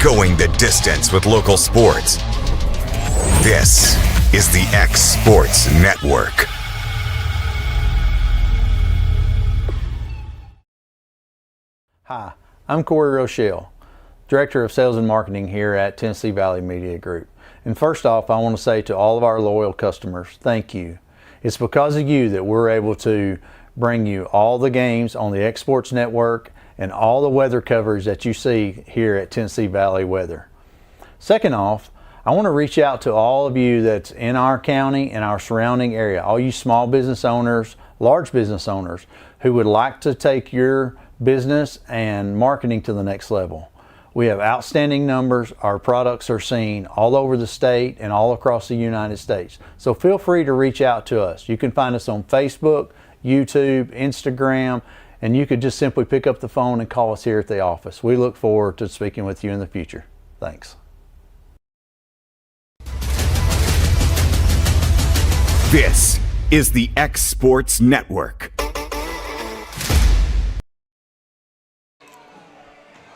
going the distance with local sports. This is the X Sports Network. Hi, I'm Corey Rochelle, Director of Sales and Marketing here at Tennessee Valley Media Group. And first off, I want to say to all of our loyal customers, thank you. It's because of you that we're able to bring you all the games on the X Sports Network and all the weather coverage that you see here at Tennessee Valley Weather. Second off, I want to reach out to all of you that's in our county and our surrounding area, all you small business owners, large business owners who would like to take your business and marketing to the next level. We have outstanding numbers. Our products are seen all over the state and all across the United States. So feel free to reach out to us. You can find us on Facebook, YouTube, Instagram, and you could just simply pick up the phone and call us here at the office. We look forward to speaking with you in the future. Thanks. This is the X Sports Network.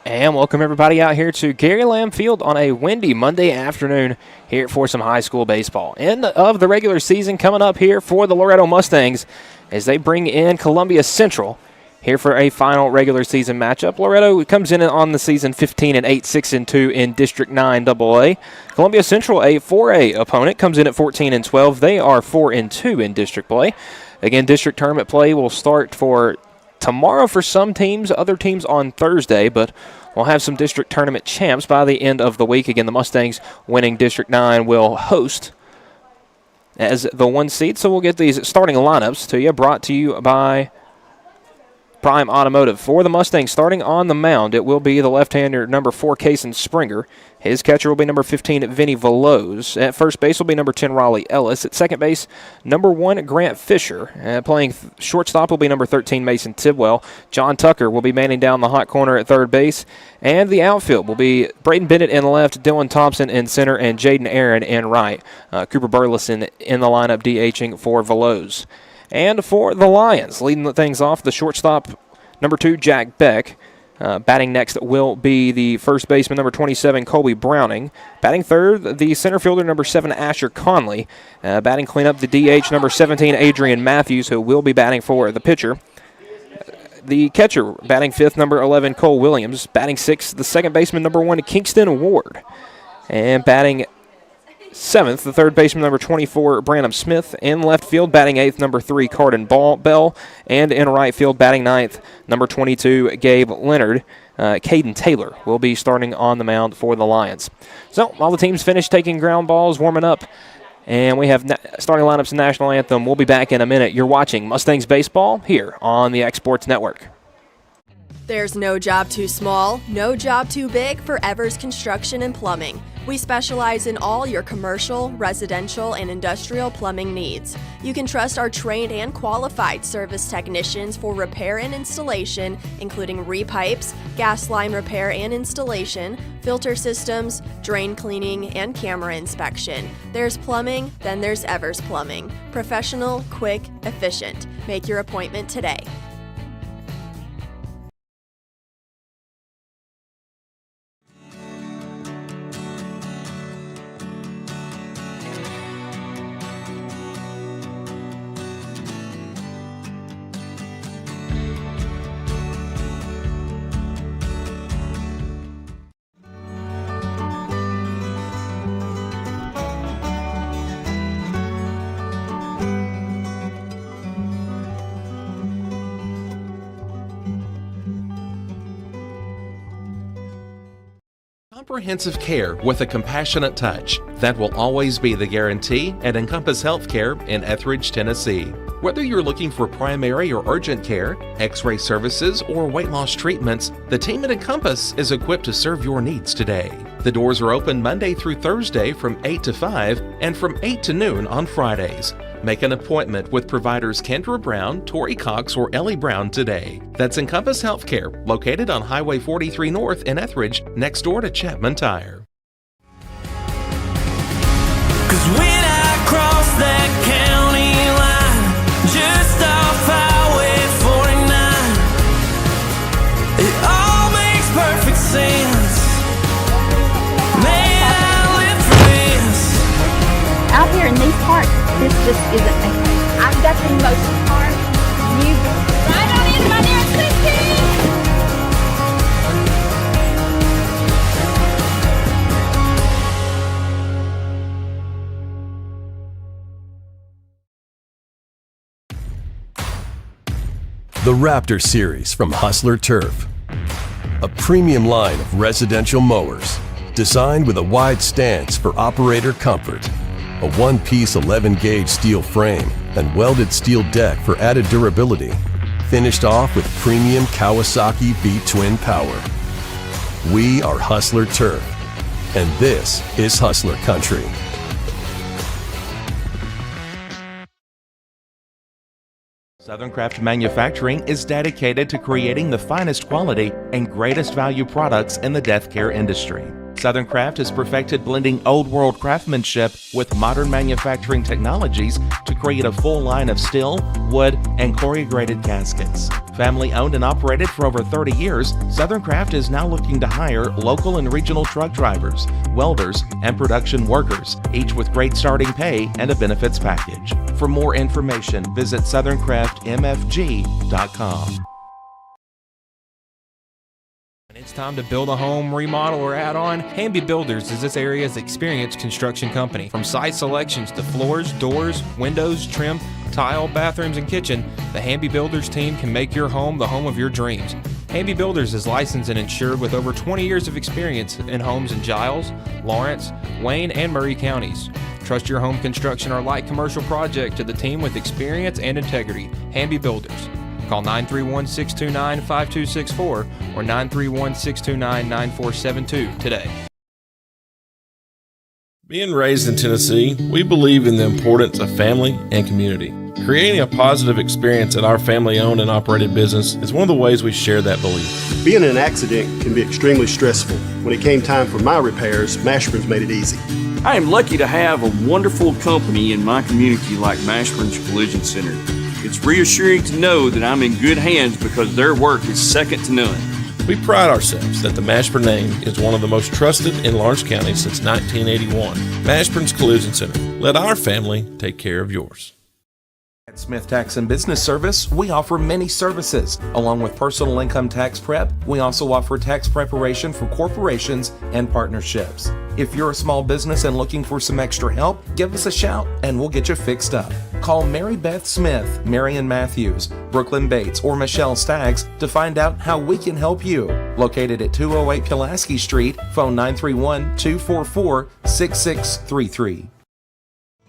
And welcome everybody out here to Gary Lamb Field on a windy Monday afternoon here for some high school baseball. End of the regular season coming up here for the Loretto Mustangs as they bring in Columbia Central here for a final regular season matchup. Loretto comes in on the season 15-8, 6-2 in District 9 AA. Columbia Central, a 4A opponent, comes in at 14-12. They are 4-2 in district play. Again, district tournament play will start for tomorrow for some teams, other teams on Thursday, but we'll have some district tournament champs by the end of the week. Again, the Mustangs winning District 9 will host as the 1 seed. So we'll get these starting lineups to you, brought to you by Prime Automotive. For the Mustangs, starting on the mound, it will be the left-hander number 4, Kason Springer. His catcher will be number 15, Vinny Veloz. At first base will be number 10, Raleigh Ellis. At second base, number 1, Grant Fisher. Playing shortstop will be number 13, Mason Tidwell. John Tucker will be manning down the hot corner at third base. And the outfield will be Braden Bennett in left, Dylan Thompson in center, and Jaden Aaron in right. Cooper Burleson in the lineup DHing for Veloz. And for the Lions, leading things off, the shortstop, number 2, Jack Beck. Batting next will be the first baseman, number 27, Colby Browning. Batting third, the center fielder, number 7, Asher Conley. Batting cleanup, the DH, number 17, Adrian Matthews, who will be batting for the pitcher. The catcher, batting fifth, number 11, Cole Williams. Batting sixth, the second baseman, number 1, Kingston Ward. And batting seventh, the third baseman, number 24, Branham Smith. In left field, batting eighth, number 3, Cardin Bell. And in right field, batting ninth, number 22, Gabe Leonard. Caden Taylor will be starting on the mound for the Lions. So all the teams finished taking ground balls, warming up, and we have starting lineups and national anthem. We'll be back in a minute. You're watching Mustangs Baseball here on the X Sports Network. There's no job too small, no job too big for Evers Construction and Plumbing. We specialize in all your commercial, residential, and industrial plumbing needs. You can trust our trained and qualified service technicians for repair and installation, including repipes, gas line repair and installation, filter systems, drain cleaning, and camera inspection. There's plumbing, then there's Evers Plumbing. Professional, quick, efficient. Make your appointment today. Comprehensive care with a compassionate touch. That will always be the guarantee at Encompass Healthcare in Etheridge, Tennessee. Whether you're looking for primary or urgent care, x-ray services, or weight loss treatments, the team at Encompass is equipped to serve your needs today. The doors are open Monday through Thursday from 8 to 5 and from 8 to noon on Fridays. Make an appointment with providers Kendra Brown, Tori Cox, or Ellie Brown today. That's Encompass Healthcare, located on Highway 43 North in Etheridge, next door to Chapman Tire. 'Cause when I cross that county line, just off Highway 49, it all makes perfect sense. this just isn't okay. I've got the most heart. You right on in, my nearest 16. The Raptor Series from Hustler Turf. A premium line of residential mowers designed with a wide stance for operator comfort. A one-piece 11-gauge steel frame and welded steel deck for added durability. Finished off with premium Kawasaki V-twin power. We are Hustler Turf, and this is Hustler Country. Southern Craft Manufacturing is dedicated to creating the finest quality and greatest value products in the death care industry. Southern Craft has perfected blending old world craftsmanship with modern manufacturing technologies to create a full line of steel, wood, and corrugated caskets. Family owned and operated for over 30 years, Southern Craft is now looking to hire local and regional truck drivers, welders, and production workers, each with great starting pay and a benefits package. For more information, visit southern.craftmfg.com. When it's time to build a home, remodel, or add on, Hamby Builders is this area's experienced construction company. From site selections to floors, doors, windows, trim, tile, bathrooms, and kitchen, the Hamby Builders team can make your home the home of your dreams. Hamby Builders is licensed and insured with over 20 years of experience in homes in Giles, Lawrence, Wayne, and Murray counties. Trust your home construction or light commercial project to the team with experience and integrity. Hamby Builders. Call 931-629-5264 or 931-629-9472 today. Being raised in Tennessee, we believe in the importance of family and community. Creating a positive experience at our family-owned and operated business is one of the ways we share that belief. Being in an accident can be extremely stressful. When it came time for my repairs, Mashburn's made it easy. I am lucky to have a wonderful company in my community like Mashburn's Collision Center. It's reassuring to know that I'm in good hands because their work is second to none. We pride ourselves that the Mashburn name is one of the most trusted in Lawrence County since 1981. Mashburn's Collision Center. Let our family take care of yours. At Smith Tax and Business Service, we offer many services. Along with personal income tax prep, we also offer tax preparation for corporations and partnerships. If you're a small business and looking for some extra help, give us a shout and we'll get you fixed up. Call Mary Beth Smith, Marion Matthews, Brooklyn Bates, or Michelle Staggs to find out how we can help you. Located at 208 Pulaski Street, phone 931-244-6633.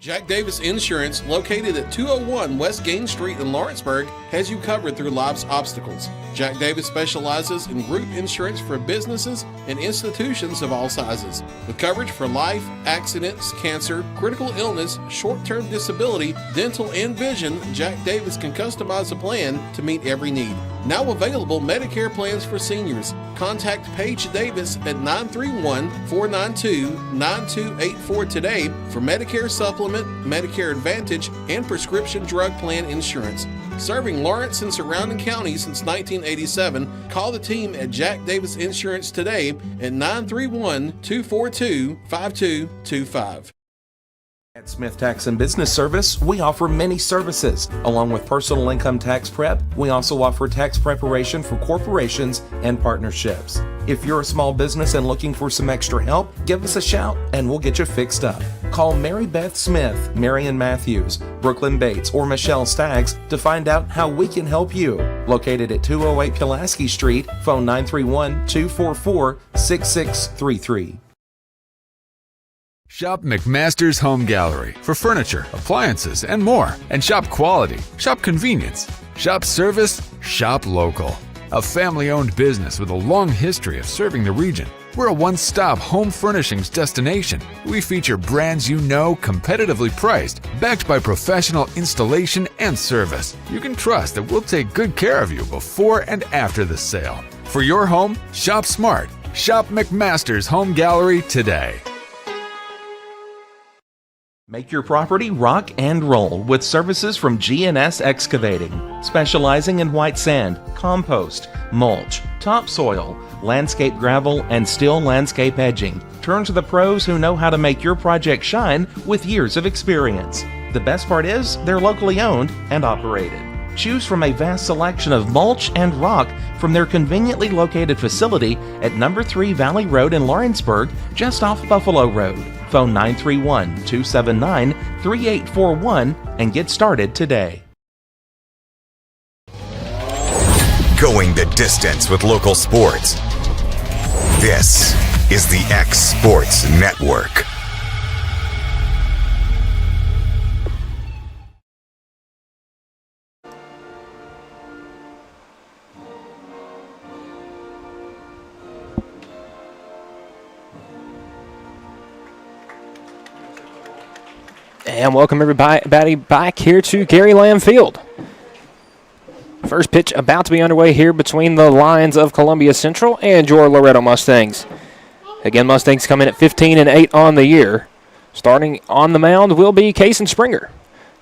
Jack Davis Insurance, located at 201 West Gain Street in Lawrenceburg, has you covered through life's obstacles. Jack Davis specializes in group insurance for businesses and institutions of all sizes. With coverage for life, accidents, cancer, critical illness, short-term disability, dental, and vision, Jack Davis can customize a plan to meet every need. Now available Medicare plans for seniors. Contact Paige Davis at 931-492-9284 today for Medicare Supplement, Medicare Advantage, and prescription drug plan insurance. Serving Lawrence and surrounding counties since 1987, call the team at Jack Davis Insurance today at 931-242-5225. At Smith Tax and Business Service, we offer many services. Along with personal income tax prep, we also offer tax preparation for corporations and partnerships. If you're a small business and looking for some extra help, give us a shout and we'll get you fixed up. Call Mary Beth Smith, Marion Matthews, Brooklyn Bates, or Michelle Staggs to find out how we can help you. Located at 208 Pulaski Street, phone 931-244-6633. Shop McMaster's Home Gallery for furniture, appliances, and more. And shop quality, shop convenience, shop service, shop local. A family-owned business with a long history of serving the region. We're a one-stop home furnishings destination. We feature brands you know, competitively priced, backed by professional installation and service. You can trust that we'll take good care of you before and after the sale. For your home, shop smart. Shop McMaster's Home Gallery today. Make your property rock and roll with services from G&S Excavating, specializing in white sand, compost, mulch, topsoil, landscape gravel, and steel landscape edging. Turn to the pros who know how to make your project shine with years of experience. The best part is they're locally owned and operated. Choose from a vast selection of mulch and rock from their conveniently located facility at number 3 Valley Road in Lawrenceburg, just off Buffalo Road. Phone 931-279-3841 and get started today. Going the distance with local sports. This is the X Sports Network. And welcome everybody back here to Gary Lamb Field. First pitch about to be underway here between the Lions of Columbia Central and your Loretto Mustangs. Again, Mustangs come in at 15-8 on the year. Starting on the mound will be Cason Springer.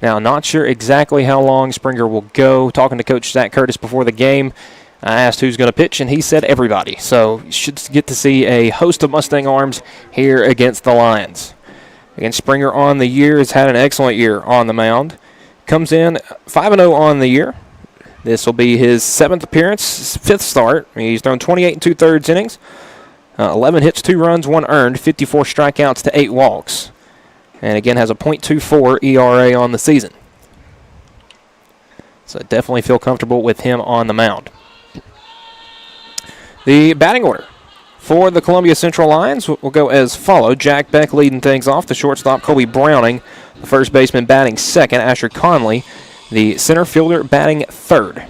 Now, not sure exactly how long Springer will go. Talking to Coach Zach Curtis before the game, I asked who's going to pitch, and he said everybody. So you should get to see a host of Mustang arms here against the Lions. Again, Springer on the year has had an excellent year on the mound. Comes in 5-0 on the year. This will be his 7th appearance, 5th start. He's thrown 28 2/3 innings, 11 hits, 2 runs, 1 earned, 54 strikeouts to 8 walks. And again, has a .24 ERA on the season. So definitely feel comfortable with him on the mound. The batting order for the Columbia Central Lions will go as follows. Jack Beck leading things off. The shortstop, Colby Browning. The first baseman batting second, Asher Conley. The center fielder batting third.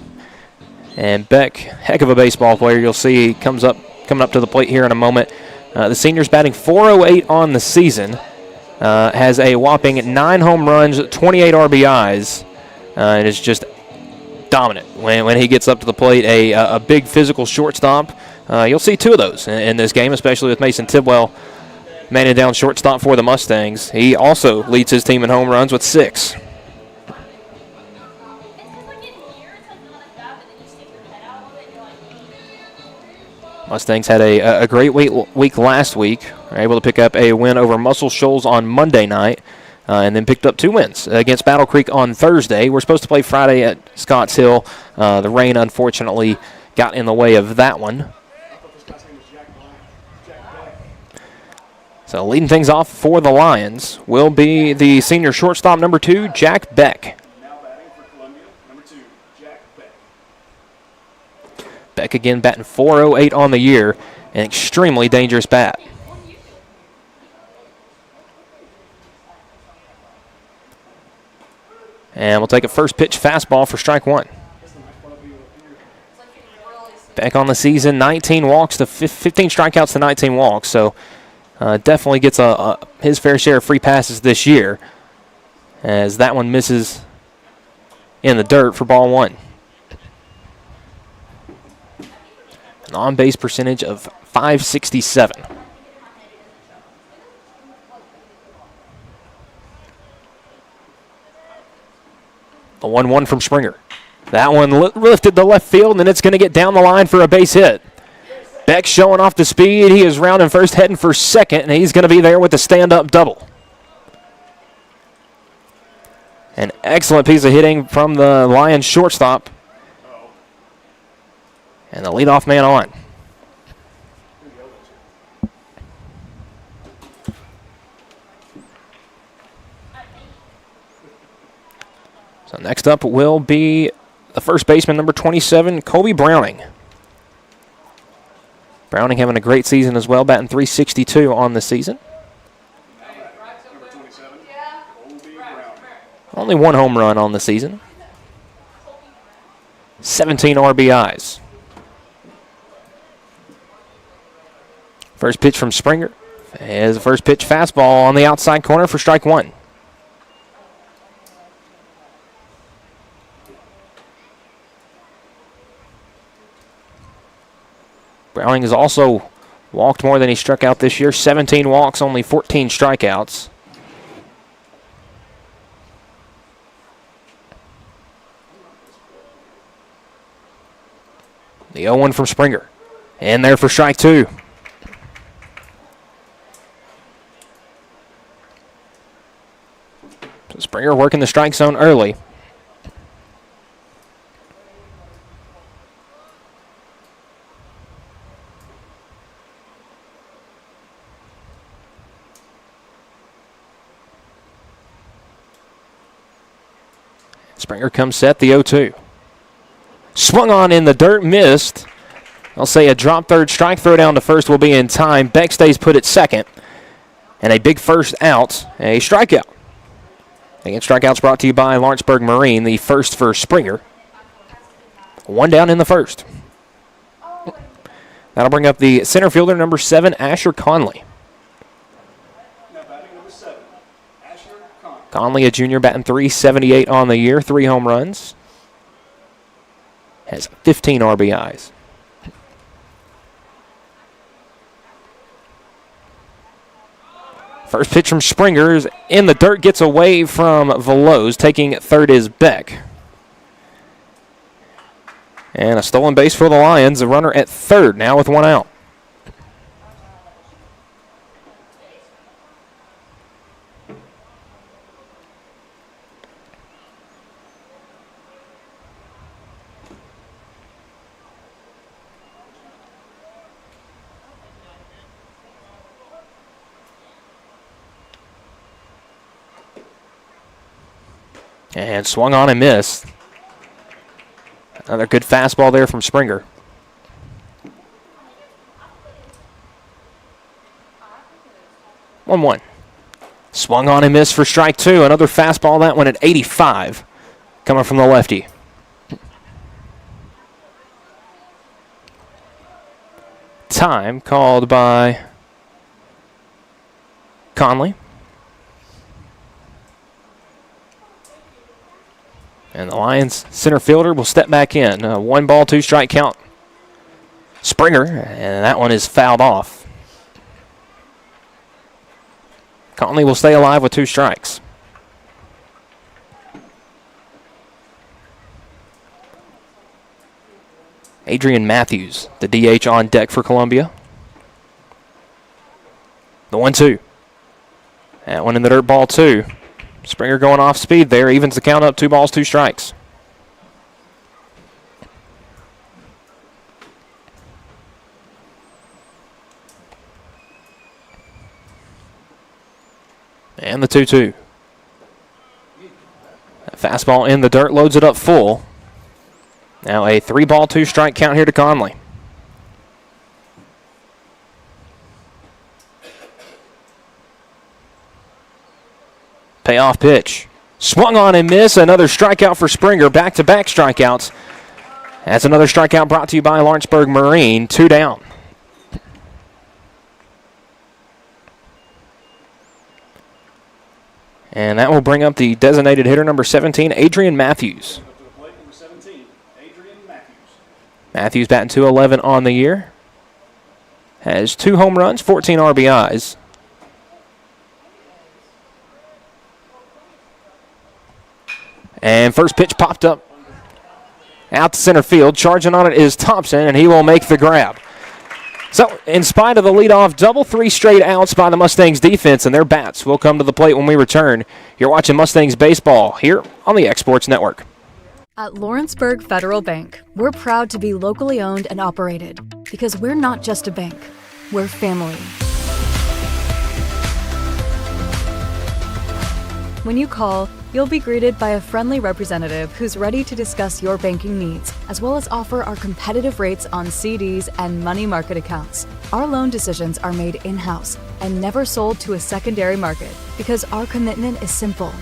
And Beck, heck of a baseball player. You'll see he coming up to the plate here in a moment. The senior's batting .408 on the season. Has a whopping 9 home runs, 28 RBIs, and is just dominant when he gets up to the plate. A big physical shortstop. You'll see 2 of those in this game, especially with Mason Tidwell manning down shortstop for the Mustangs. He also leads his team in home runs with 6. Mustangs had a great week last week. They were able to pick up a win over Muscle Shoals on Monday night, and then picked up 2 wins against Battle Creek on Thursday. We're supposed to play Friday at Scotts Hill. The rain, unfortunately, got in the way of that one. So leading things off for the Lions will be the senior shortstop, number 2, Jack Beck. Beck again batting .408 on the year, an extremely dangerous bat. And we'll take a first pitch fastball for strike 1. Beck on the season, 19 walks to 15 strikeouts to 19 walks, so definitely gets his fair share of free passes this year, as that one misses in the dirt for ball 1. An on-base percentage of .567. The 1-1 from Springer. That one lifted to left field, and it's going to get down the line for a base hit. Beck showing off the speed. He is rounding first, heading for second, and he's going to be there with a stand-up double. An excellent piece of hitting from the Lions shortstop. And the leadoff man on. So next up will be the first baseman, number 27, Colby Browning. Browning having a great season as well, batting .362 on the season. Only 1 home run on the season. 17 RBIs. First pitch from Springer is the first pitch fastball on the outside corner for strike 1. Browning has also walked more than he struck out this year. 17 walks, only 14 strikeouts. The 0-1 from Springer. In there for strike 2. So Springer working the strike zone early. Springer comes set, the 0-2. Swung on in the dirt, missed. I'll say a drop third strike, throw down to first will be in time. Beck stays put at second. And a big first out, a strikeout. Again, strikeouts brought to you by Lawrenceburg Marine, the first for Springer. One down in the first. That'll bring up the center fielder, number 7, Asher Conley. Conley, a junior, batting .378 on the year, 3 home runs. Has 15 RBIs. First pitch from Springer is in the dirt, gets away from Veloz. Taking third is Beck. And a stolen base for the Lions. A runner at third now with 1 out. And swung on and missed. Another good fastball there from Springer. One. Swung on and missed for strike 2. Another fastball, that one at 85, coming from the lefty. Time called by Conley. And the Lions center fielder will step back in. 1 ball, 2 strike count. Springer, and that one is fouled off. Conley will stay alive with 2 strikes. Adrian Matthews, the DH on deck for Columbia. The 1-2. That one in the dirt, ball 2. Springer going off speed there, evens the count up, 2 balls, 2 strikes. And the 2-2. Fastball in the dirt, loads it up full. Now a 3 ball, 2 strike count here to Conley. Payoff pitch. Swung on and missed. Another strikeout for Springer. Back-to-back strikeouts. That's another strikeout brought to you by Lawrenceburg Marine. 2 down. And that will bring up the designated hitter, number 17, Adrian Matthews. Matthews batting .211 on the year. Has 2 home runs, 14 RBIs. And first pitch popped up out to center field. Charging on it is Thompson, and he will make the grab. So, in spite of the leadoff double, 3 straight outs by the Mustangs defense, and their bats will come to the plate when we return. You're watching Mustangs baseball here on the X Sports Network. At Lawrenceburg Federal Bank, we're proud to be locally owned and operated because we're not just a bank, we're family. When you call, you'll be greeted by a friendly representative who's ready to discuss your banking needs, as well as offer our competitive rates on CDs and money market accounts. Our loan decisions are made in-house and never sold to a secondary market because our commitment is simple.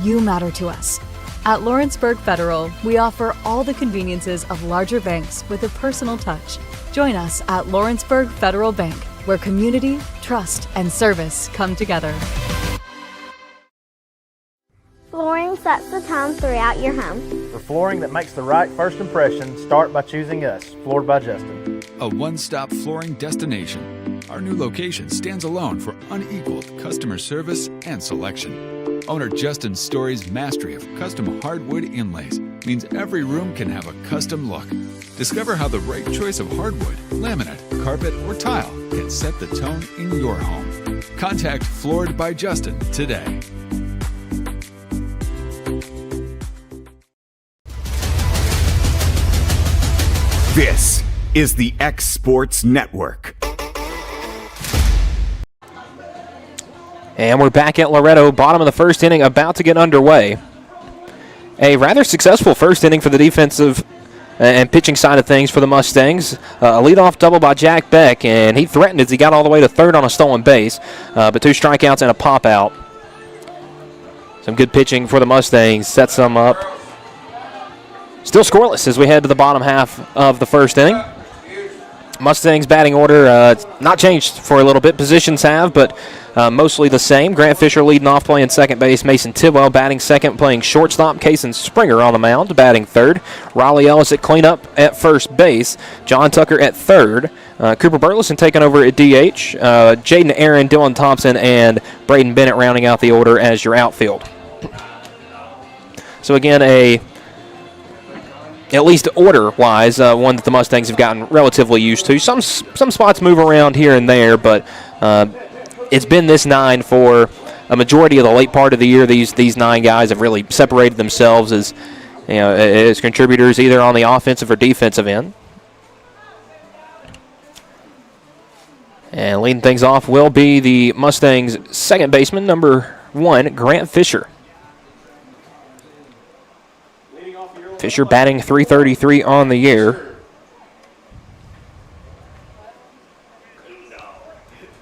You matter to us. At Lawrenceburg Federal, we offer all the conveniences of larger banks with a personal touch. Join us at Lawrenceburg Federal Bank, where community, trust, and service come together. Flooring sets the tone throughout your home. For flooring that makes the right first impression, start by choosing us, Floored by Justin. A one-stop flooring destination. Our new location stands alone for unequaled customer service and selection. Owner Justin Story's mastery of custom hardwood inlays means every room can have a custom look. Discover how the right choice of hardwood, laminate, carpet, or tile can set the tone in your home. Contact Floored by Justin today. This is the X Sports Network. And we're back at Loretto, bottom of the first inning, about to get underway. A rather successful first inning for the defensive and pitching side of things for the Mustangs. A leadoff double by Jack Beck, and he threatened as he got all the way to third on a stolen base, but 2 strikeouts and a pop out. Some good pitching for the Mustangs sets them up. Still scoreless as we head to the bottom half of the first inning. Mustangs batting order not changed for a little bit. Positions have, but mostly the same. Grant Fisher leading off, playing second base. Mason Tidwell batting second, playing shortstop. Cason Springer on the mound, batting third. Raleigh Ellis at cleanup at first base. John Tucker at third. Cooper Burleson taking over at DH. Jaden Aaron, Dylan Thompson, and Braden Bennett rounding out the order as your outfield. So again, at least order-wise, one that the Mustangs have gotten relatively used to. Some spots move around here and there, but it's been this 9 for a majority of the late part of the year. These 9 guys have really separated themselves as contributors either on the offensive or defensive end. And leading things off will be the Mustangs' second baseman, number 1, Grant Fisher. Fisher batting .333 on the year.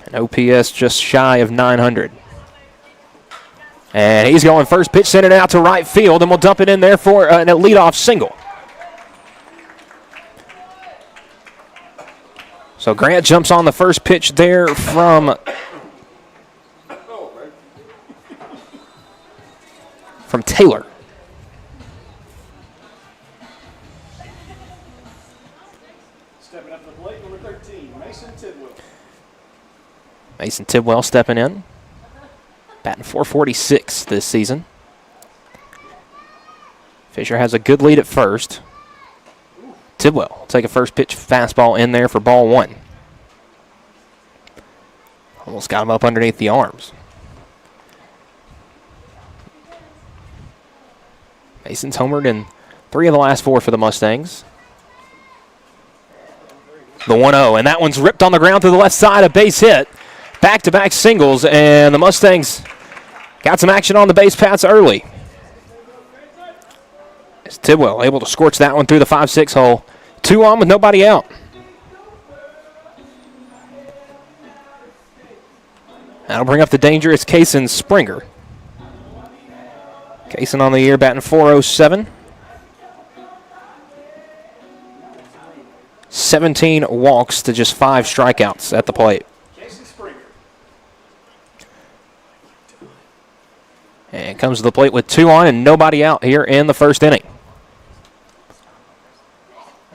An OPS just shy of 900. And he's going first pitch, sent it out to right field, and we'll dump it in there for a leadoff single. So Grant jumps on the first pitch there from Taylor. Stepping up to the plate, number 13, Mason Tidwell. Mason Tidwell stepping in. Batting .446 this season. Fisher has a good lead at first. Tidwell will take a first pitch fastball in there for ball 1. Almost got him up underneath the arms. Mason's homered in 3 of the last 4 for the Mustangs. The 1-0, and that one's ripped on the ground to the left side, a base hit. Back-to-back singles, and the Mustangs got some action on the base paths early. As Tidwell able to scorch that one through the 5-6 hole. 2 on with nobody out. That'll bring up the dangerous Cason Springer. Cason on the year batting .407. 17 walks to just 5 strikeouts at the plate. And comes to the plate with 2 on and nobody out here in the first inning.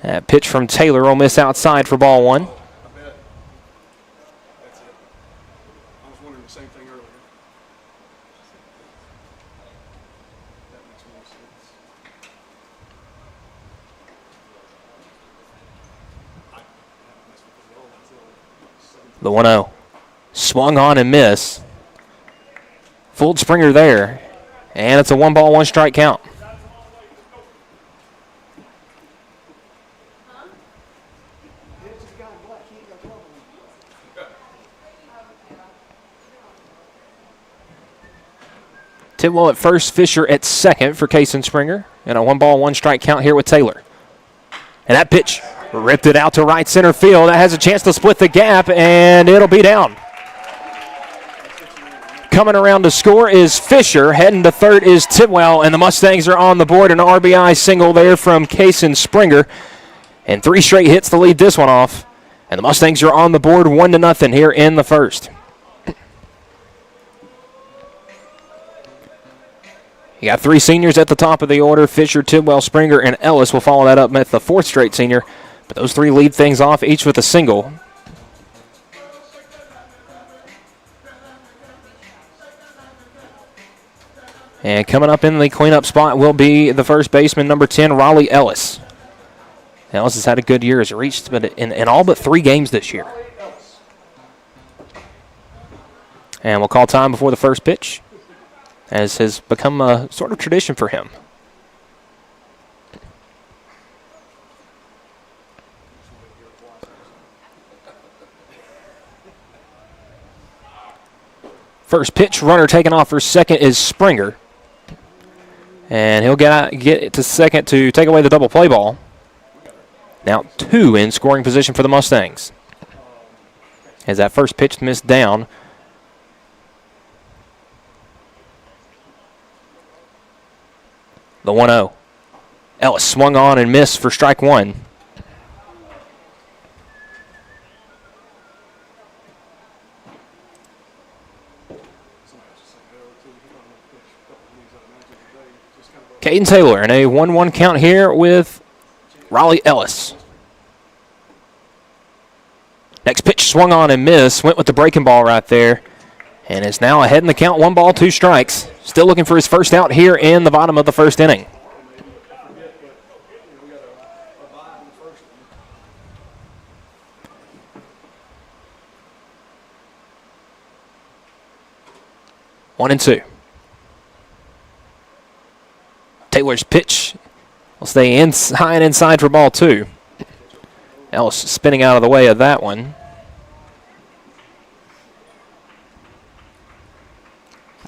That pitch from Taylor will miss outside for ball 1. The 1-0. Swung on and missed. Fooled Springer there. And it's a 1-ball, 1-strike count. Tidwell at first, Fisher at second for Cason Springer. And a 1-ball, 1-strike count here with Taylor. And that pitch ripped it out to right center field. That has a chance to split the gap, and it'll be down. Coming around to score is Fisher. Heading to third is Tidwell, and the Mustangs are on the board. An RBI single there from Cason Springer. And 3 straight hits to lead this one off. And the Mustangs are on the board 1-0 here in the first. You got 3 seniors at the top of the order. Fisher, Tidwell, Springer, and Ellis will follow that up with the 4th straight senior. But those 3 lead things off, each with a single. And coming up in the cleanup spot will be the first baseman, number 10, Raleigh Ellis. Ellis has had a good year. Has reached in all but 3 games this year. And we'll call time before the first pitch, as has become a sort of tradition for him. First pitch, runner taken off for second is Springer. And he'll get to second to take away the double play ball. Now 2 in scoring position for the Mustangs. As that first pitch missed down. The 1-0. Ellis swung on and missed for strike 1. Caden Taylor in a 1-1 count here with Raleigh Ellis. Next pitch swung on and missed. Went with the breaking ball right there. And is now ahead in the count. 1 ball, 2 strikes. Still looking for his first out here in the bottom of the first inning. One and 2. Taylor's pitch will stay high and inside for ball 2. Ellis spinning out of the way of that one.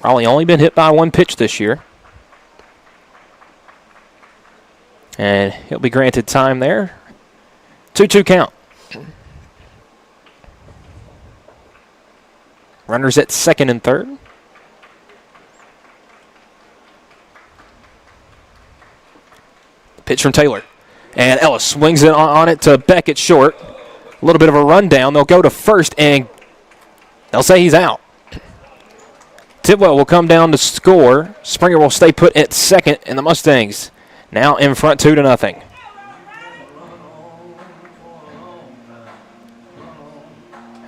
Raleigh only been hit by 1 pitch this year. And he'll be granted time there. 2-2 count. Runners at second and third. Pitch from Taylor. And Ellis swings it on it to Beckett short. A little bit of a rundown. They'll go to first, and they'll say he's out. Tidwell will come down to score. Springer will stay put at second, and the Mustangs now in front 2-0.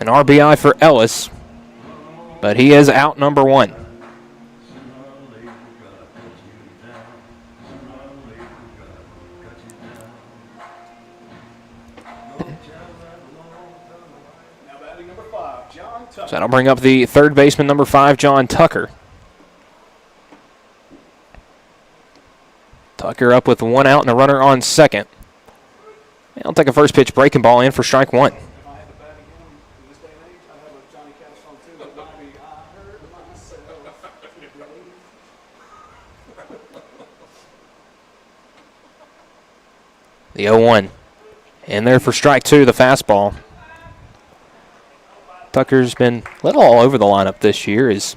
An RBI for Ellis, but he is out number 1. So that'll bring up the third baseman, number 5, John Tucker. Tucker up with 1 out and a runner on second. And he'll take a first pitch breaking ball in for strike 1. The 0-1. In there for strike 2, the fastball. Tucker's been a little all over the lineup this year. He's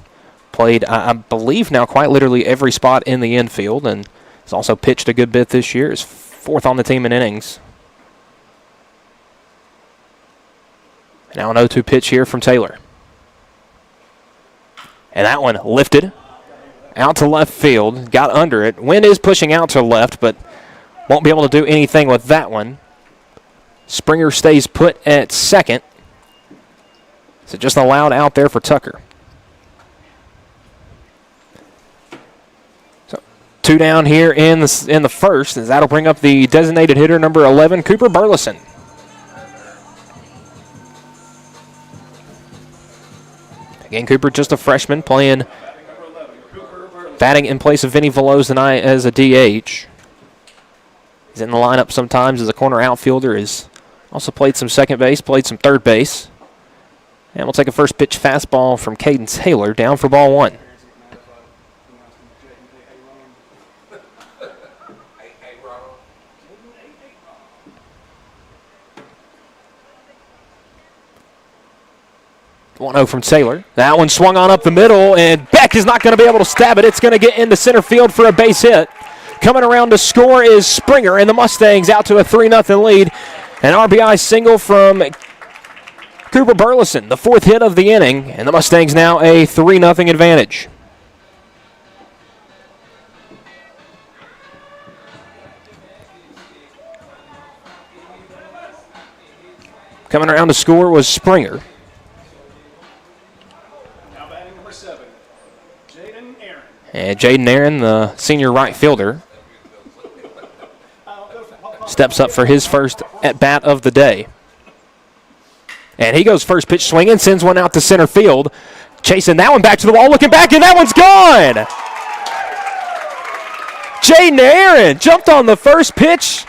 played, I believe now, quite literally every spot in the infield, and has also pitched a good bit this year. He's 4th on the team in innings. Now an 0-2 pitch here from Taylor. And that one lifted out to left field, got under it. Wind is pushing out to left, but won't be able to do anything with that one. Springer stays put at second. So just allowed out there for Tucker. So 2 down here in the first, as that'll bring up the designated hitter, number 11, Cooper Burleson. Again, Cooper just a freshman playing, batting in place of Vinny Veloz tonight as a DH. He's in the lineup sometimes as a corner outfielder. He's also played some second base, played some third base. And we'll take a first pitch fastball from Caden Taylor down for ball 1. The 1-0 from Taylor. That one swung on up the middle, and Beck is not going to be able to stab it. It's going to get into center field for a base hit. Coming around to score is Springer, and the Mustangs out to a 3-0 lead. An RBI single from Cooper Burleson, the 4th hit of the inning, and the Mustangs now a 3-0 advantage. Coming around to score was Springer. Now batting number 7, Jaden Aaron. And Jaden Aaron, the senior right fielder, steps up for his first at-bat of the day. And he goes first pitch swinging, sends one out to center field. Chasing that one back to the wall, looking back, and that one's gone! Jaden Aaron jumped on the first pitch.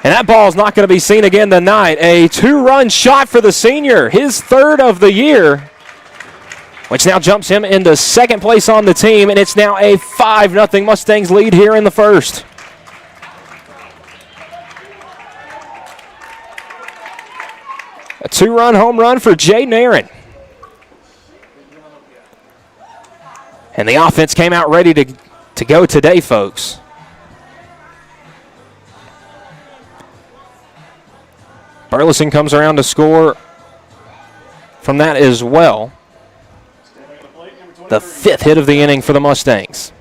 And that ball is not going to be seen again tonight. A 2-run shot for the senior, his 3rd of the year. which now jumps him into second place on the team, and it's now a 5-0 Mustangs lead here in the first. A 2-run home run for Jay Nairn. And the offense came out ready to go today, folks. Burleson comes around to score from that as well. The 5th hit of the inning for the Mustangs.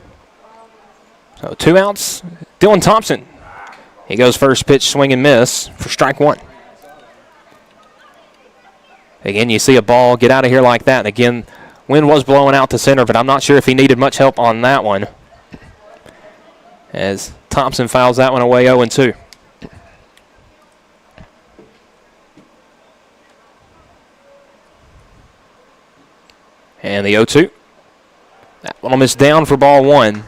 So 2 outs. Dylan Thompson. He goes first pitch, swing and miss for strike 1. Again, you see a ball get out of here like that. And again, wind was blowing out to center, but I'm not sure if he needed much help on that one, as Thompson fouls that one away 0-2. And the 0-2. That one will miss down for ball 1.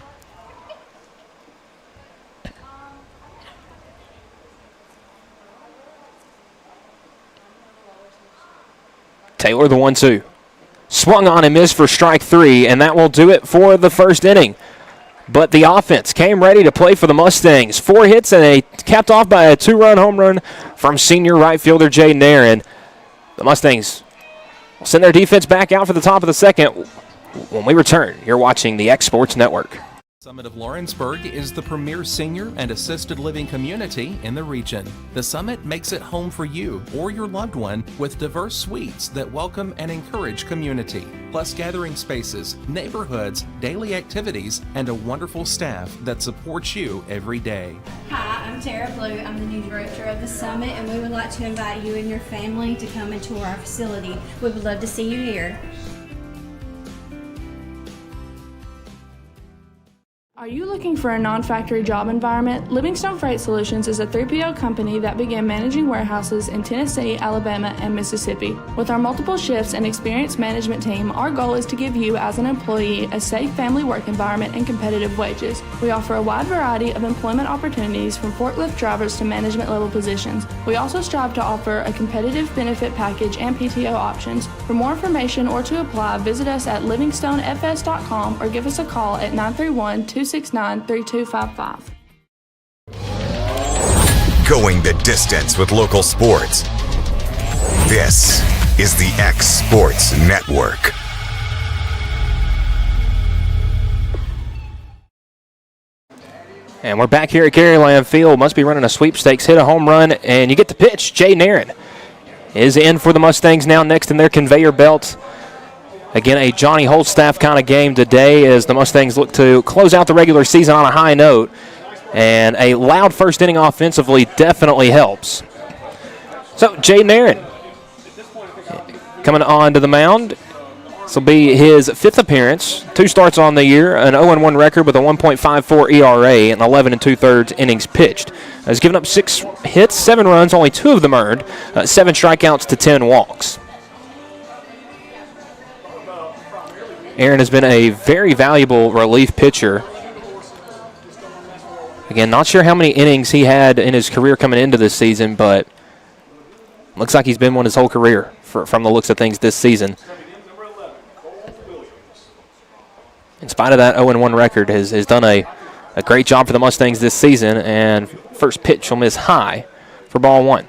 Taylor, the 1-2. Swung on and missed for strike 3, and that will do it for the first inning. But the offense came ready to play for the Mustangs. 4 hits and capped off by a 2-run home run from senior right fielder Jay Nairn. The Mustangs will send their defense back out for the top of the second. When we return, you're watching the X Sports Network. Summit of Lawrenceburg is the premier senior and assisted living community in the region. The Summit makes it home for you or your loved one with diverse suites that welcome and encourage community, plus gathering spaces, neighborhoods, daily activities, and a wonderful staff that supports you every day. Hi, I'm Tara Blue. I'm the new director of the Summit, and we would like to invite you and your family to come and tour our facility. We would love to see you here. Are you looking for a non-factory job environment? Livingstone Freight Solutions is a 3PL company that began managing warehouses in Tennessee, Alabama, and Mississippi. With our multiple shifts and experienced management team, our goal is to give you as an employee a safe family work environment and competitive wages. We offer a wide variety of employment opportunities from forklift drivers to management level positions. We also strive to offer a competitive benefit package and PTO options. For more information or to apply, visit us at livingstonefs.com or give us a call at 931-269-3255. Going the distance with local sports. This is the X Sports Network. And we're back here at Gary Lamb Field. Must be running a sweepstakes, hit a home run, and you get the pitch. Jay Nairn is in for the Mustangs now, next in their conveyor belt. Again, a Johnny Holstaff kind of game today as the Mustangs look to close out the regular season on a high note. And a loud first inning offensively definitely helps. So, Jay Nairn coming on to the mound. This will be his 5th appearance, 2 starts on the year, an 0-1 record with a 1.54 ERA and 11 2/3 innings pitched. Has given up 6 hits, 7 runs, only 2 of them earned, 7 strikeouts to 10 walks. Aaron has been a very valuable relief pitcher. Again, not sure how many innings he had in his career coming into this season, but looks like he's been one his whole career from the looks of things this season. In spite of that 0-1 record, has done a great job for the Mustangs this season, and first pitch will miss high for ball 1.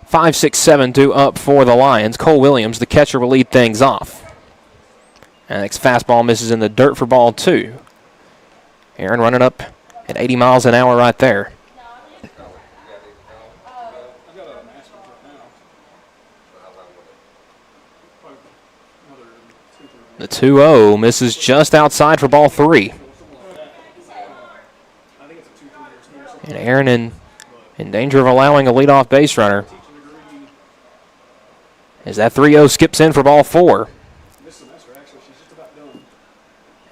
5, 6, 7 due up for the Lions. Cole Williams, the catcher, will lead things off. And next fastball misses in the dirt for ball 2. Aaron running up at 80 miles an hour right there. The 2-0 misses just outside for ball 3. And Aaron in danger of allowing a leadoff base runner, as that 3-0 skips in for ball 4.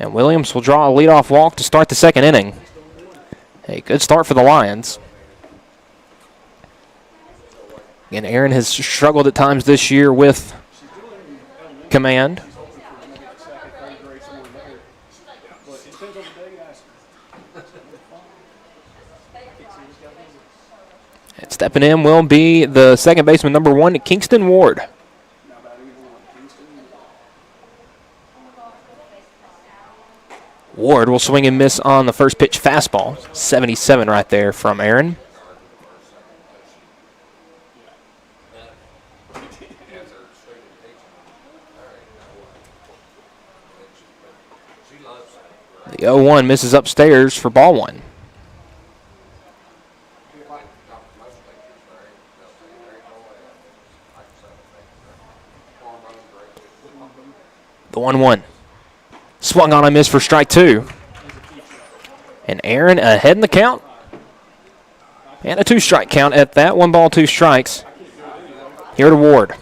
And Williams will draw a leadoff walk to start the second inning. A good start for the Lions. Again, Aaron has struggled at times this year with command. And stepping in will be the second baseman, number 1, Kingston Ward. Ward will swing and miss on the first pitch fastball. 77 right there from Aaron. The 0-1 misses upstairs for ball one. The 1-1. Swung on a miss for strike two. And Aaron ahead in the count. And a 2-strike count at that. 1 ball, 2 strikes. Here to Ward.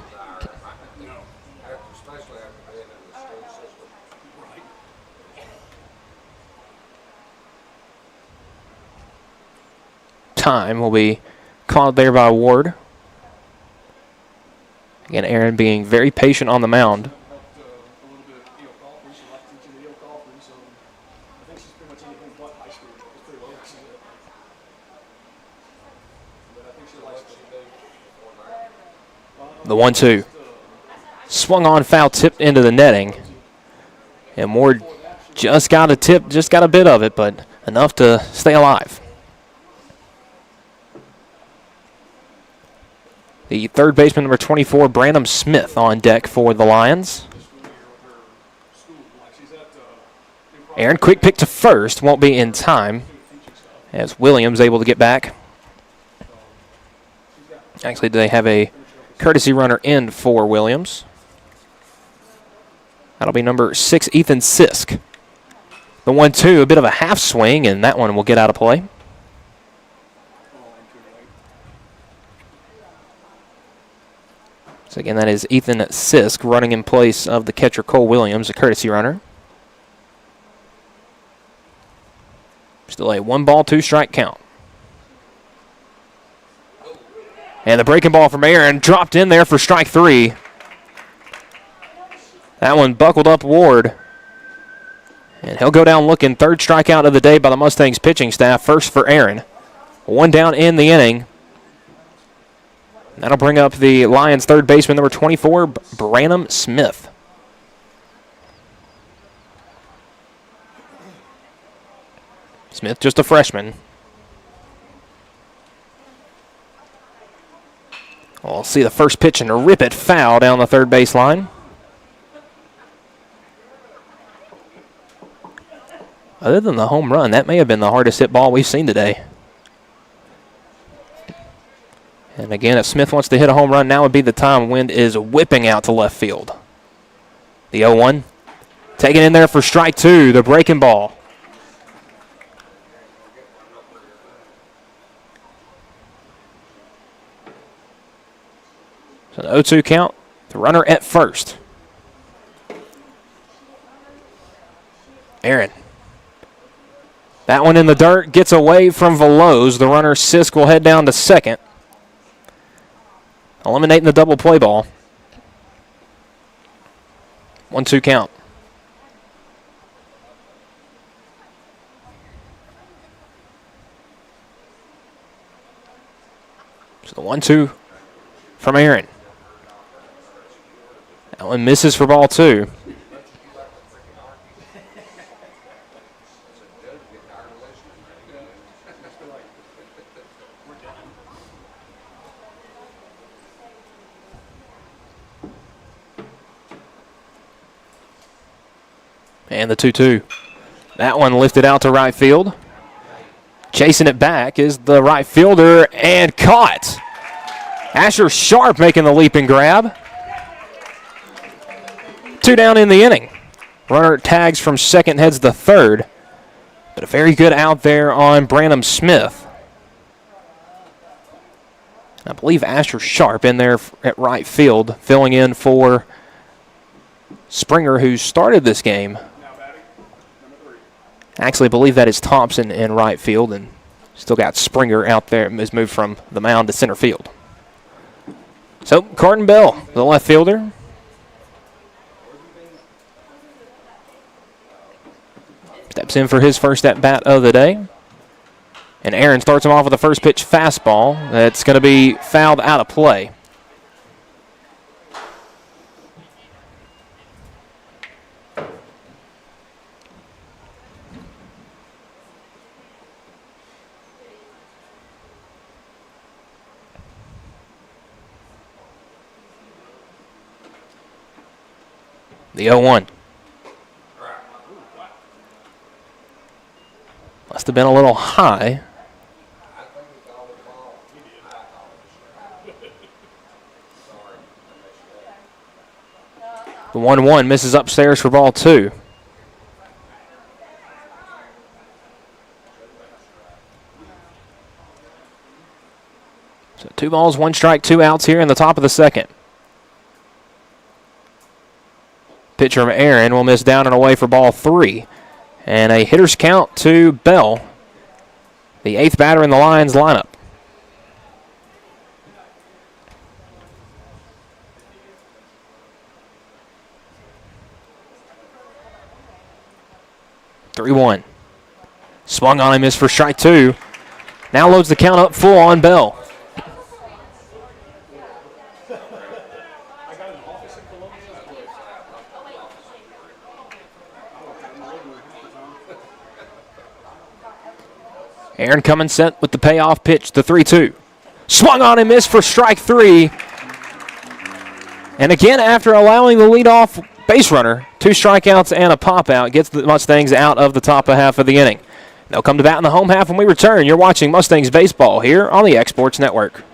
Time will be called there by Ward. Again, Aaron being very patient on the mound. The 1-2. Swung on, foul, tipped into the netting. And Ward just got a tip, just got a bit of it, but enough to stay alive. The third baseman, number 24, Branham Smith, on deck for the Lions. Aaron, quick pick to first, won't be in time, as Williams able to get back. Actually, they have a courtesy runner in for Williams. That'll be number 6, Ethan Sisk. The 1-2, a bit of a half swing, and that one will get out of play. So again, that is Ethan Sisk running in place of the catcher Cole Williams, a courtesy runner. Still a 1 ball, 2 strike count. And the breaking ball from Aaron dropped in there for strike 3. That one buckled up Ward. And he'll go down looking. 3rd strikeout of the day by the Mustangs pitching staff. First for Aaron. 1 down in the inning. That'll bring up the Lions' third baseman, number 24, Branham Smith. Smith, just a freshman. We'll see the first pitch and rip it foul down the third base line. Other than the home run, that may have been the hardest hit ball we've seen today. And again, if Smith wants to hit a home run, now would be the time. Wind is whipping out to left field. The 0-1. Taken in there for strike 2, the breaking ball. So the 0-2 count, the runner at first. Aaron. That one in the dirt, gets away from Veloz. The runner, Sisk, will head down to second. Eliminating the double play ball. 1-2 count. So the 1-2 from Aaron. That one misses for ball 2. And the 2-2. That one lifted out to right field. Chasing it back is the right fielder and caught. Asher Sharp making the leap and grab. 2 down in the inning. Runner tags from second, heads to third. But a very good out there on Branham Smith. I believe Asher Sharp in there at right field, filling in for Springer, who started this game. Actually, I believe that is Thompson in right field, and still got Springer out there, has moved from the mound to center field. So, Carton Bell, the left fielder. Steps in for his first at-bat of the day. And Aaron starts him off with a first pitch fastball. That's going to be fouled out of play. The 0-1. Must have been a little high. The 1-1 misses upstairs for ball 2. So 2 balls, 1 strike, 2 outs here in the top of the second. Pitcher Aaron will miss down and away for ball 3. And a hitter's count to Bell, the 8th batter in the Lions lineup. (3-1). Swung on and missed for strike 2. Now loads the count up full on Bell. Aaron coming set with the payoff pitch, the 3-2. Swung on and missed for strike 3. And again, after allowing the leadoff base runner, 2 strikeouts and a pop-out, gets the Mustangs out of the top half of the inning. They'll come to bat in the home half when we return. You're watching Mustangs baseball here on the Exports Network.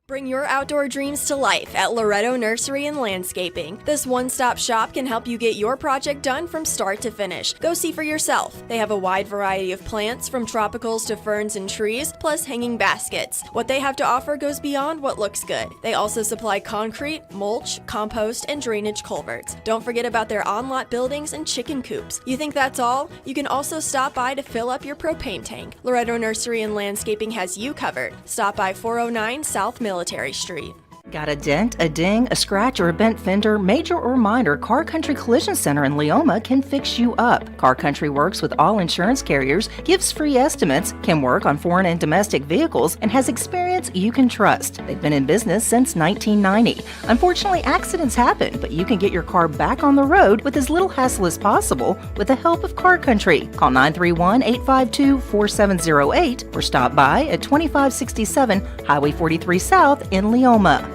Bring your outdoor dreams to life at Loretto Nursery and Landscaping. This one-stop shop can help you get your project done from start to finish. Go see for yourself. They have a wide variety of plants, from tropicals to ferns and trees, plus hanging baskets. What they have to offer goes beyond what looks good. They also supply concrete, mulch, compost, and drainage culverts. Don't forget about their on-lot buildings and chicken coops. You think that's all? You can also stop by to fill up your propane tank. Loretto Nursery and Landscaping has you covered. Stop by 409 South Military Street. Got a dent, a ding, a scratch, or a bent fender? Major or minor, Car Country Collision Center in Leoma can fix you up. Car Country works with all insurance carriers, gives free estimates, can work on foreign and domestic vehicles, and has experience you can trust. They've been in business since 1990. Unfortunately, accidents happen, but you can get your car back on the road with as little hassle as possible with the help of Car Country. Call 931-852-4708 or stop by at 2567 Highway 43 South in Leoma.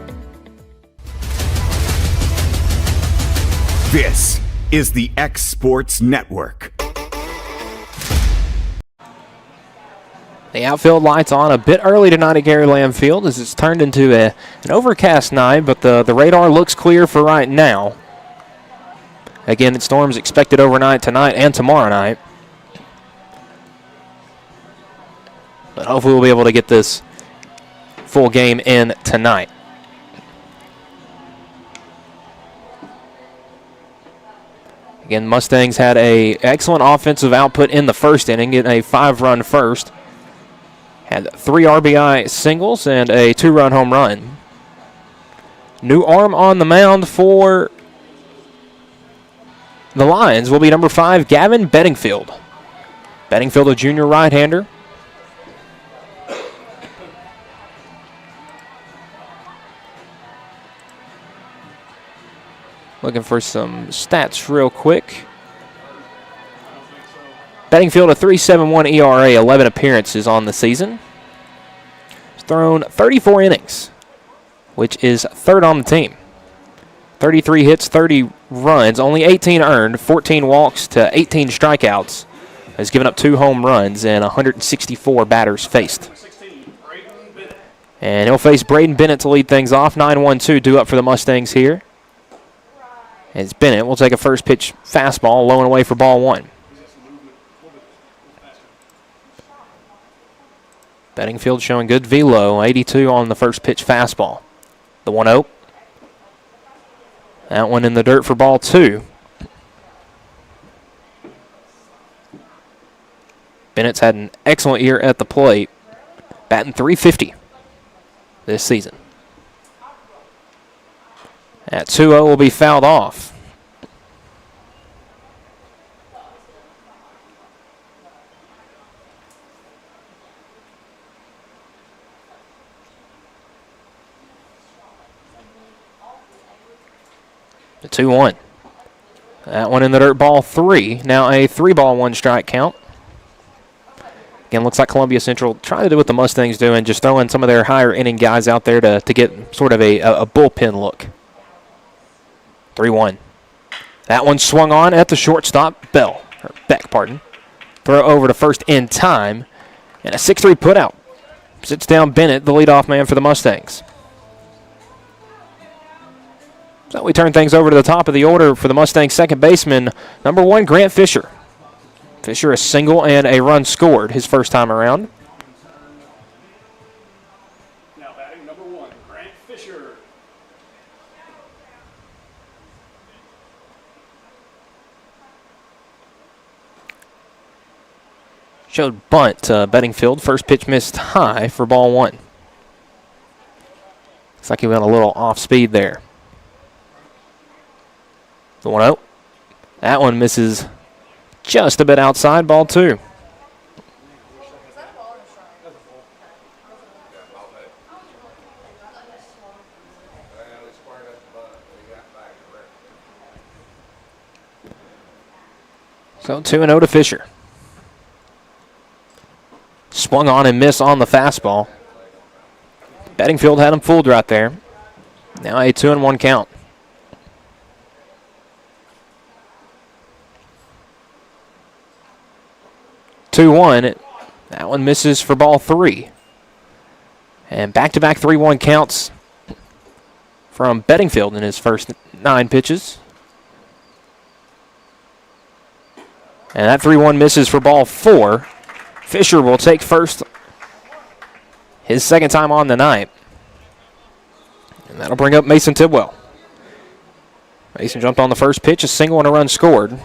This is the X Sports Network. The outfield lights on a bit early tonight at Gary Lamb Field as it's turned into an overcast night, but the radar looks clear for right now. Again, storms expected overnight tonight and tomorrow night. But hopefully we'll be able to get this full game in tonight. Again, Mustangs had an excellent offensive output in the first inning, getting a 5-run first. Had 3 RBI singles and a 2-run home run. New arm on the mound for the Lions will be number 5, Gavin Bedingfield. Bedingfield, a junior right-hander. Looking for some stats real quick. Bedingfield, a 3.71 ERA, 11 appearances on the season. He's thrown 34 innings, which is 3rd on the team. 33 hits, 30 runs, only 18 earned, 14 walks to 18 strikeouts. Has given up 2 home runs and 164 batters faced. And he'll face Braden Bennett to lead things off. 9-1-2 due up for the Mustangs here. As Bennett will take a first pitch fastball, low and away for ball 1. Bedingfield showing good velo, 82 on the first pitch fastball. The 1-0. That one in the dirt for ball 2. Bennett's had an excellent year at the plate, batting .350 this season. That 2-0 will be fouled off. The 2-1. That one in the dirt, ball 3. Now a 3-ball, 1-strike count. Again, looks like Columbia Central trying to do what the Mustangs do and just throwing some of their higher inning guys out there to get sort of a bullpen look. 3-1. That one swung on at the shortstop, Beck, pardon. Throw over to first in time, and a 6-3 putout. Sits down Bennett, the leadoff man for the Mustangs. So we turn things over to the top of the order for the Mustangs second baseman, number 1, Grant Fisher. Fisher a single and a run scored his first time around. Now batting number 1, Grant Fisher. Showed bunt to Bedingfield. First pitch missed high for ball 1. Looks like he went a little off speed there. The 1-0. That one misses just a bit outside, ball 2. So 2-0 to Fisher. Swung on and missed on the fastball. Bedingfield had him fooled right there. Now a 2-1 count. 2-1. That one misses for ball 3. And back-to-back 3-1 counts from Bedingfield in his first 9 pitches. And that 3-1 misses for ball 4. Fisher will take first, his second time on the night. And that'll bring up Mason Tidwell. Mason jumped on the first pitch, a single and a run scored.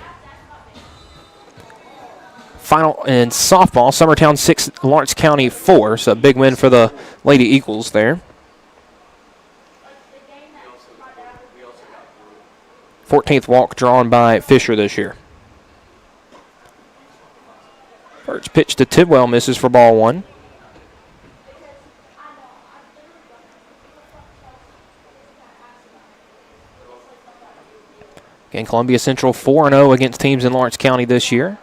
Final in softball, Summertown 6, Lawrence County 4. So a big win for the Lady Eagles there. 14th walk drawn by Fisher this year. First pitch to Tidwell misses for ball 1. Again, Columbia Central 4-0 against teams in Lawrence County this year.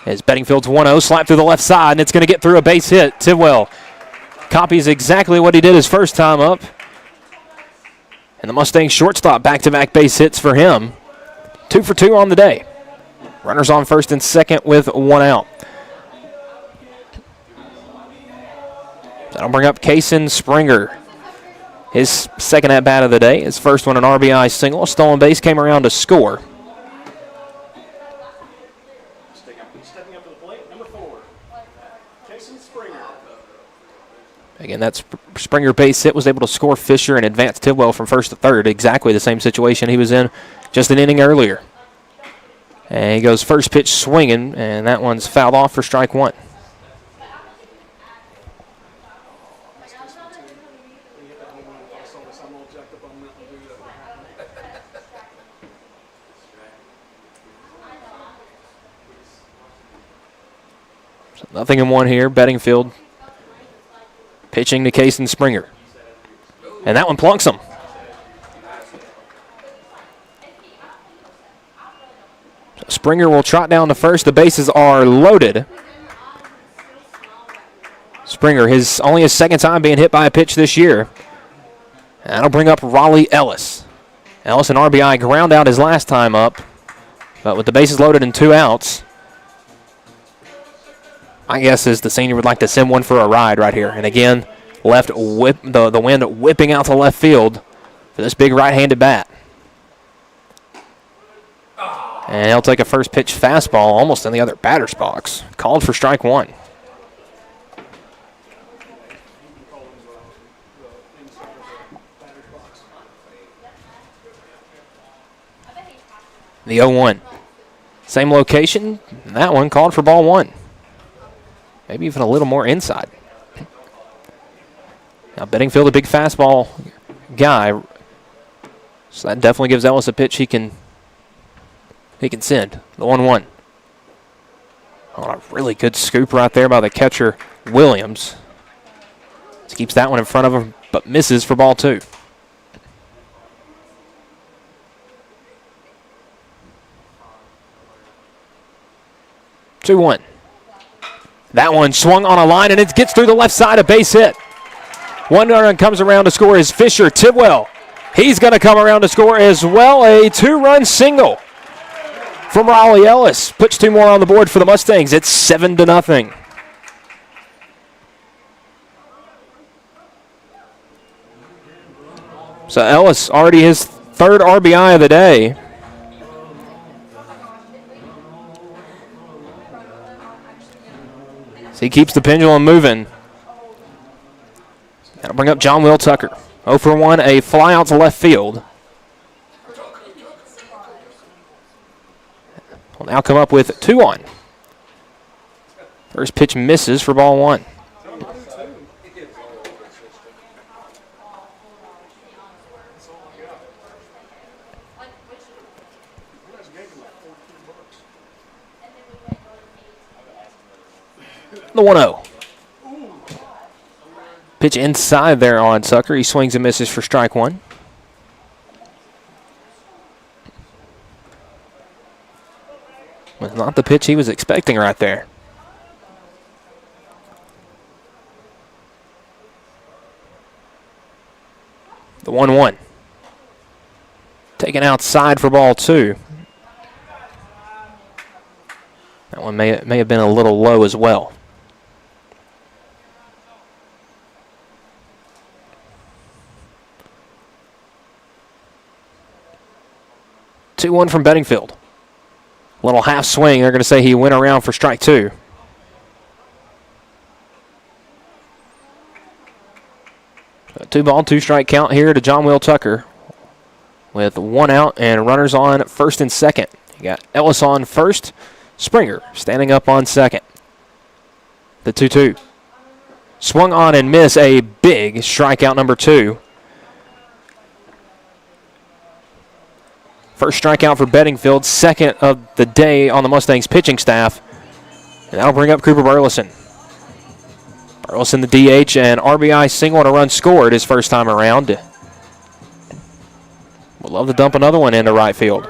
As Bedingfield's 1-0, slap through the left side, and it's going to get through a base hit. Tidwell copies exactly what he did his first time up. And the Mustangs shortstop back-to-back base hits for him. 2 for 2 on the day. Runners on first and second with 1 out. That'll bring up Kason Springer. His second at-bat of the day. His first one an RBI single. A stolen base, came around to score. Stepping up to the plate, number 4, Kason Springer. Again, that's Springer base hit, was able to score Fisher and advance Tidwell from first to third. Exactly the same situation he was in just an inning earlier. And he goes first pitch swinging, and that one's fouled off for strike 1. So 0-1 here. Bedingfield pitching to Kason Springer. And that one plunks him. Springer will trot down to first. The bases are loaded. Springer, only his second time being hit by a pitch this year. And that'll bring up Raleigh Ellis. Ellis, an RBI ground out his last time up. But with the bases loaded and 2 outs, my guess is the senior would like to send one for a ride right here. And again, the wind whipping out to left field for this big right-handed bat. And he'll take a first pitch fastball almost in the other batter's box. Called for strike 1. The 0-1. Same location. And that one called for ball 1. Maybe even a little more inside. Now Bedingfield, a big fastball guy. So that definitely gives Ellis a pitch he can send. The 1-1. Oh, a really good scoop right there by the catcher, Williams. Just keeps that one in front of him, but misses for ball 2. Two-one. That one swung on a line, and it gets through the left side, a base hit. One run comes around to score is Fisher. Tidwell He's going to come around to score as well. A 2-run single from Raleigh Ellis. Puts 2 more on the board for the Mustangs. It's 7-0. So Ellis already his 3rd RBI of the day. So he keeps the pendulum moving. That'll bring up John Will Tucker. 0 for 1, a fly out to left field. Will now come up with 2 on. First pitch misses for ball 1. The 1-0. Pitch inside there on Tucker. He swings and misses for strike 1. Was not the pitch he was expecting right there. The 1-1. Taken outside for ball 2. That one may have been a little low as well. Two 2-1 from Bedingfield. Little half swing. They're going to say he went around for strike 2. A 2-ball, 2-strike count here to John Will Tucker with 1 out and runners on first and second. You got Ellis on first, Springer standing up on second. The 2-2. Swung on and miss, a big strikeout number 2. First strikeout for Bedingfield, second of the day on the Mustangs pitching staff. And that'll bring up Cooper Burleson. Burleson the DH and RBI single and a run scored his first time around. Would love to dump another one into right field.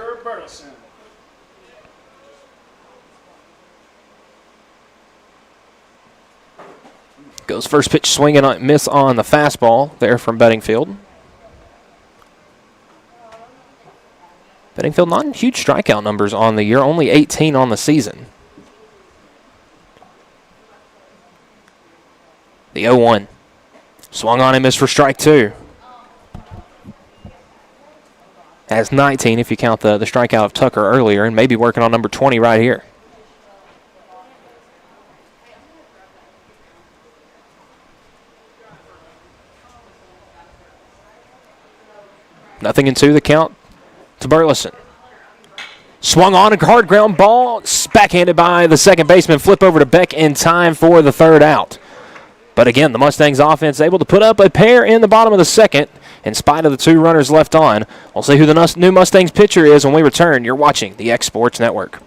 Goes first pitch swinging on miss on the fastball there from Bedingfield. Bedingfield not huge strikeout numbers on the year, only 18 on the season. The 0-1. Swung on and missed for strike 2. Has 19 if you count the strikeout of Tucker earlier, and maybe working on number 20 right here. Nothing in 2, the count to Burleson. Swung on a hard ground ball, backhanded by the second baseman. Flip over to Beck in time for the 3rd out. But again, the Mustangs offense able to put up a pair in the bottom of the second in spite of the 2 runners left on. We'll see who the new Mustangs pitcher is when we return. You're watching the X Sports Network.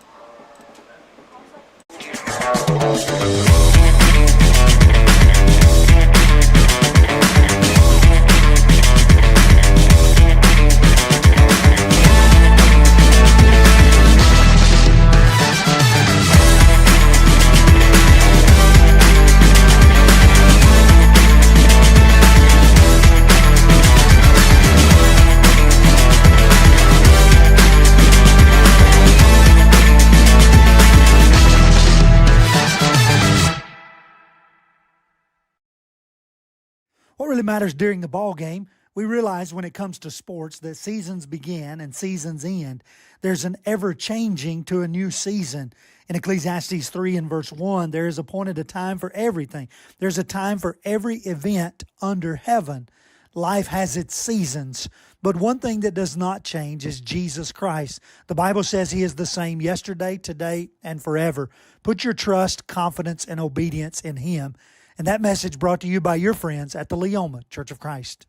What really matters during the ball game, we realize when it comes to sports that seasons begin and seasons end. There's an ever-changing to a new season. In Ecclesiastes 3 and verse 1, there is appointed a time for everything. There's a time for every event under heaven. Life has its seasons. But one thing that does not change is Jesus Christ. The Bible says He is the same yesterday, today, and forever. Put your trust, confidence, and obedience in Him. And that message brought to you by your friends at the Leoma Church of Christ.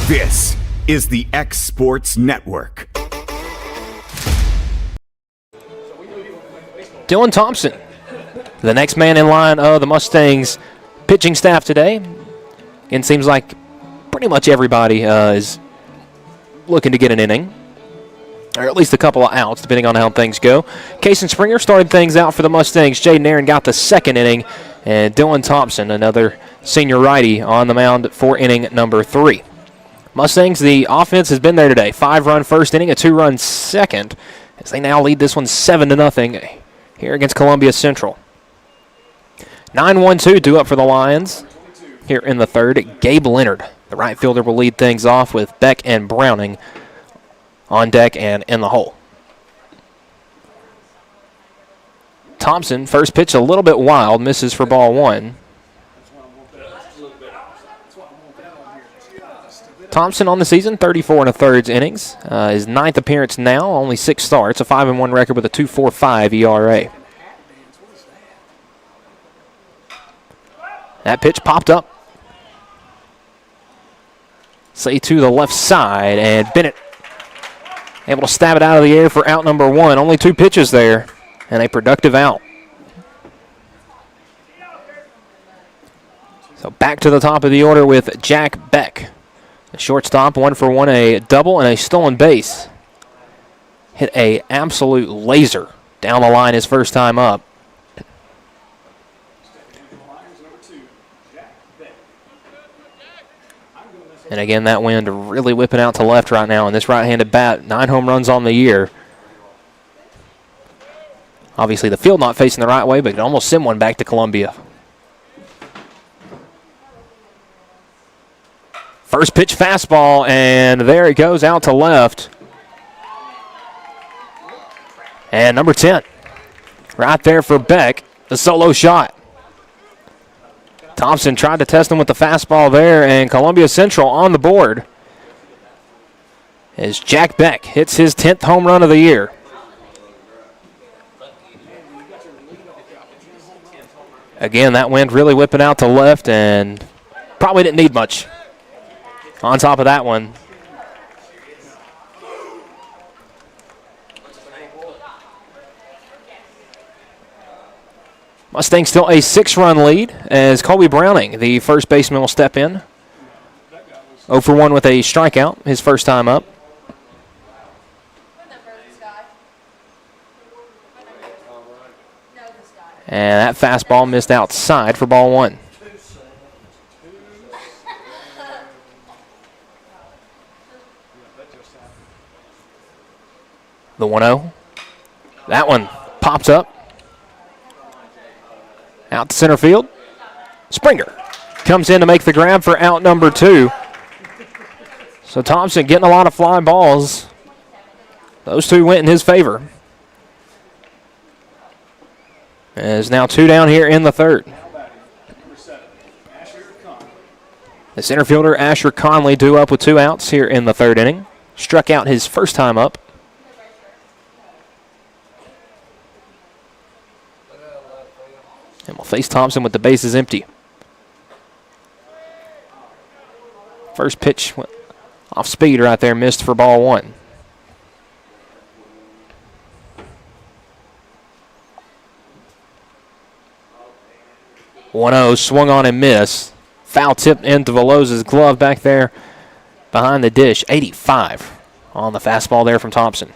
This is the X Sports Network. Dylan Thompson, the next man in line of the Mustangs pitching staff today. It seems like pretty much everybody is looking to get an inning. or at least a couple of outs, depending on how things go. Kason Springer started things out for the Mustangs. Jaden Aaron got the second inning, and Dylan Thompson, another senior righty, on the mound for inning number 3. Mustangs, the offense has been there today. 5-run first inning, a 2-run second, as they now lead this one 7-0 here against Columbia Central. 9-1-2 due up for the Lions here in the third. Gabe Leonard, the right fielder, will lead things off with Beck and Browning on deck and in the hole. Thompson, first pitch a little bit wild, misses for ball 1. Thompson on the season, 34 1/3 innings. His 9th appearance now, only 6 starts, a 5-1 record with a 2.45 ERA. That pitch popped up. Say to the left side, and Bennett able to stab it out of the air for out number 1. Only 2 pitches there, and a productive out. So back to the top of the order with Jack Beck. The shortstop, 1 for 1, a double and a stolen base. Hit a absolute laser down the line his first time up. And again, that wind really whipping out to left right now. And this right-handed bat, 9 home runs on the year. Obviously, the field not facing the right way, but could almost send one back to Columbia. First pitch fastball, and there it goes out to left. And number 10, right there for Beck, the solo shot. Thompson tried to test him with the fastball there, and Columbia Central on the board as Jack Beck hits his 10th home run of the year. Again, that wind really whipping out to left, and probably didn't need much on top of that one. Mustangs still a 6-run lead as Colby Browning, the first baseman, will step in. 0 for 1 with a strikeout, his first time up. And that fastball missed outside for ball 1. The 1-0. That one pops up. Out to center field. Springer comes in to make the grab for out number 2. So Thompson getting a lot of fly balls. Those 2 went in his favor. There's now 2 down here in the third. The center fielder, Asher Conley, due up with 2 outs here in the third inning. Struck out his first time up. And we'll face Thompson with the bases empty. First pitch went off speed right there, missed for ball 1. .0 swung on and missed. Foul tip into Veloz's glove back there behind the dish. 85 on the fastball there from Thompson.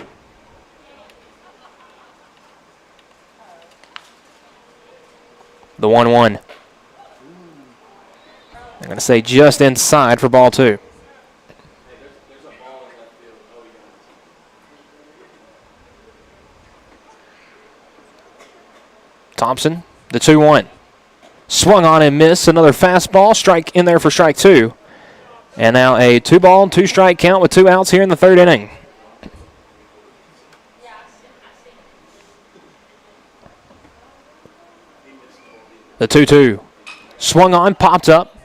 The 1-1. I'm going to say just inside for ball 2. Thompson, the 2-1. Swung on and missed. Another fastball. Strike in there for strike 2. And now a 2-ball, 2-strike count with 2 outs here in the third inning. The 2-2. Swung on, popped up.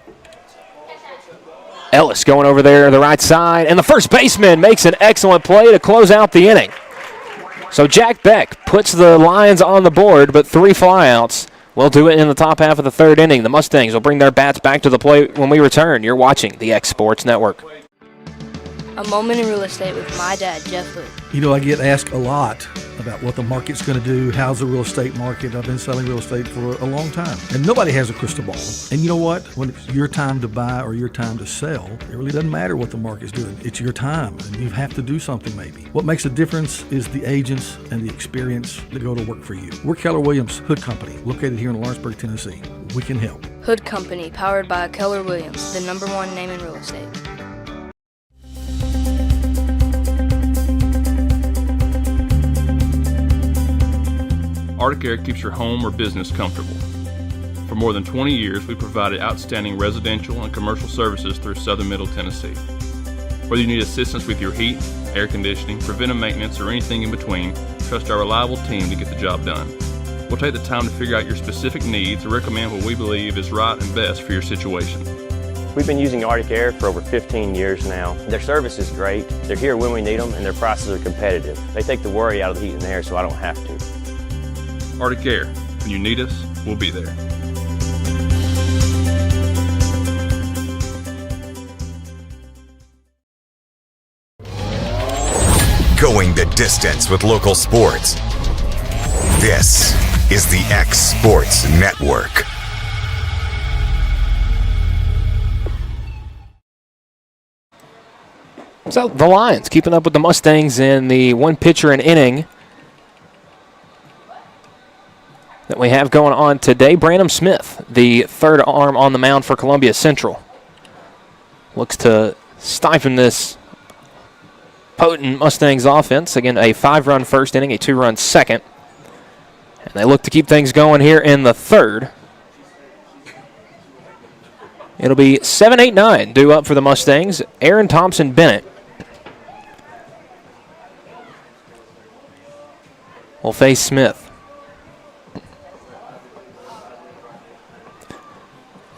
Ellis going over there to the right side. And the first baseman makes an excellent play to close out the inning. So Jack Beck puts the Lions on the board, but 3 flyouts will do it in the top half of the third inning. The Mustangs will bring their bats back to the plate when we return. You're watching the X Sports Network. A moment in real estate with my dad, Jeff Hood. You know, I get asked a lot about what the market's going to do. How's the real estate market? I've been selling real estate for a long time. And nobody has a crystal ball. And you know what? When it's your time to buy or your time to sell, it really doesn't matter what the market's doing. It's your time, and you have to do something maybe. What makes a difference is the agents and the experience that go to work for you. We're Keller Williams Hood Company, located here in Lawrenceburg, Tennessee. We can help. Hood Company, powered by Keller Williams, the #1 name in real estate. Arctic Air keeps your home or business comfortable. For more than 20 years, we've provided outstanding residential and commercial services through southern Middle Tennessee. Whether you need assistance with your heat, air conditioning, preventive maintenance, or anything in between, trust our reliable team to get the job done. We'll take the time to figure out your specific needs and recommend what we believe is right and best for your situation. We've been using Arctic Air for over 15 years now. Their service is great, they're here when we need them, and their prices are competitive. They take the worry out of the heat and air so I don't have to. Arctic Air. When you need us, we'll be there. Going the distance with local sports. This is the X Sports Network. So the Lions keeping up with the Mustangs in the one pitcher an inning that we have going on today. Branham Smith, the third arm on the mound for Columbia Central, looks to stifle this potent Mustangs offense. Again, a 5-run first inning, a 2-run second. And they look to keep things going here in the third. It'll be 7-8-9 due up for the Mustangs. Aaron Thompson-Bennett will face Smith.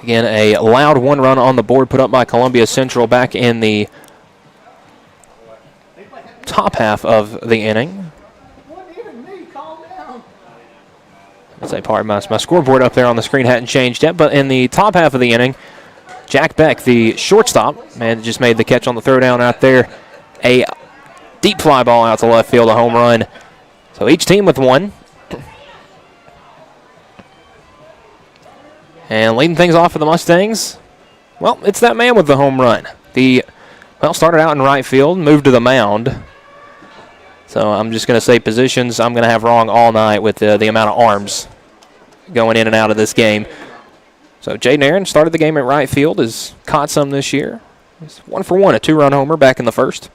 Again, a loud 1-run on the board put up by Columbia Central back in the top half of the inning. Let's say, pardon my scoreboard up there on the screen hadn't changed yet, but in the top half of the inning, Jack Beck, the shortstop, man, just made the catch on the throwdown out there. A deep fly ball out to left field, a home run. So each team with one. And leading things off for the Mustangs, well, it's that man with the home run. Started out in right field, moved to the mound. So I'm just going to say positions I'm going to have wrong all night with the amount of arms going in and out of this game. So Jaden Aaron started the game at right field, has caught some this year. He's 1 for 1, a 2-run homer back in the first.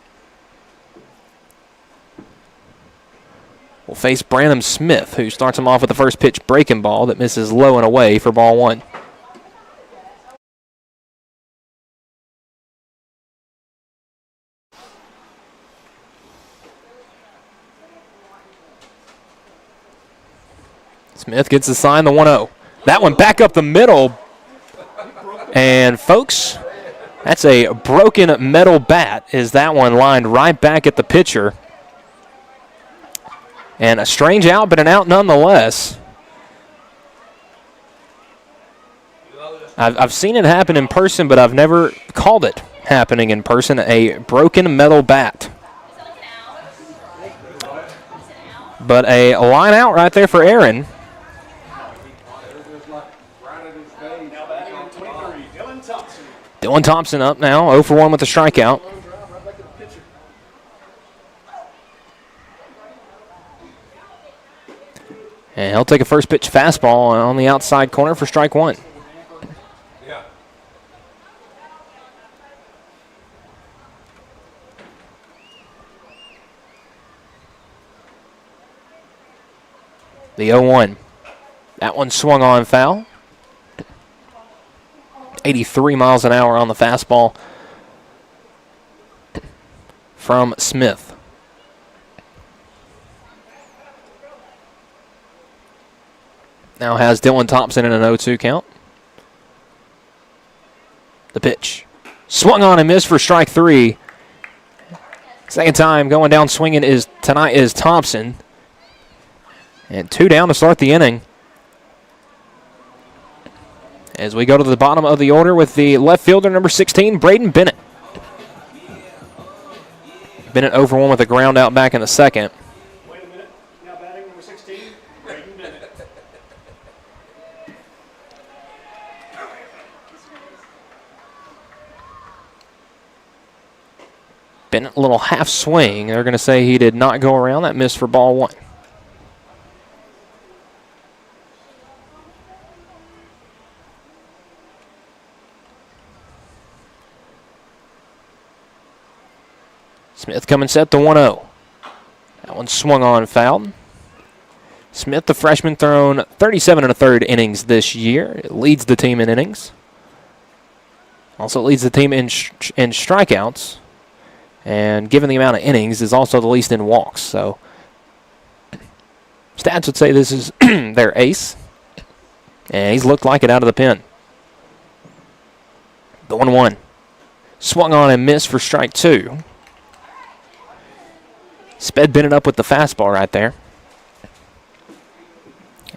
We'll face Branham Smith, who starts him off with the first pitch breaking ball that misses low and away for ball 1. Smith gets the sign, the 1-0. That one back up the middle. And, folks, that's a broken metal bat, is that one lined right back at the pitcher. And a strange out, but an out nonetheless. I've seen it happen in person, but I've never called it happening in person. A broken metal bat. But a line out right there for Aaron. Dylan Thompson up now, 0 for 1 with a strikeout. And he'll take a first pitch fastball on the outside corner for strike 1. The 0-1. That one swung on foul. 83 miles an hour on the fastball from Smith. Now has Dylan Thompson in an 0-2 count. The pitch. Swung on and missed for strike 3. Second time going down swinging tonight is Thompson. And 2 down to start the inning. As we go to the bottom of the order with the left fielder, number 16, Braden Bennett. Bennett over one with a ground out back in the second. Wait a minute. Now batting number 16, Braden Bennett. Bennett, a little half swing. They're going to say he did not go around. That missed for ball one. Smith coming set to 1-0. That one swung on, fouled. Smith, the freshman, thrown 37 1/3 innings this year. It leads the team in innings. Also leads the team in strikeouts. And given the amount of innings, is also the least in walks. So stats would say this is their ace. And he's looked like it out of the pen. The 1-1. Swung on and missed for strike two. Sped Bennett up with the fastball right there.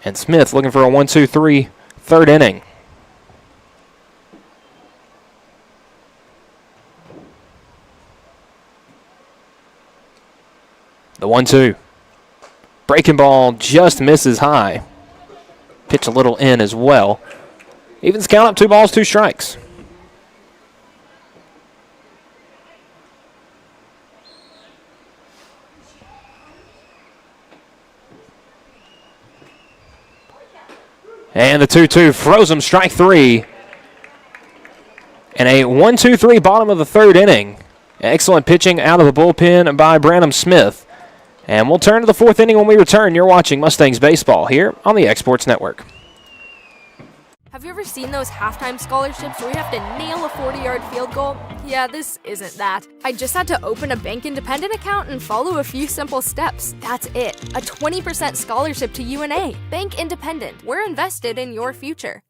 And Smith looking for a 1-2-3 third inning. The 1-2. Breaking ball just misses high. Pitch a little in as well. Evens count up 2 balls, 2 strikes. And the 2-2 froze him, strike three. And a 1-2-3 bottom of the third inning. Excellent pitching out of the bullpen by Branham Smith. And we'll turn to the fourth inning when we return. You're watching Mustangs Baseball here on the Exports Network. Have you ever seen those halftime scholarships where you have to nail a 40-yard field goal? Yeah, this isn't that. I just had to open a Bank Independent account and follow a few simple steps. That's it. A 20% scholarship to UNA. Bank Independent. We're invested in your future.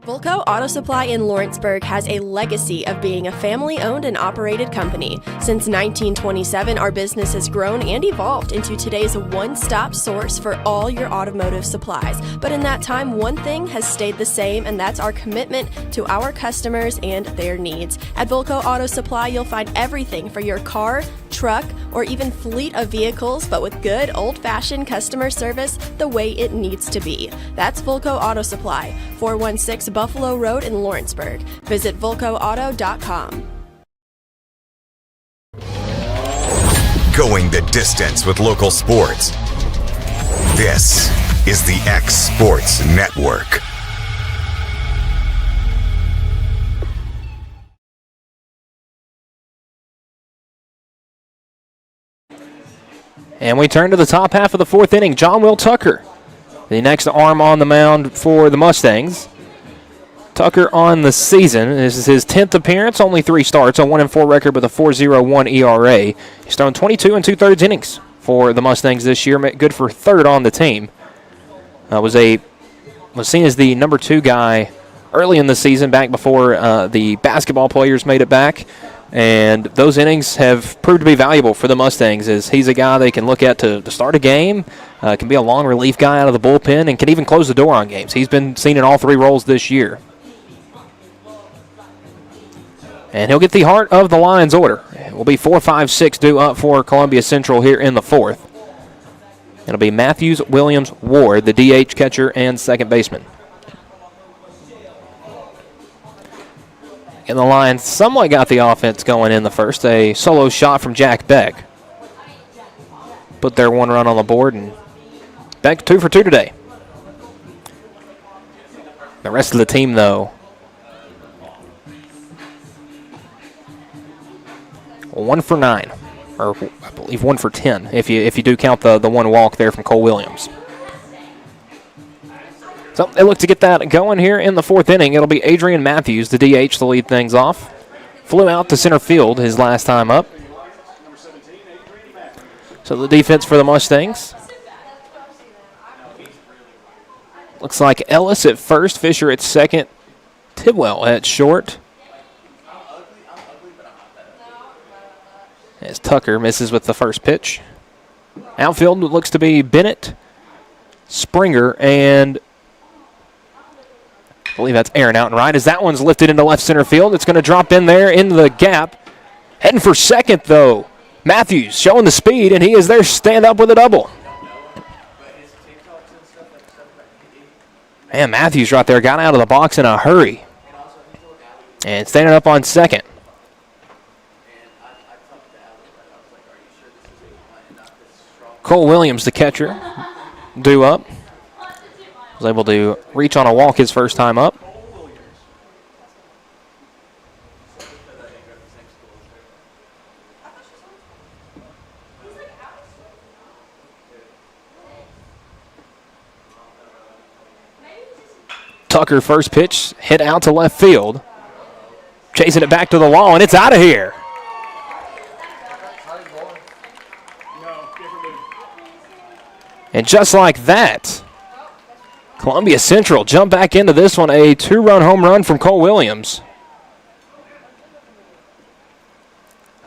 Volco Auto Supply in Lawrenceburg has a legacy of being a family-owned and operated company. Since 1927, our business has grown and evolved into today's one-stop source for all your automotive supplies. But in that time, one thing has stayed the same, and that's our commitment to our customers and their needs. At Volco Auto Supply, you'll find everything for your car, truck, or even fleet of vehicles, but with good old-fashioned customer service the way it needs to be. That's Volco Auto Supply, 416 Buffalo Road in Lawrenceburg. Visit VolcoAuto.com. Going the distance with local sports. This is the X Sports Network. And we turn to the top half of the fourth inning. John Will Tucker, the next arm on the mound for the Mustangs. Tucker on the season. This is his 10th appearance, only 3 starts, a 1-4 record with a 4.01 ERA. He's thrown 22 2/3 innings for the Mustangs this year, good for third on the team. Was seen as the number 2 guy early in the season, back before the basketball players made it back. And those innings have proved to be valuable for the Mustangs, as he's a guy they can look at to start a game, can be a long relief guy out of the bullpen, and can even close the door on games. He's been seen in all 3 roles this year. And he'll get the heart of the Lions order. It will be 4, 5, 6 due up for Columbia Central here in the fourth. It'll be Matthews, Williams, Ward, the DH catcher and second baseman. And the Lions somewhat got the offense going in the first. A solo shot from Jack Beck put their 1 run on the board, and Beck 2 for 2 today. The rest of the team, though, 1 for 9, or I believe 1 for 10, if you do count the 1 walk there from Cole Williams. So they look to get that going here in the fourth inning. It'll be Adrian Matthews, the DH, to lead things off. Flew out to center field his last time up. So the defense for the Mustangs. Looks like Ellis at first, Fisher at second, Tidwell at short. As Tucker misses with the first pitch. Outfield looks to be Bennett, Springer, and I believe that's Aaron out and right. As that one's lifted into left center field, it's going to drop in there in the gap. Heading for second, though. Matthews showing the speed, and he is there, stand up with a double. Man, Matthews right there got out of the box in a hurry. And standing up on second. Cole Williams, the catcher, due up. Was able to reach on a walk his first time up. Tucker, first pitch, hit out to left field. Chasing it back to the wall, and it's out of here. And just like that, Columbia Central jump back into this one. A 2-run home run from Cole Williams.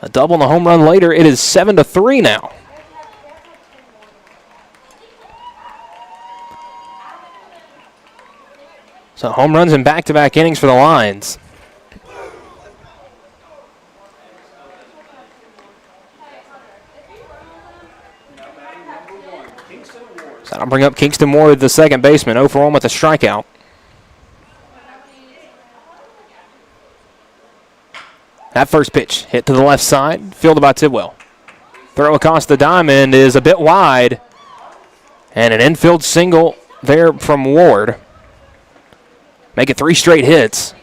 A double and a home run later. It is 7-3 now. So home runs in back-to-back innings for the Lions. So I'll bring up Kingston Ward, the second baseman, 0 for 1 with a strikeout. That first pitch hit to the left side, fielded by Tidwell. Throw across the diamond is a bit wide, and an infield single there from Ward. Make it 3 straight hits.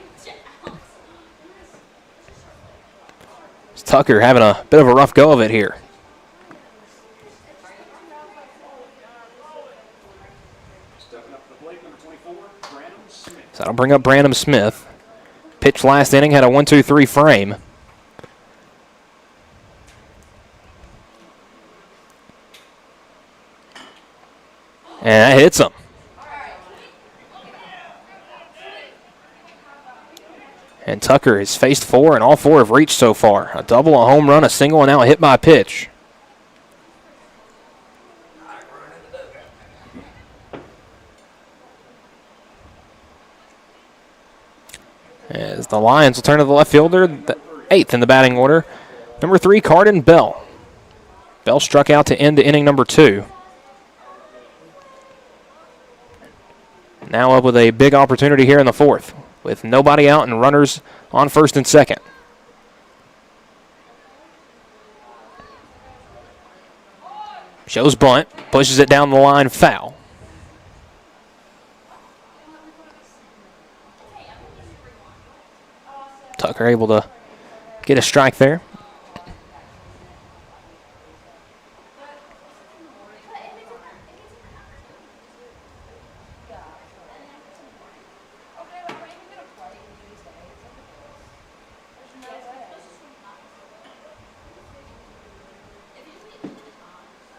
It's Tucker having a bit of a rough go of it here. So that'll bring up Brandon Smith. Pitch last inning, had a 1-2-3 frame. And that hits him. And Tucker has faced 4, and all 4 have reached so far. A double, a home run, a single, and now a hit by pitch. As the Lions will turn to the left fielder, the 8th in the batting order. Number 3, Cardin Bell. Bell struck out to end inning number 2. Now up with a big opportunity here in the 4th, with nobody out and runners on first and second. Shows bunt, pushes it down the line, foul. Tucker able to get a strike there.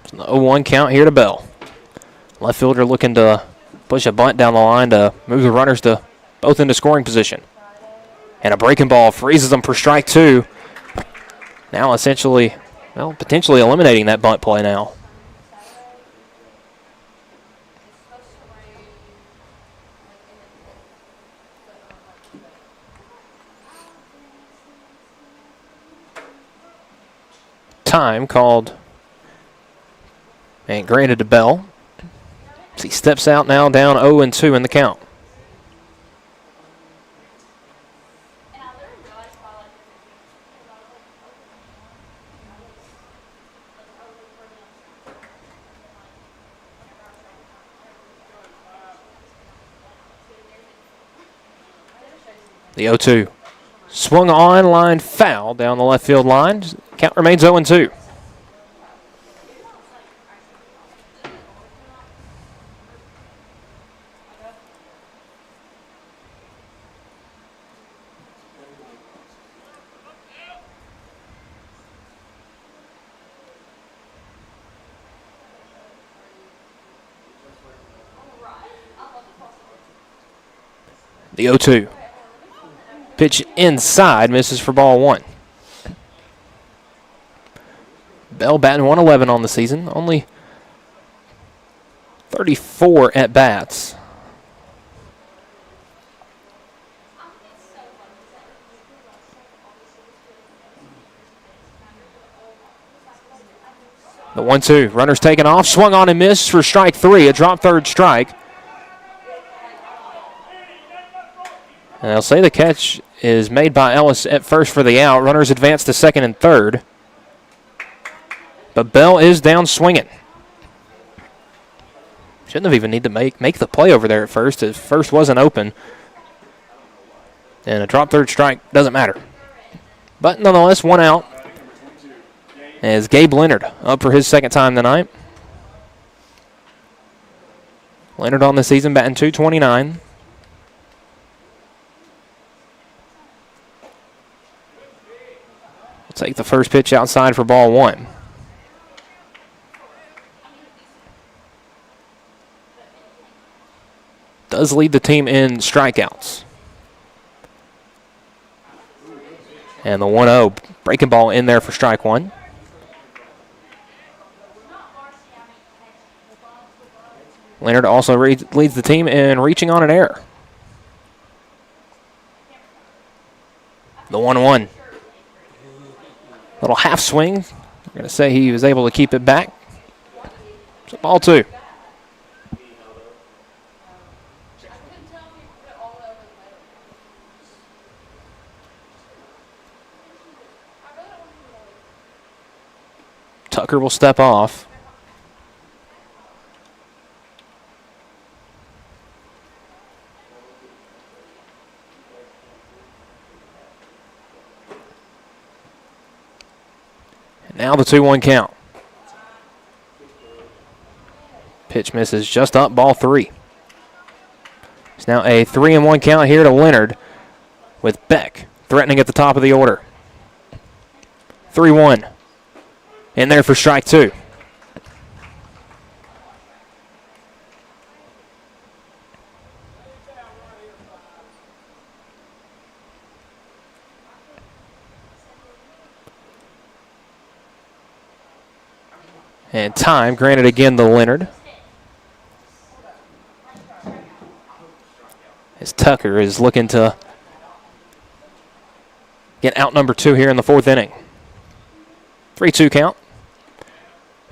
It's an 0-1 count here to Bell. Left fielder looking to push a bunt down the line to move the runners to both into scoring position. And a breaking ball freezes them for strike 2. Now essentially, well, potentially eliminating that bunt play now. Time called and granted to Bell. So he steps out now down 0-2 in the count. The 0-2. Swung on, line foul down the left field line. Count remains 0-2. The 0-2. Pitch inside, misses for ball 1. Bell batting 111 on the season, only 34 at bats. The 1-2, runner's taken off, swung on and missed for strike 3, a drop third strike. And they'll say the catch is made by Ellis at first for the out. Runners advance to second and third. But Bell is down swinging. Shouldn't have even need to make the play over there at first. His first wasn't open. And a drop third strike doesn't matter. But nonetheless, one out. As Gabe Leonard up for his second time tonight. Leonard on the season batting .229. We'll take the first pitch outside for ball 1. Does lead the team in strikeouts. And the 1-0 breaking ball in there for strike 1. Leonard also leads the team in reaching on an error. The 1-1. Little half swing. We're going to say he was able to keep it back. So ball 2. Tucker will step off. Now the 2-1 count. Pitch misses just up, ball 3. It's now a 3-1 count here to Leonard with Beck threatening at the top of the order. 3-1. In there for strike 2. And time granted again to Leonard. As Tucker is looking to get out number 2 here in the 4th inning. 3-2 count.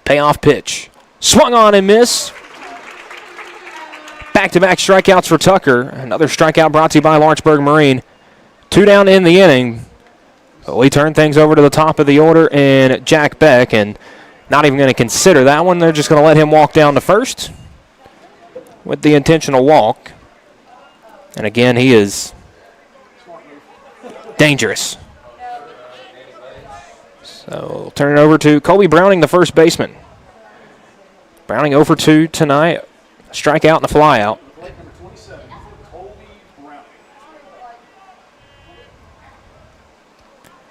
Payoff pitch. Swung on and miss. Back-to-back strikeouts for Tucker. Another strikeout brought to you by Lawrenceburg Marine. 2 down in the inning. But we turn things over to the top of the order in Jack Beck, and not even going to consider that one. They're just going to let him walk down to first with the intentional walk. And again, he is dangerous. So we'll turn it over to Colby Browning, the first baseman. Browning 0 for 2 tonight. A strikeout and a flyout.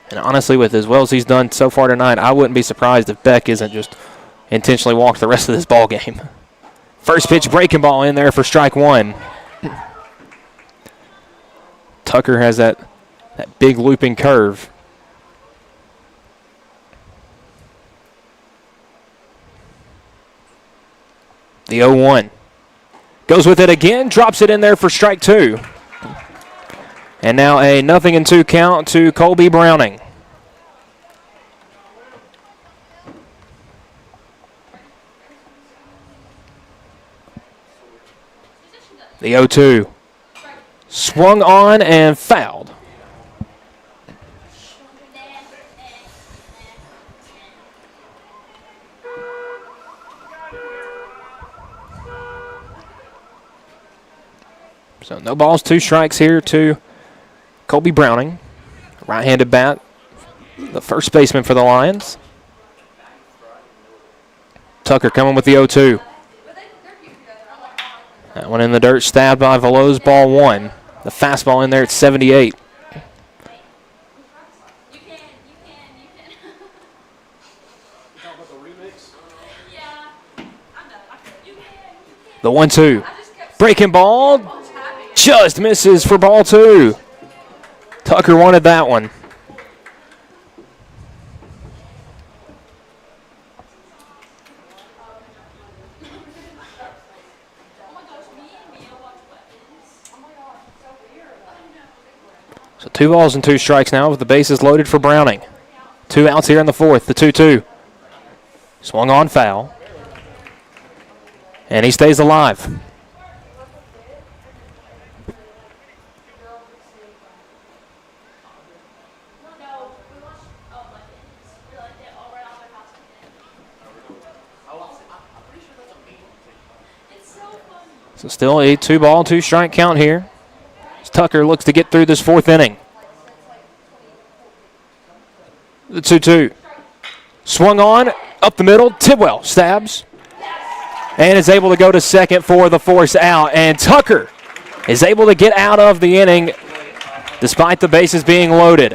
And honestly, with as well as he's done so far tonight, I wouldn't be surprised if Beck isn't just intentionally walked the rest of this ball game. First pitch breaking ball in there for strike 1. Tucker has that big looping curve. The 0-1. Goes with it again, drops it in there for strike 2. And now a 0-2 count to Colby Browning. The 0-2. Swung on and fouled. So no balls, 2 strikes here to Colby Browning. Right-handed bat, the first baseman for the Lions. Tucker coming with the 0-2. That one in the dirt, stabbed by Veloz, ball 1. The fastball in there at 78. The 1-2. Breaking ball. Just misses for ball 2. Tucker wanted that one. 2 balls and 2 strikes now with the bases loaded for Browning. 2 outs here in the fourth, the 2-2. Swung on foul. And he stays alive. So still a 2 ball, 2 strike count here. As Tucker looks to get through this 4th inning. The 2-2. Swung on, up the middle. Tidwell stabs. And is able to go to second for the force out. And Tucker is able to get out of the inning despite the bases being loaded.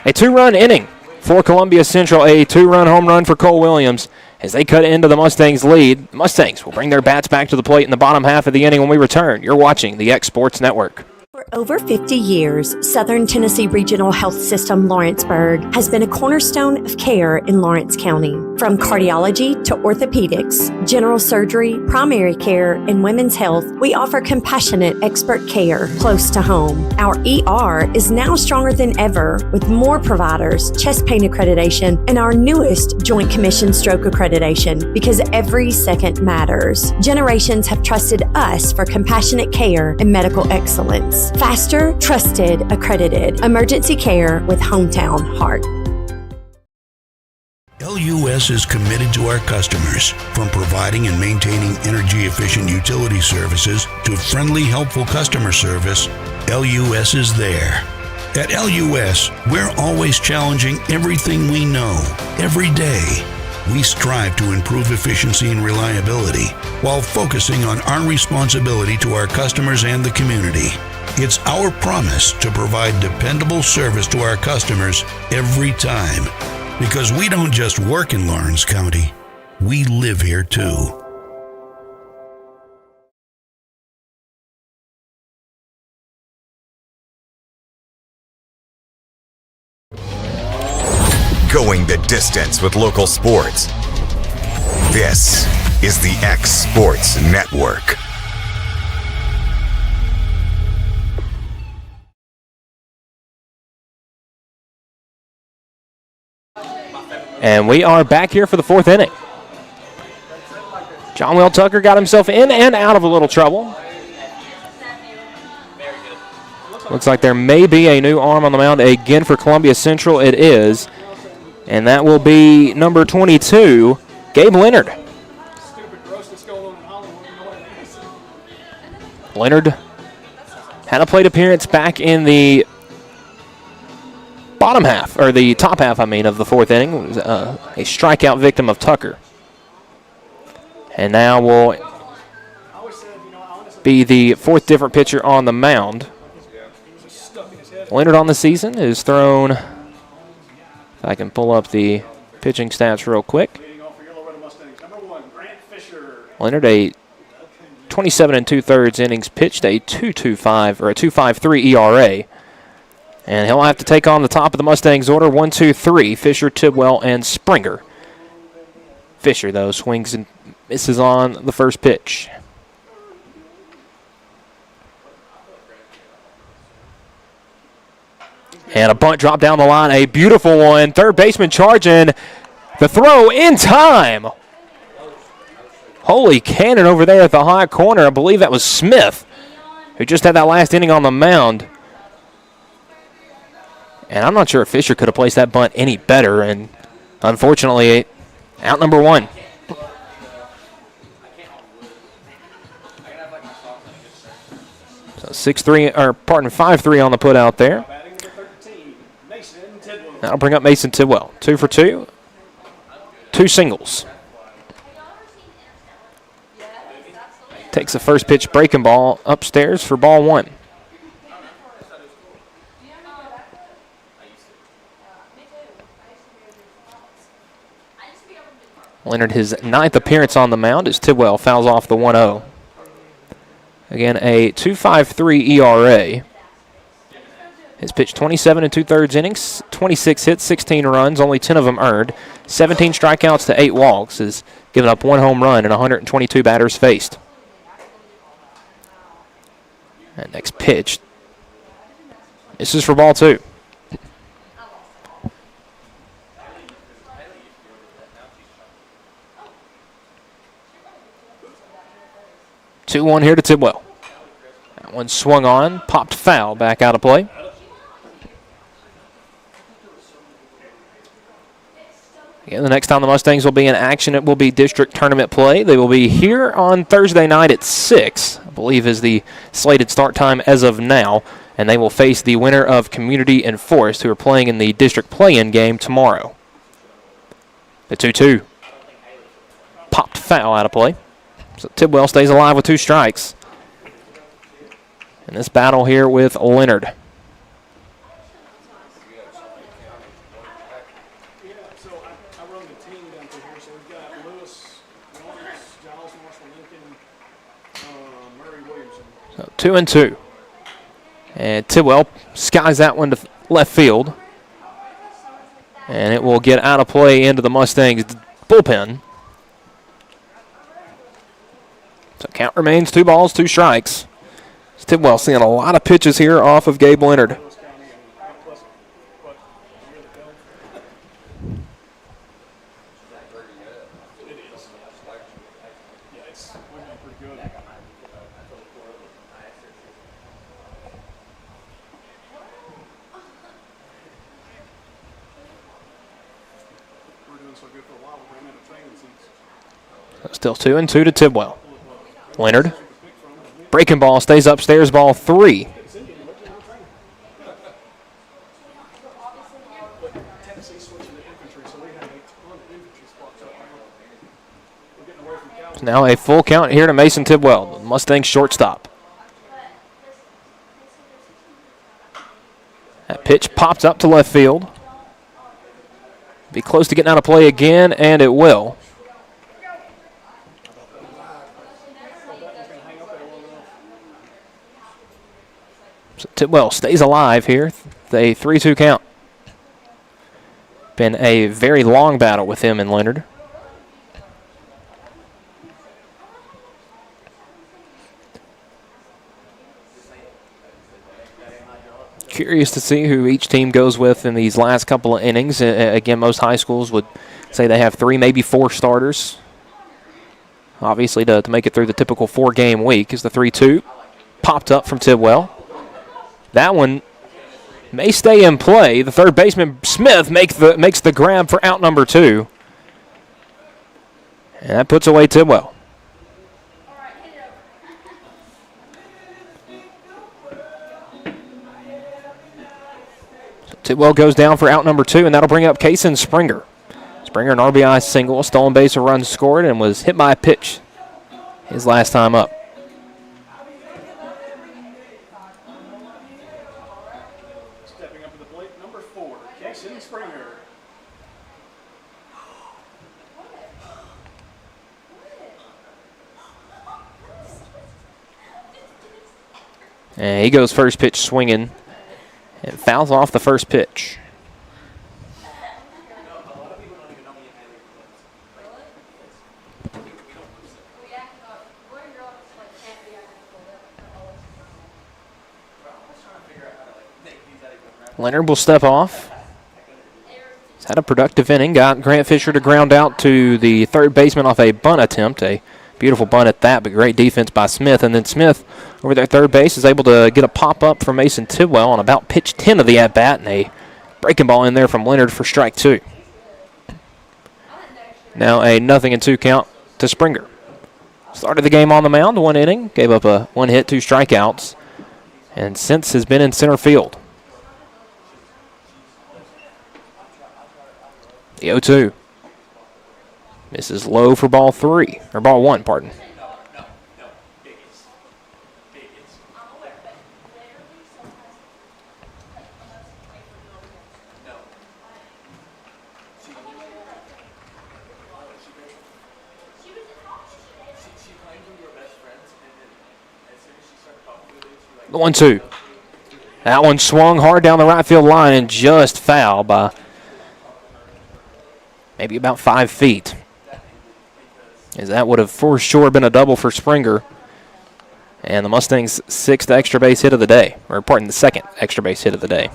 A 2-run inning for Columbia Central. A 2-run home run for Cole Williams. As they cut into the Mustangs' lead, the Mustangs will bring their bats back to the plate in the bottom half of the inning when we return. You're watching the X Sports Network. For over 50 years, Southern Tennessee Regional Health System Lawrenceburg has been a cornerstone of care in Lawrence County. From cardiology to orthopedics, general surgery, primary care, and women's health, we offer compassionate expert care close to home. Our ER is now stronger than ever with more providers, chest pain accreditation, and our newest Joint Commission stroke accreditation because every second matters. Generations have trusted us for compassionate care and medical excellence. Faster, trusted, accredited. Emergency care with hometown heart. LUS is committed to our customers, from providing and maintaining energy-efficient utility services to friendly, helpful customer service. LUS is there. At LUS, we're always challenging everything we know, every day. We strive to improve efficiency and reliability while focusing on our responsibility to our customers and the community. It's our promise to provide dependable service to our customers every time. Because we don't just work in Lawrence County, we live here too. Going the distance with local sports. This is the X Sports Network. And we are back here for the 4th inning. John Will Tucker got himself in and out of a little trouble. Looks like there may be a new arm on the mound again for Columbia Central. It is. And that will be number 22, Gabe Leonard. Leonard had a plate appearance back in the bottom half, or the top half, of the 4th inning. It was a strikeout victim of Tucker. And now will be the 4th different pitcher on the mound. Leonard on the season has thrown, if I can pull up the pitching stats real quick. Leonard, a 27 2/3 innings pitched, a 2.25 or a 2.53 ERA. And he'll have to take on the top of the Mustangs order, 1, 2, 3, Fisher, Tidwell, and Springer. Fisher, though, swings and misses on the first pitch. And a bunt drop down the line, a beautiful one. Third baseman charging. The throw in time. Holy cannon over there at the high corner. I believe that was Smith, who just had that last inning on the mound. And I'm not sure if Fisher could have placed that bunt any better. And unfortunately, out number 1. So 5-3 on the put out there. That'll bring up Mason Tidwell. 2 for 2. 2 singles. Takes the first pitch breaking ball upstairs for ball 1. Leonard, his 9th appearance on the mound as Tidwell fouls off the 1-0. Again, a 2.53 ERA. Has pitched 27 2/3 innings, 26 hits, 16 runs, only 10 of them earned, 17 strikeouts to 8 walks. Has given up 1 home run and 122 batters faced. And next pitch This is for ball 2. Two one here to Tidwell. That one swung on, popped foul, back out of play. Again, the next time the Mustangs will be in action, it will be district tournament play. They will be here on Thursday night at 6, I believe is the slated start time as of now. And they will face the winner of Community and Forest, who are playing in the district play-in game tomorrow. The 2-2. Popped foul out of play. So Tidwell stays alive with 2 strikes. And this battle here with Leonard. So 2-2. And Tidwell skies that one to left field. And it will get out of play into the Mustangs bullpen. So count remains 2 balls, 2 strikes. Tidwell seeing a lot of pitches here off of Gabe Leonard. Still 2-2 to Tidwell. Leonard. Breaking ball stays upstairs, ball 3. Now a full count here to Mason Tidwell, the Mustangs shortstop. That pitch pops up to left field. Be close to getting out of play again, and it will. So Tidwell stays alive here. The 3-2 count. Been a very long battle with him and Leonard. Curious to see who each team goes with in these last couple of innings. Again, most high schools would say they have 3, maybe 4 starters. Obviously, to make it through the typical 4-game week is the 3-2. Popped up from Tidwell. That one may stay in play. The third baseman, Smith, makes the grab for out number 2. And that puts away Tidwell. So Tidwell goes down for out number 2, and that'll bring up Kaysen Springer. Springer, an RBI single, a stolen base, a run scored, and was hit by a pitch his last time up. And he goes first pitch swinging and fouls off the first pitch. Leonard will step off. He's had a productive inning. Got Grant Fisher to ground out to the third baseman off a bunt attempt. A beautiful bunt at that, but great defense by Smith. And then Smith, over there at third base, is able to get a pop-up from Mason Tidwell on about pitch 10 of the at-bat, and a breaking ball in there from Leonard for strike 2. Now a 0-2 count to Springer. Started the game on the mound, 1 inning, gave up a 1 hit, 2 strikeouts, and since has been in center field. The 0-2. Misses low for ball 3, or ball 1, pardon. The 1-2. That one swung hard down the right field line and just foul by maybe about 5 feet. As that would have for sure been a double for Springer. And the Mustangs' 6th extra base hit of the day, or pardon, the 2nd extra base hit of the day.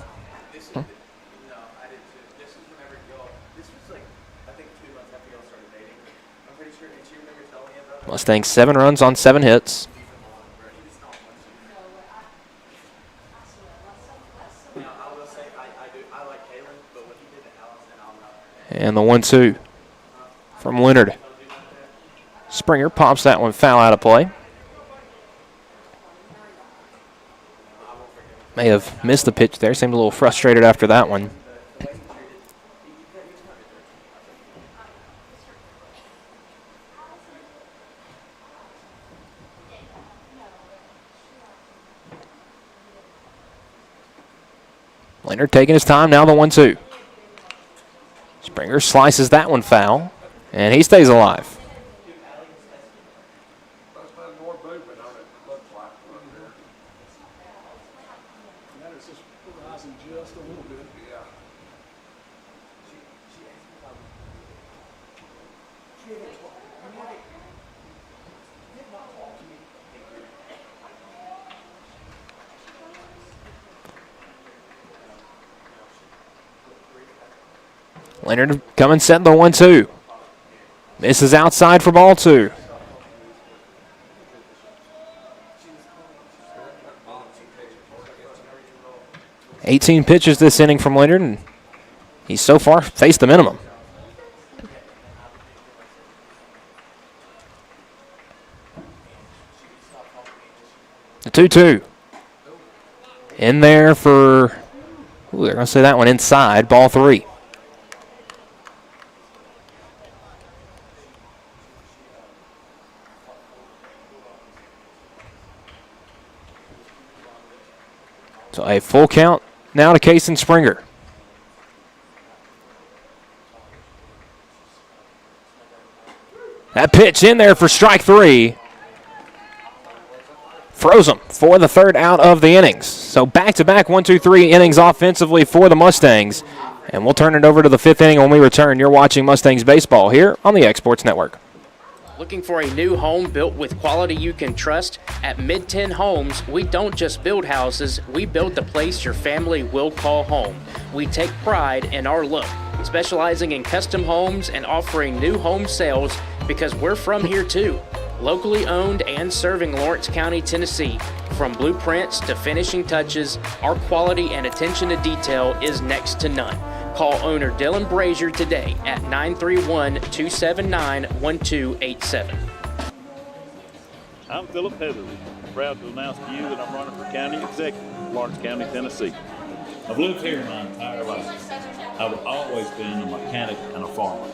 Mustangs 7 runs on 7 hits. And the 1-2 from Leonard. Springer pops that one foul out of play. May have missed the pitch there. Seemed a little frustrated after that one. Leonard taking his time. Now the 1-2. Springer slices that one foul, and he stays alive. Leonard coming set the 1-2. Misses outside for ball 2. $18 pitches this inning from Leonard, and he's so far faced the minimum. The 2-2. In there for, they're going to say that one inside, ball 3. So a full count now to Kason Springer. That pitch in there for strike 3. Froze him for the 3rd out of the innings. So back-to-back 1-2-3 innings offensively for the Mustangs. And we'll turn it over to the 5th inning when we return. You're watching Mustangs baseball here on the X Sports Network. Looking for a new home built with quality you can trust? At Mid-10 Homes, we don't just build houses, we build the place your family will call home. We take pride in our look, specializing in custom homes and offering new home sales because we're from here too. Locally owned and serving Lawrence County, Tennessee. From blueprints to finishing touches, our quality and attention to detail is next to none. Call owner Dylan Brazier today at 931-279-1287. I'm Philip Heatherly. Proud to announce to you that I'm running for county executive in Lawrence County, Tennessee. I've lived here my entire life. I've always been a mechanic and a farmer.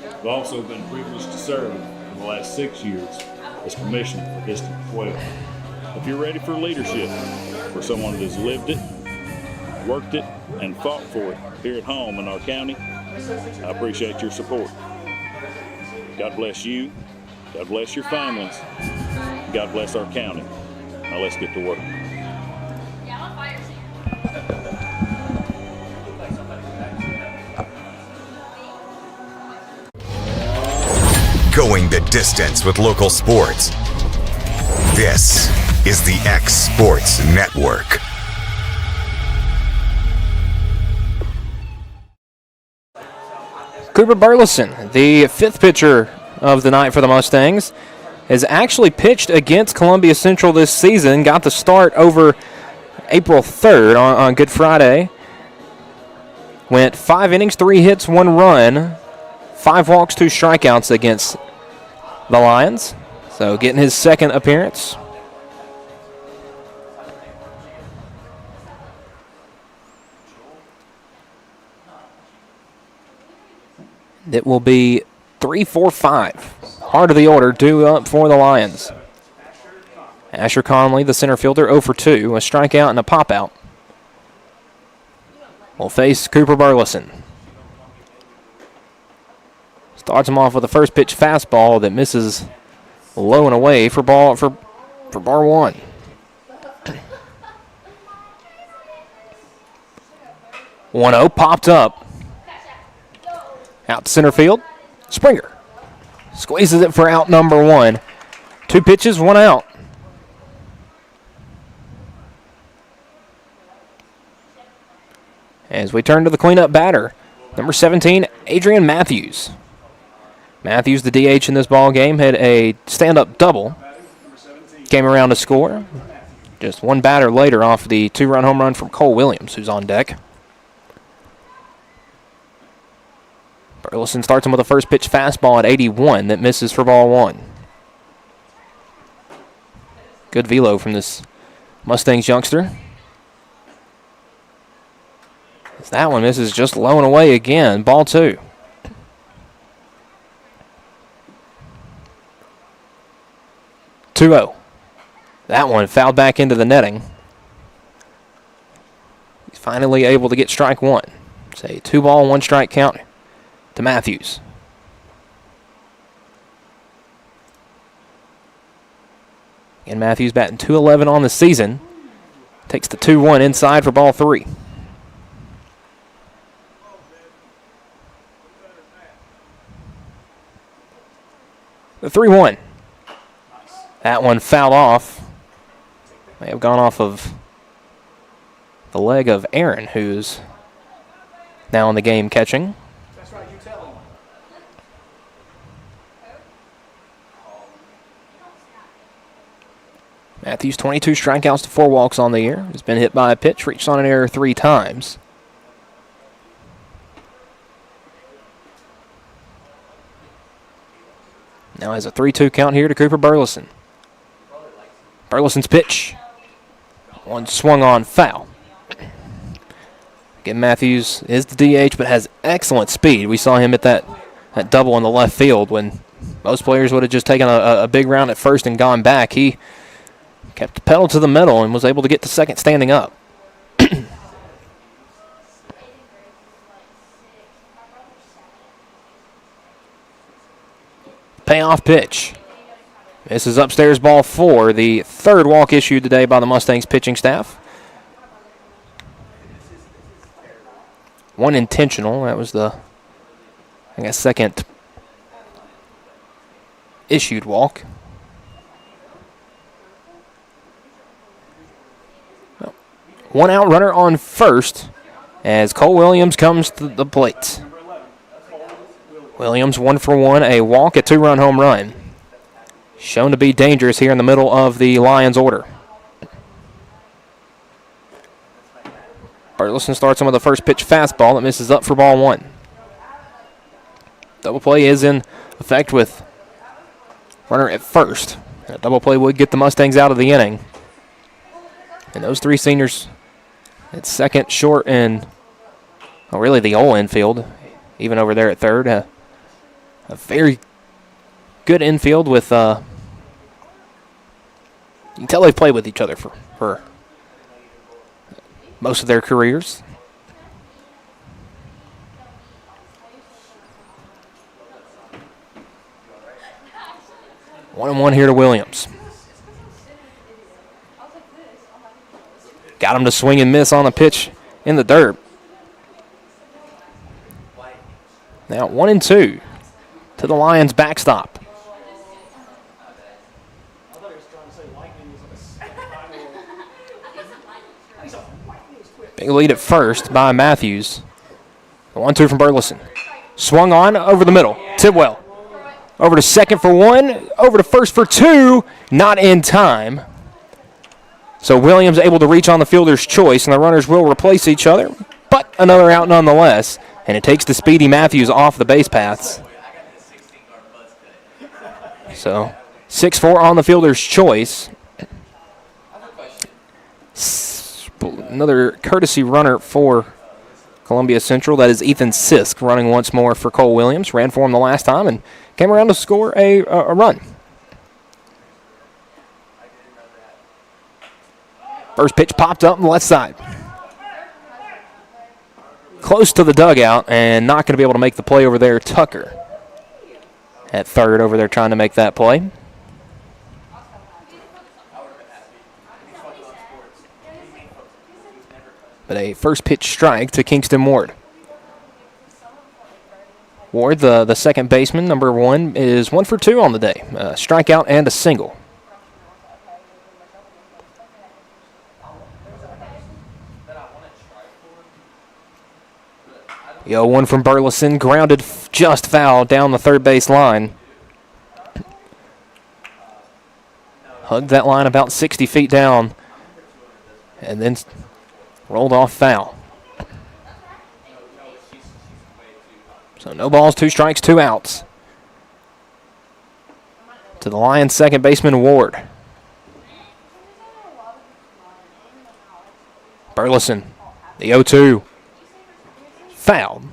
I've also been privileged to serve for the last 6 years as commissioner for District 12. If you're ready for leadership, for someone that has lived it, worked it, and fought for it here at home in our county, I appreciate your support. God bless you. God bless your families. God bless our county. Now let's get to work. Going the distance with local sports. This is the X Sports Network. Cooper Burleson, the 5th pitcher of the night for the Mustangs, has actually pitched against Columbia Central this season. Got the start over April 3rd on Good Friday. Went 5 innings, 3 hits, 1 run, 5 walks, 2 strikeouts against the Lions. So getting his 2nd appearance. It will be 3-4-5. Heart of the order due up for the Lions. Asher Conley, the center fielder, 0 for 2, a strikeout and a pop-out. Will face Cooper Burleson. Starts him off with a first pitch fastball that misses low and away for ball 1. One 0 popped up. Out to center field. Springer squeezes it for out number 1. 2 pitches, 1 out. As we turn to the cleanup batter, number 17, Adrian Matthews. Matthews, the DH in this ball game, had a stand-up double. Came around to score. Just one batter later off the 2-run home run from Cole Williams, who's on deck. Burleson starts him with a first pitch fastball at 81 that misses for ball 1. Good velo from this Mustangs youngster. As that one misses, just low and away again. Ball 2. That one fouled back into the netting. He's finally able to get strike 1. It's a 2-ball, 1-strike count to Matthews. And Matthews batting .211 on the season. Takes the 2-1 inside for ball 3. The 3-1. That one fouled off. May have gone off of the leg of Aaron, who's now in the game catching. That's right, you tell him. Matthews, 22 strikeouts to 4 walks on the year. Has been hit by a pitch, reached on an error 3 times. Now has a 3-2 count here to Cooper Burleson. Burleson's pitch. One swung on, foul. Again, Matthews is the DH, but has excellent speed. We saw him at that double in the left field when most players would have just taken a big round at first and gone back. He kept the pedal to the metal and was able to get to second standing up. Payoff pitch. This is upstairs ball 4, the 3rd walk issued today by the Mustangs pitching staff. 1 intentional. That was the, I guess, 2nd issued walk. One out runner on first as Cole Williams comes to the plate. Williams 1 for 1, a walk, a 2-run home run. Shown to be dangerous here in the middle of the Lions order. Burleson starts him with a first pitch fastball that misses up for ball 1. Double play is in effect with runner at first. A double play would get the Mustangs out of the inning. And those 3 seniors at second, short, and really the whole infield, even over there at third. A very good infield with, you can tell they've played with each other for most of their careers. One and one here to Williams. Got him to swing and miss on a pitch in the dirt. Now 1-2 to the Lions backstop. Big lead at first by Matthews. The 1-2 from Burleson. Swung on over the middle. Tidwell. Over to second for 1. Over to first for 2. Not in time. So Williams able to reach on the fielder's choice, and the runners will replace each other. But another out nonetheless. And it takes the speedy Matthews off the base paths. So 6-4 on the fielder's choice. Another courtesy runner for Columbia Central. That is Ethan Sisk running once more for Cole Williams. Ran for him the last time and came around to score a run. First pitch popped up on the left side. Close to the dugout and not going to be able to make the play over there. Tucker at third over there trying to make that play. But a first pitch strike to Kingston Ward. Ward, the second baseman, number 1, is 1 for 2 on the day. A strikeout and a single. The 0-1 from Burleson, grounded just foul down the third base line. Hugged that line about 60 feet down and then rolled off foul. So no balls, 2 strikes, 2 outs. To the Lions' second baseman, Ward. Burleson, the 0-2. Fouled.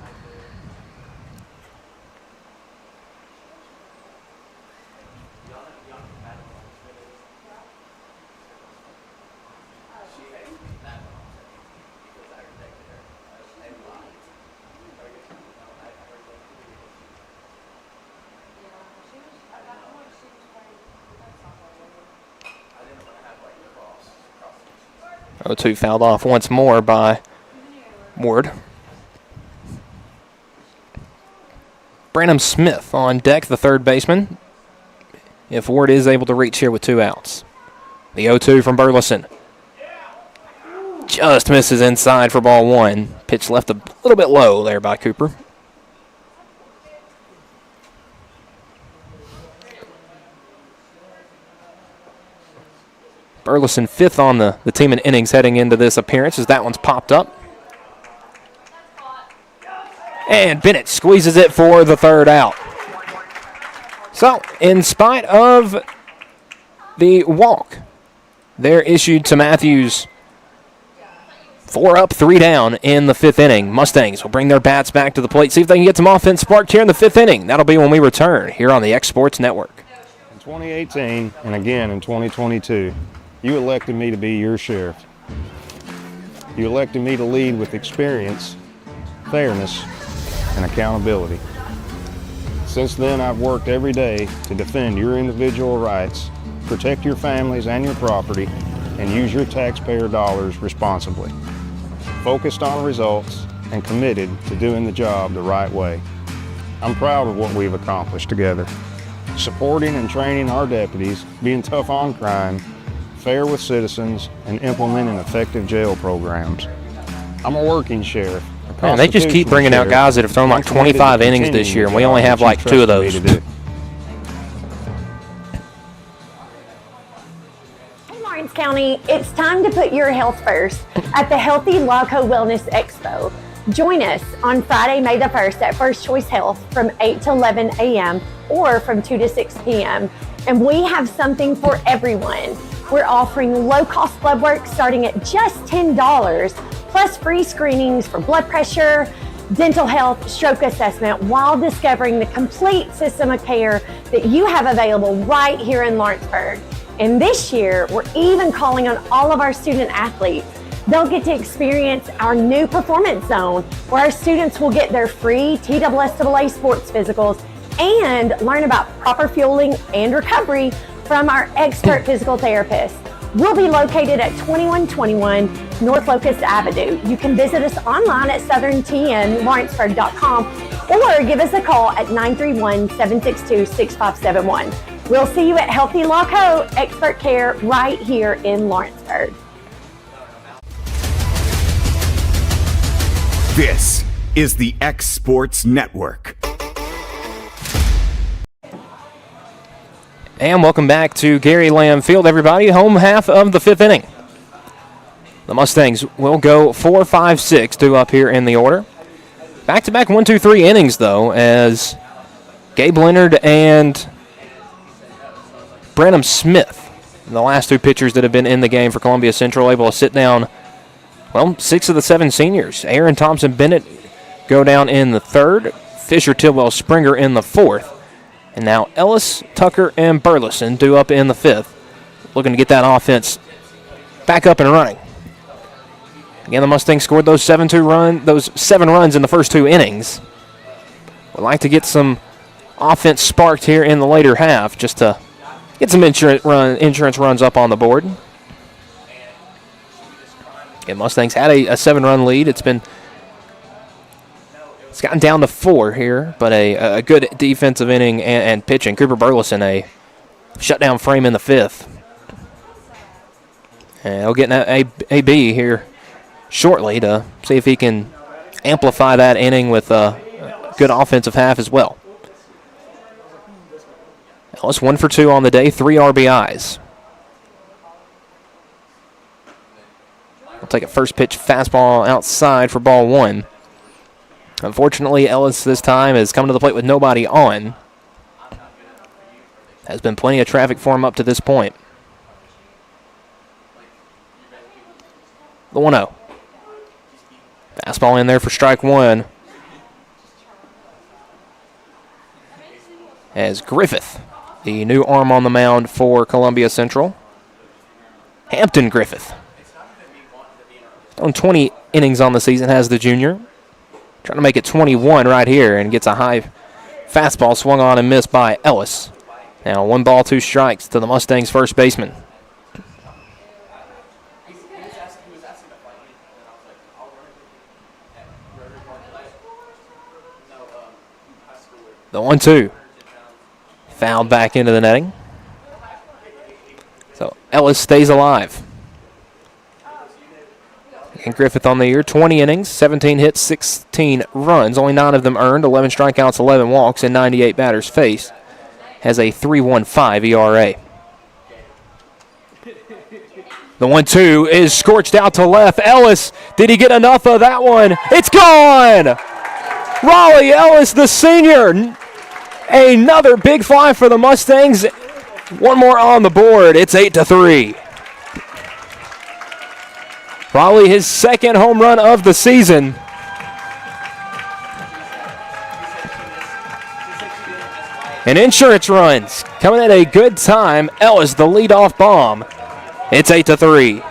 O2 fouled off once more by Ward. Branham Smith on deck, the third baseman, if Ward is able to reach here with 2 outs. The 0-2 from Burleson. Just misses inside for ball 1. Pitch left a little bit low there by Cooper. Burleson 5th on the team in innings heading into this appearance as that one's popped up. And Bennett squeezes it for the 3rd out. So, in spite of the walk, they're issued to Matthews. 4 up, 3 down in the 5th inning. Mustangs will bring their bats back to the plate, see if they can get some offense sparked here in the 5th inning. That'll be when we return here on the X Sports Network. In 2018 and again in 2022, you elected me to be your sheriff. You elected me to lead with experience, fairness, and accountability. Since then, I've worked every day to defend your individual rights, protect your families and your property, and use your taxpayer dollars responsibly. Focused on results and committed to doing the job the right way. I'm proud of what we've accomplished together. Supporting and training our deputies, being tough on crime, fair with citizens, and implementing effective jail programs. I'm a working sheriff. Man, they just keep bringing out guys that have thrown like 25 innings this year, and we only have like 2 of those. Hey, Lawrence County, it's time to put your health first at the Healthy Loco Wellness Expo. Join us on Friday, May the 1st at First Choice Health from 8 to 11 a.m. or from 2 to 6 p.m. And we have something for everyone. We're offering low-cost blood work starting at just $10, plus free screenings for blood pressure, dental health, stroke assessment, while discovering the complete system of care that you have available right here in Lawrenceburg. And this year, we're even calling on all of our student athletes. They'll get to experience our new performance zone, where our students will get their free TSSAA sports physicals and learn about proper fueling and recovery from our expert physical therapists. We'll be located at 2121 North Locust Avenue. You can visit us online at southerntnlawrenceburg.com or give us a call at 931-762-6571. We'll see you at Healthy Loco Expert Care right here in Lawrenceburg. This is the X Sports Network. And welcome back to Gary Lamb Field, everybody. Home half of the 5th inning. The Mustangs will go 4-5-6 due up here in the order. Back-to-back 1-2-3 innings, though, as Gabe Leonard and Branham Smith, the last 2 pitchers that have been in the game for Columbia Central, able to sit down, well, 6 of the 7 seniors. Aaron Thompson-Bennett go down in the 3rd, Fisher, Tidwell, Springer in the 4th. And now Ellis, Tucker, and Burleson due up in the 5th, looking to get that offense back up and running. Again, the Mustangs scored those 7 runs in the first 2 innings. Would like to get some offense sparked here in the later half, just to get some insurance runs up on the board. Again, Mustangs had a 7-run lead. It's gotten down to 4 here, but a good defensive inning and pitching. Cooper Burleson, a shutdown frame in the 5th. And he'll get an AB here shortly to see if he can amplify that inning with a good offensive half as well. Ellis 1 for 2 on the day, 3 RBIs. We'll take a first pitch fastball outside for ball 1. Unfortunately, Ellis this time has come to the plate with nobody on. Has been plenty of traffic for him up to this point. The 1-0. Fastball in there for strike 1. As Griffith, the new arm on the mound for Columbia Central. Hampton Griffith. On 20 innings on the season has the junior. Trying to make it 21 right here and gets a high fastball swung on and missed by Ellis. Now 1 ball, 2 strikes to the Mustangs first baseman. The 1-2. Fouled back into the netting. So Ellis stays alive. And Griffith on the year, 20 innings, 17 hits, 16 runs, only 9 of them earned, 11 strikeouts, 11 walks, and 98 batters faced. Has a 3.15 ERA. The 1-2 is scorched out to left. Ellis, did he get enough of that one? It's gone! Raleigh Ellis, the senior. Another big fly for the Mustangs. One more on the board. It's 8-3. Raleigh, his second home run of the season. And insurance runs coming at a good time. Ellis, the leadoff bomb. It's 8-3.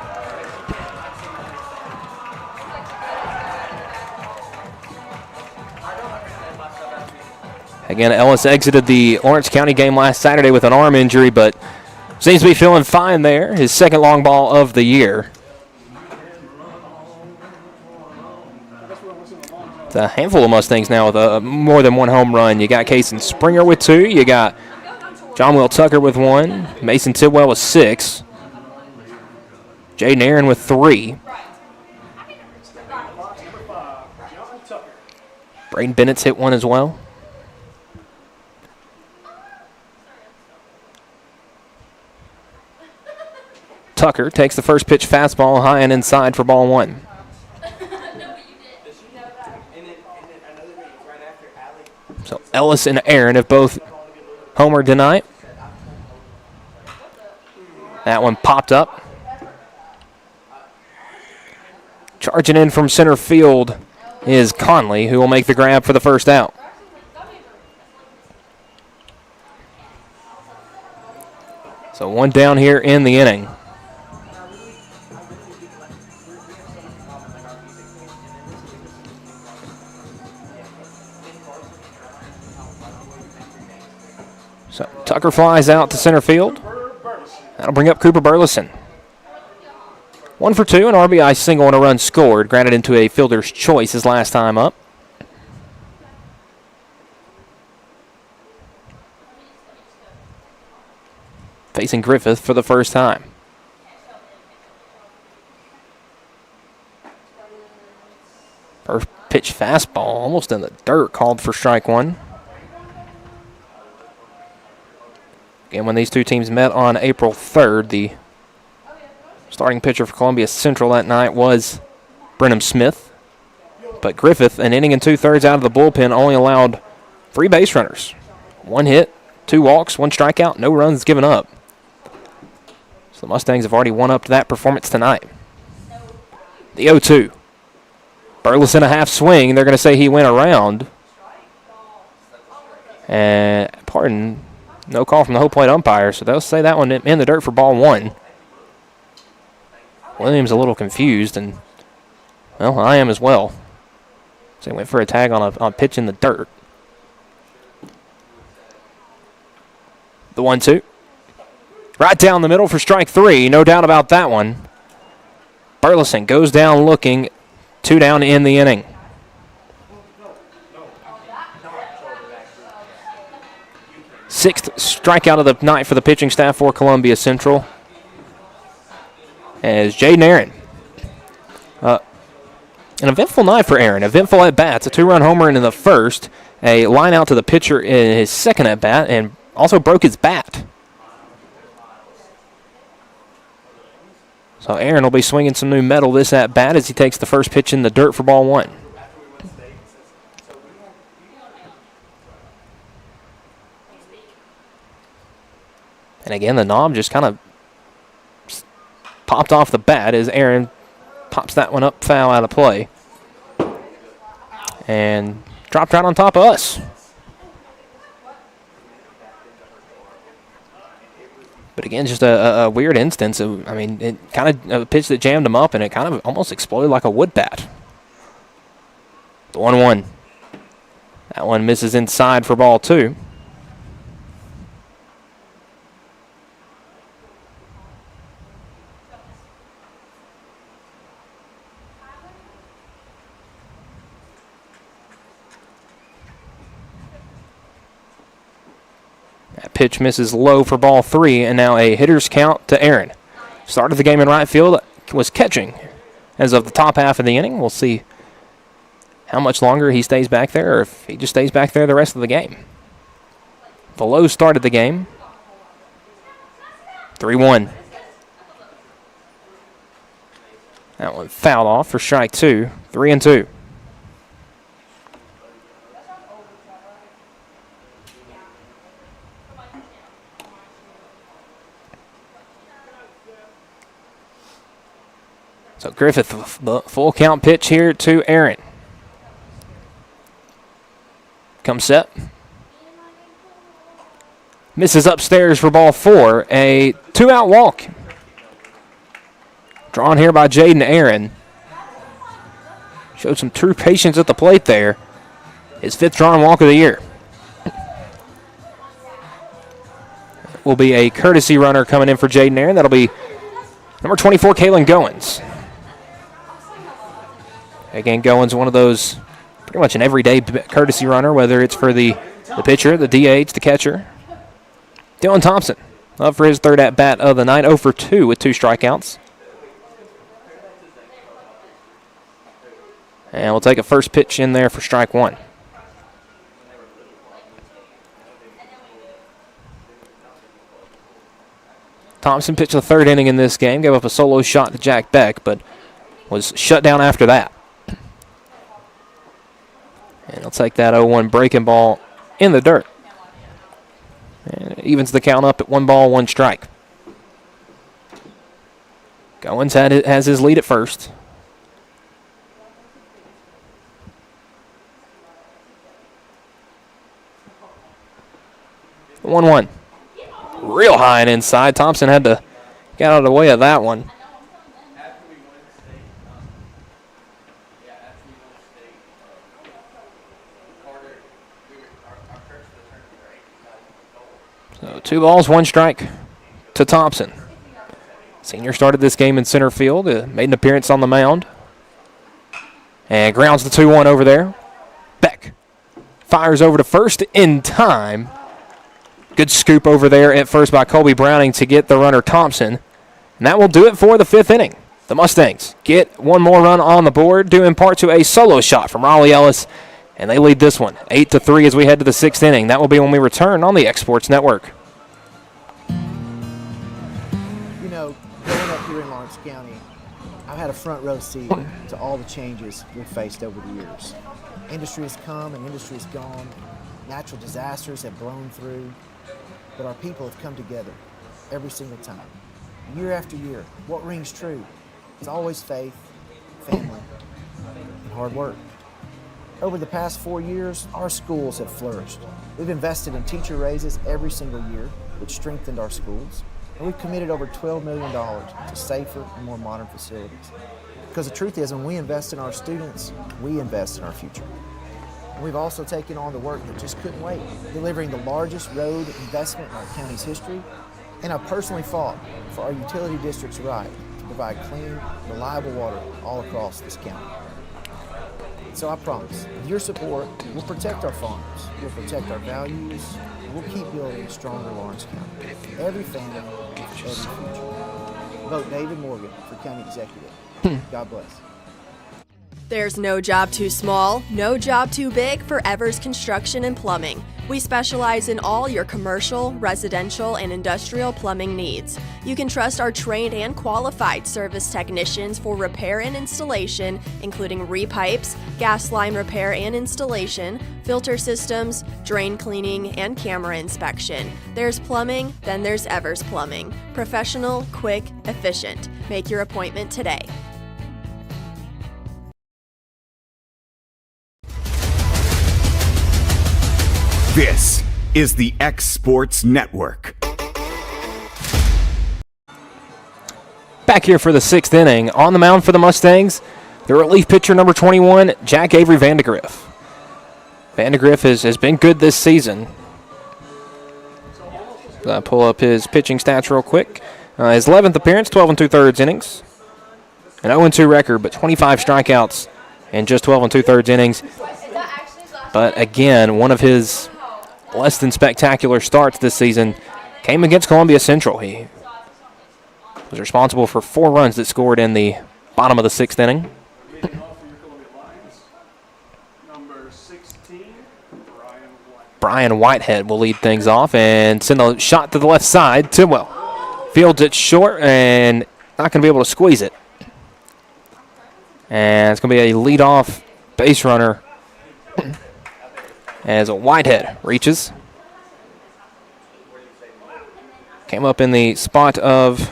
Again, Ellis exited the Lawrence County game last Saturday with an arm injury, but seems to be feeling fine there. His second long ball of the year. It's a handful of Mustangs now with more than 1 home run. You got Cason Springer with 2. You got John Will Tucker with 1. Mason Tidwell with 6. Jaden Aaron with 3. Braden Bennett's hit 1 as well. Tucker takes the first pitch fastball high and inside for ball 1. So Ellis and Aaron have both homered tonight. That one popped up. Charging in from center field is Conley, who will make the grab for the first out. So 1 down here in the inning. So Tucker flies out to center field. That'll bring up Cooper Burleson. 1 for 2, an RBI single and a run scored. Granted into a fielder's choice his last time up. Facing Griffith for the first time. First pitch fastball, almost in the dirt, called for strike 1. Again, when these two teams met on April 3rd, the starting pitcher for Columbia Central that night was Brenham Smith. But Griffith, an inning and 2/3 out of the bullpen, only allowed 3 base runners. 1 hit, 2 walks, 1 strikeout, no runs given up. So the Mustangs have already won up to that performance tonight. The 0-2. Burleson a half swing. They're going to say he went around. And, pardon, no call from the whole plate umpire, so they'll say that one in the dirt for ball 1. Williams a little confused, and, well, I am as well. So he went for a tag on a pitch in the dirt. The 1-2. Right down the middle for strike 3, no doubt about that one. Burleson goes down looking, 2 down in the inning. Sixth strikeout of the night for the pitching staff for Columbia Central. As Jaden Aaron An eventful night for Aaron. Eventful at bats. A 2-run homer in the first. A line out to the pitcher in his second at bat, and also broke his bat. So Aaron will be swinging some new metal this at bat as he takes the first pitch in the dirt for ball 1. And again, the knob just kind of popped off the bat as Aaron pops that one up foul out of play. And dropped right on top of us. But again, just a weird instance. I mean, it kind of a pitch that jammed him up, and it kind of almost exploded like a wood bat. The 1-1. That one misses inside for ball 2. That pitch misses low for ball 3, and now a hitter's count to Aaron. Started the game in right field, was catching as of the top half of the inning. We'll see how much longer he stays back there, or if he just stays back there the rest of the game. The low started the game. 3-1. That one fouled off for strike 2. 3-2. So Griffith, the full count pitch here to Aaron. Comes set. Misses upstairs for ball 4. A 2-out walk. Drawn here by Jaden Aaron. Showed some true patience at the plate there. His 5th drawn walk of the year. Will be a courtesy runner coming in for Jaden Aaron. That'll be number 24, Kalen Goins. Again, Goins, one of those pretty much an everyday courtesy runner, whether it's for the pitcher, the DH, the catcher. Dylan Thompson, up for his 3rd at-bat of the night, 0 for 2 with 2 strikeouts. And we'll take a first pitch in there for strike 1. Thompson pitched the 3rd inning in this game, gave up a solo shot to Jack Beck, but was shut down after that. And he'll take that 0-1 breaking ball in the dirt. And it evens the count up at 1 ball, 1 strike. Goins has his lead at first. The 1-1. Real high and inside. Thompson had to get out of the way of that one. So 2 balls, 1 strike to Thompson. Senior started this game in center field, made an appearance on the mound. And grounds the 2-1 over there. Beck fires over to first in time. Good scoop over there at first by Colby Browning to get the runner Thompson. And that will do it for the 5th inning. The Mustangs get 1 more run on the board, due in part to a solo shot from Raleigh Ellis. And they lead this one 8-3 as we head to the 6th inning. That will be when we return on the X Sports Network. You know, growing up here in Lawrence County, I've had a front row seat to all the changes we've faced over the years. Industry has come and industry has gone. Natural disasters have blown through. But our people have come together every single time. Year after year, what rings true is always faith, family, and hard work. Over the past 4 years, our schools have flourished. We've invested in teacher raises every single year, which strengthened our schools. And we've committed over $12 million to safer and more modern facilities. Because the truth is, when we invest in our students, we invest in our future. And we've also taken on the work that just couldn't wait, delivering the largest road investment in our county's history. And I've personally fought for our utility district's right to provide clean, reliable water all across this county. So I promise, with your support, we'll protect our farmers, we'll protect our values, and we'll keep building a stronger Lawrence County. Every family, every future. Vote David Morgan for County Executive. God bless. There's no job too small, no job too big for Evers Construction and Plumbing. We specialize in all your commercial, residential, and industrial plumbing needs. You can trust our trained and qualified service technicians for repair and installation, including repipes, gas line repair and installation, filter systems, drain cleaning, and camera inspection. There's plumbing, then there's Evers Plumbing. Professional, quick, efficient. Make your appointment today. This is the X Sports Network. Back here for the 6th inning. On the mound for the Mustangs, the relief pitcher number 21, Jack Avery Vandegrift. Vandegrift has been good this season. Pull up his pitching stats real quick. His 11th appearance, 12 2/3 innings. An 0-2 record, but 25 strikeouts in just 12 2/3 innings. But again, one of his less than spectacular starts this season came against Columbia Central. He was responsible for 4 runs that scored in the bottom of the 6th inning. Brian Whitehead will lead things off and send a shot to the left side. Tidwell fields it short and not going to be able to squeeze it. And it's going to be a leadoff base runner as Whitehead reaches. Came up in the spot of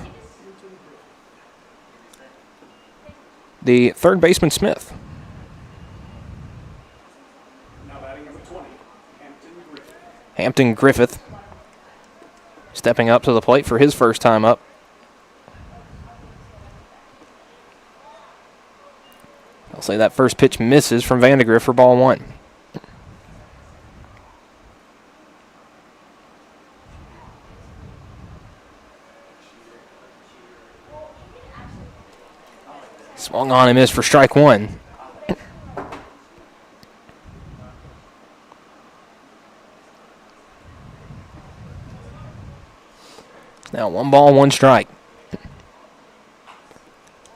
the third baseman Smith. Hampton Griffith stepping up to the plate for his first time up. I'll say that first pitch misses from Vandegrift for ball 1. Swung on and missed for strike 1. Now 1 ball, 1 strike.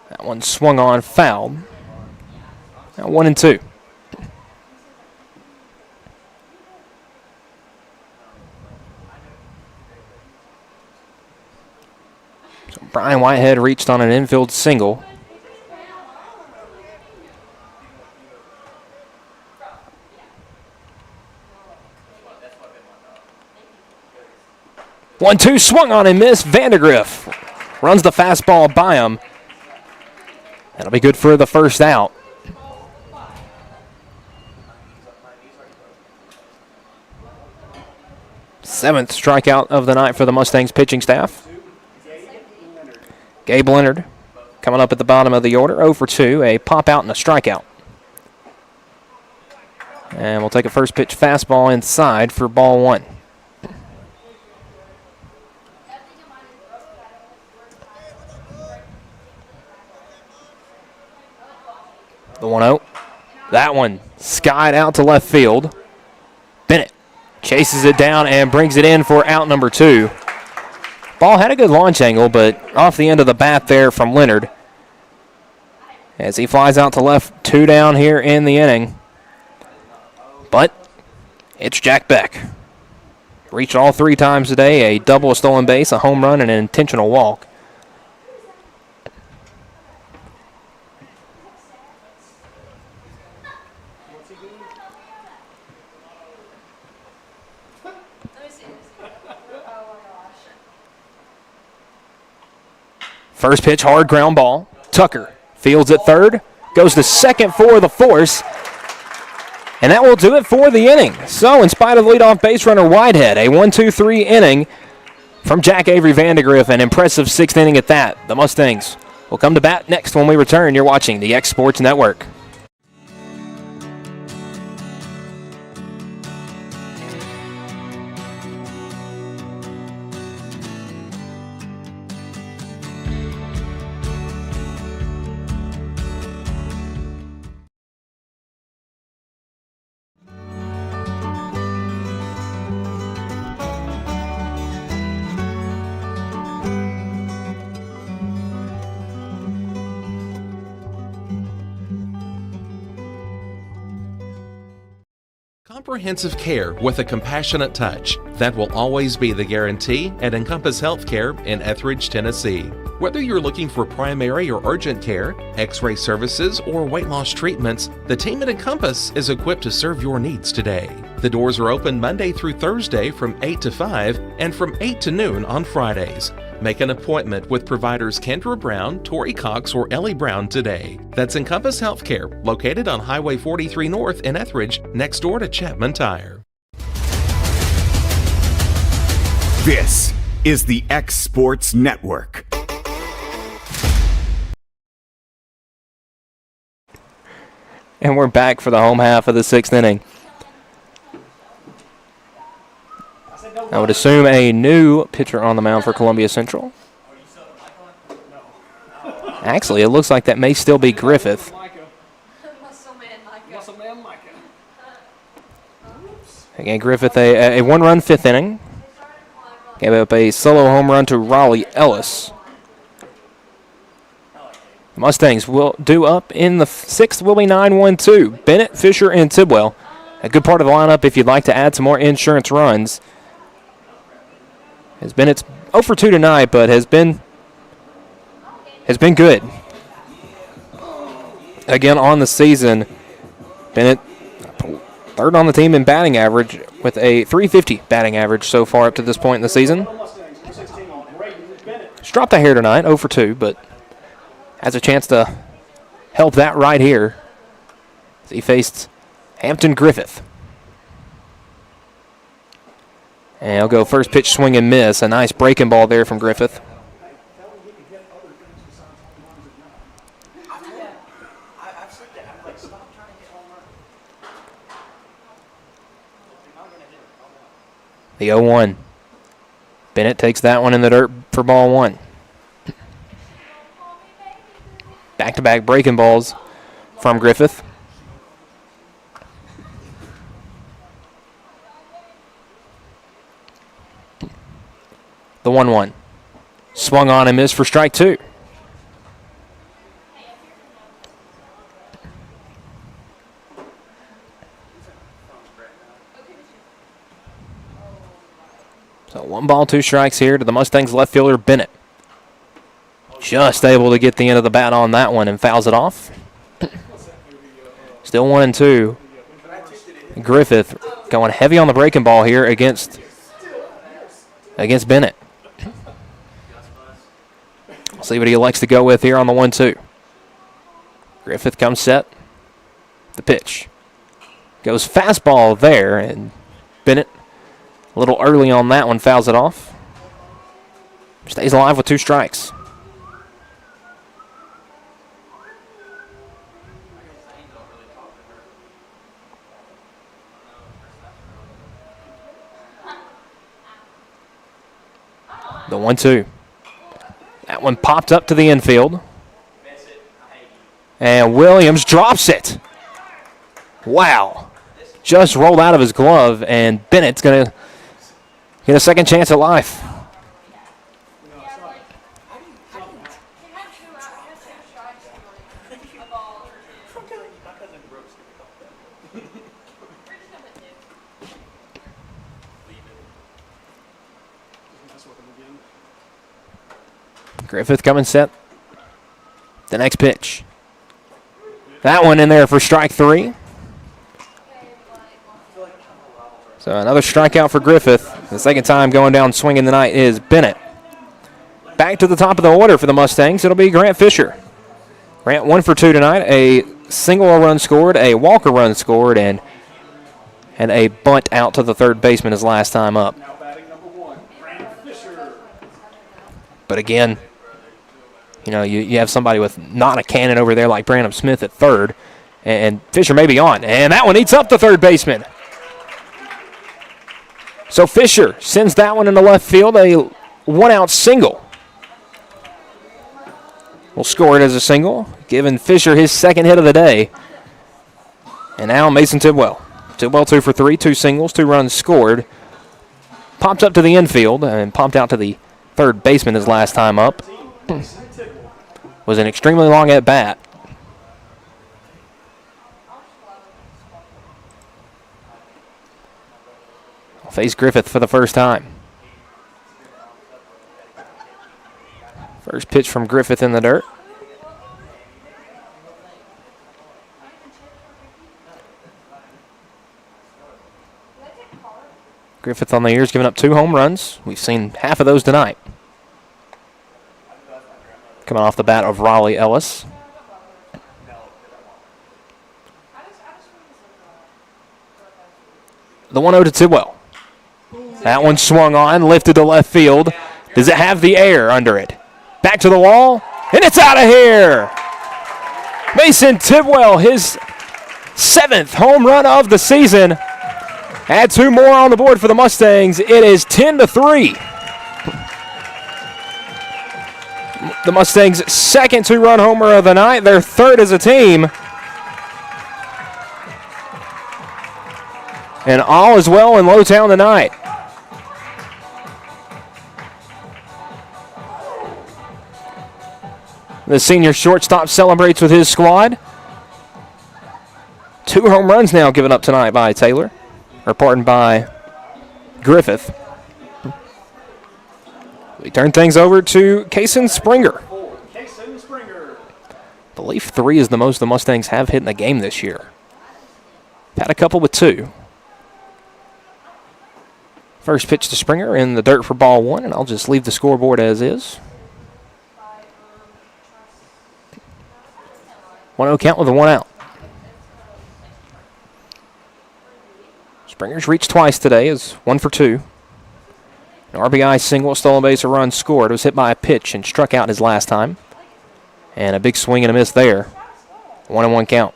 That one swung on, fouled. Now 1-2. So Brian Whitehead reached on an infield single. One-two swung on and missed. Vandegrift runs the fastball by him. That'll be good for the first out. Seventh strikeout of the night for the Mustangs pitching staff. Gabe Leonard coming up at the bottom of the order, 0 for 2, a pop out and a strikeout. And we'll take a first pitch fastball inside for ball 1. The 1-0. That one skied out to left field. Bennett chases it down and brings it in for out number 2. Ball had a good launch angle, but off the end of the bat there from Leonard. As he flies out to left, 2 down here in the inning. But it's Jack Beck. Reached all 3 times today, a double, a stolen base, a home run, and an intentional walk. First pitch, hard ground ball. Tucker fields at third, goes to second for the force, and that will do it for the inning. So, in spite of leadoff base runner Whitehead, a 1-2-3 inning from Jack Avery Vandegrift, an impressive 6th inning at that. The Mustangs will come to bat next when we return. You're watching the X Sports Network. Comprehensive care with a compassionate touch. That will always be the guarantee at Encompass Healthcare in Etheridge, Tennessee. Whether you're looking for primary or urgent care, x-ray services, or weight loss treatments, the team at Encompass is equipped to serve your needs today. The doors are open Monday through Thursday from 8 to 5 and from 8 to noon on Fridays. Make an appointment with providers Kendra Brown, Tori Cox, or Ellie Brown today. That's Encompass Healthcare, located on Highway 43 North in Etheridge, next door to Chapman Tire. This is the X Sports Network. And we're back for the home half of the 6th inning. I would assume a new pitcher on the mound for Columbia Central. Actually, it looks like that may still be Griffith. Again, Griffith, a one-run 5th inning. Gave up a solo home run to Raleigh Ellis. Mustangs will do up in the 6th will be 9-1-2. Bennett, Fisher, and Tidwell. A good part of the lineup if you'd like to add some more insurance runs. As Bennett's 0 for 2 tonight, but has been good. Again on the season, Bennett third on the team in batting average with a .350 batting average so far up to this point in the season. He's dropped a hair tonight, 0 for 2, but has a chance to help that right here as he faced Hampton Griffith. And he'll go first pitch swing and miss. A nice breaking ball there from Griffith. The 0-1. Bennett takes that one in the dirt for ball 1. Back-to-back breaking balls from Griffith. The 1-1. Swung on and missed for strike 2. So 1 ball, 2 strikes here to the Mustangs left fielder Bennett. Just able to get the end of the bat on that one and fouls it off. Still 1-2. Griffith going heavy on the breaking ball here against Bennett. See what he likes to go with here on the 1-2. Griffith comes set. The pitch. Goes fastball there, and Bennett a little early on that one, fouls it off. Stays alive with 2 strikes. The 1-2. That one popped up to the infield. And Williams drops it. Wow. Just rolled out of his glove, and Bennett's going to get a second chance at life. Griffith coming set. The next pitch. That one in there for strike 3. So another strikeout for Griffith. The second time going down swinging the night is Bennett. Back to the top of the order for the Mustangs. It'll be Grant Fisher. Grant 1 for 2 tonight. A single run scored, a walker run scored, and a bunt out to the third baseman his last time up. But again, you know, you have somebody with not a cannon over there like Brandon Smith at third, and Fisher may be on. And that one eats up the third baseman. So Fisher sends that one into left field, a 1-out single. We'll score it as a single, giving Fisher his second hit of the day. And now Mason Tidwell. Tidwell 2 for 3, 2 singles, 2 runs scored. Popped up to the infield and popped out to the third baseman his last time up. Was an extremely long at bat. will face Griffith for the first time. First pitch from Griffith in the dirt. Griffith on the year's given up 2 home runs. We've seen half of those tonight. Coming off the bat of Raleigh Ellis. The 1-0 to Tidwell. That one swung on, lifted to left field. Does it have the air under it? Back to the wall, and it's out of here. Mason Tidwell, his 7th home run of the season. Add 2 more on the board for the Mustangs. It is 10-3. The Mustangs' second 2-run homer of the night, their 3rd as a team. And all is well in Lowtown tonight. The senior shortstop celebrates with his squad. 2 home runs now given up tonight by Taylor. Or pardon, by Griffith. We turn things over to Kason Springer. I believe 3 is the most the Mustangs have hit in the game this year. Had a couple with 2. First pitch to Springer in the dirt for ball 1, and I'll just leave the scoreboard as is. 1-0 count with a 1 out. Springer's reached twice today, is 1 for 2. An RBI single, stolen base, a run scored. It was hit by a pitch and struck out his last time. And a big swing and a miss there. 1-1 count.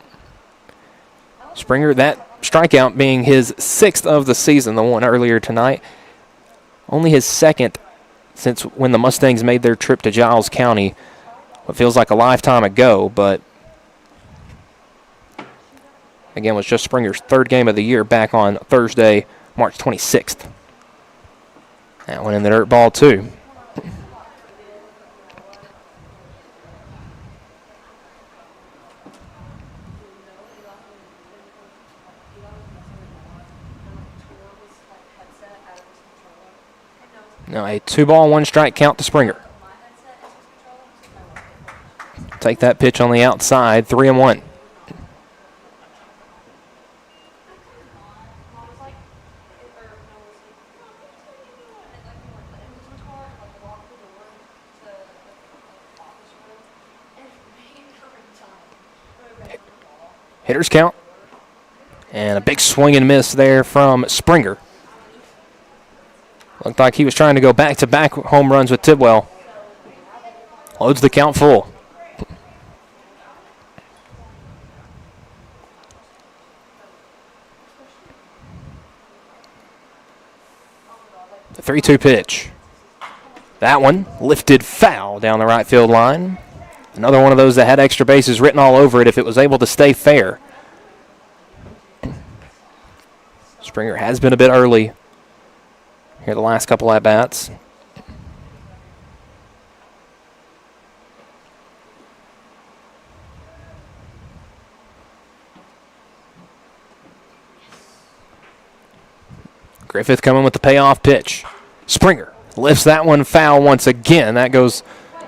Springer, that strikeout being his 6th of the season, the one earlier tonight. Only his 2nd since when the Mustangs made their trip to Giles County. What feels like a lifetime ago, but again, was just Springer's 3rd game of the year back on Thursday, March 26th. That one in the dirt, ball 2. Now a 2-ball, 1-strike count to Springer. Take that pitch on the outside, 3-1. Hitters count. And a big swing and miss there from Springer. Looked like he was trying to go back-to-back home runs with Tidwell. Loads the count full. The 3-2 pitch. That one lifted foul down the right field line. Another one of those that had extra bases written all over it if it was able to stay fair. Springer has been a bit early here the last couple at-bats. Griffith coming with the payoff pitch. Springer lifts that one foul once again. That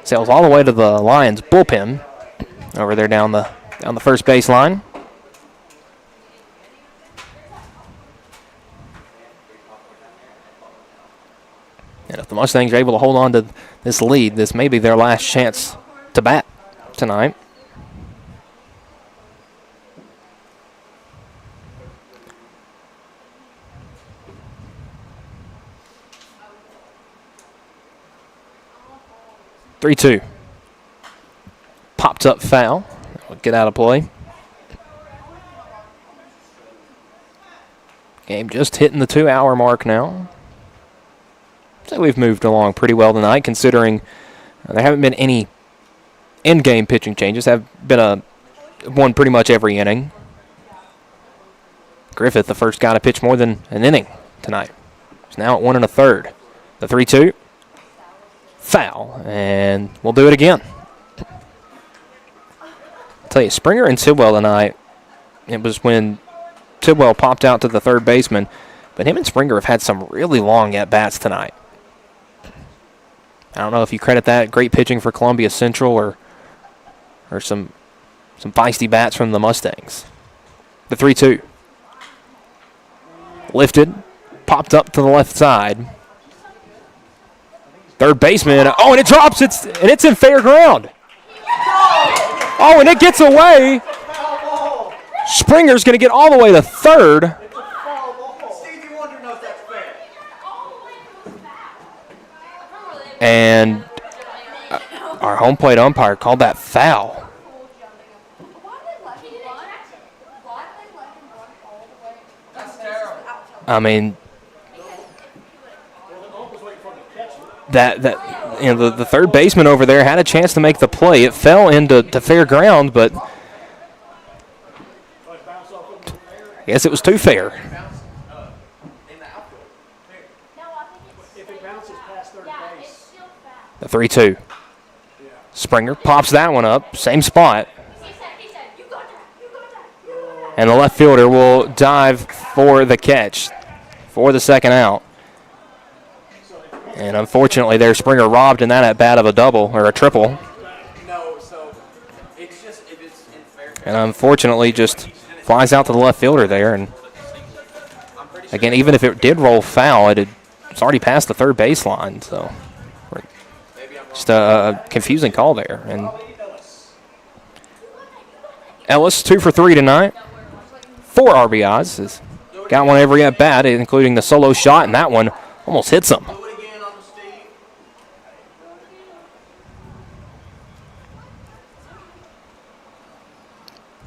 sails all the way to the Lions bullpen over there down the first base line. And if the Mustangs are able to hold on to this lead, this may be their last chance to bat tonight. (3-2). Popped up foul. That would get out of play. Game just hitting the 2-hour mark now. So we've moved along pretty well tonight, considering there haven't been any in-game pitching changes. Have been one pretty much every inning. Griffith, the first guy to pitch more than an inning tonight. He's now at 1 1/3. The 3-2. Foul, and we'll do it again. I'll tell you, Springer and Tidwell tonight, it was when Tidwell popped out to the third baseman. But him and Springer have had some really long at-bats tonight. I don't know if you credit that great pitching for Columbia Central or some feisty bats from the Mustangs. The 3-2. Lifted, popped up to the left side. Third baseman, oh, and it drops, it's in fair ground. Oh, and it gets away. Springer's going to get all the way to third. And our home plate umpire called that foul. I mean, the third baseman over there had a chance to make the play. It fell into fair ground, but I guess it was too fair. The 3-2. Springer pops that one up, same spot. And the left fielder will dive for the catch for the second out. And unfortunately there, Springer robbed in that at bat of a double or a triple. And unfortunately just flies out to the left fielder there. And again, even if it did roll foul, it's already past the third baseline. So just a confusing call there. And Ellis 2 for 3 tonight. 4 RBIs. Has got one every at bat, including the solo shot, and that one almost hits him.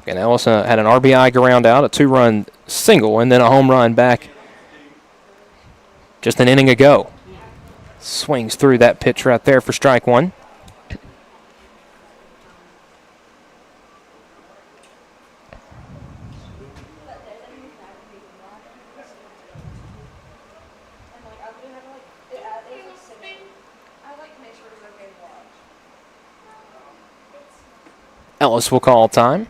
And Ellis had an RBI ground out, a 2-run single, and then a home run back just an inning ago. Swings through that pitch right there for strike one. Ellis will call time.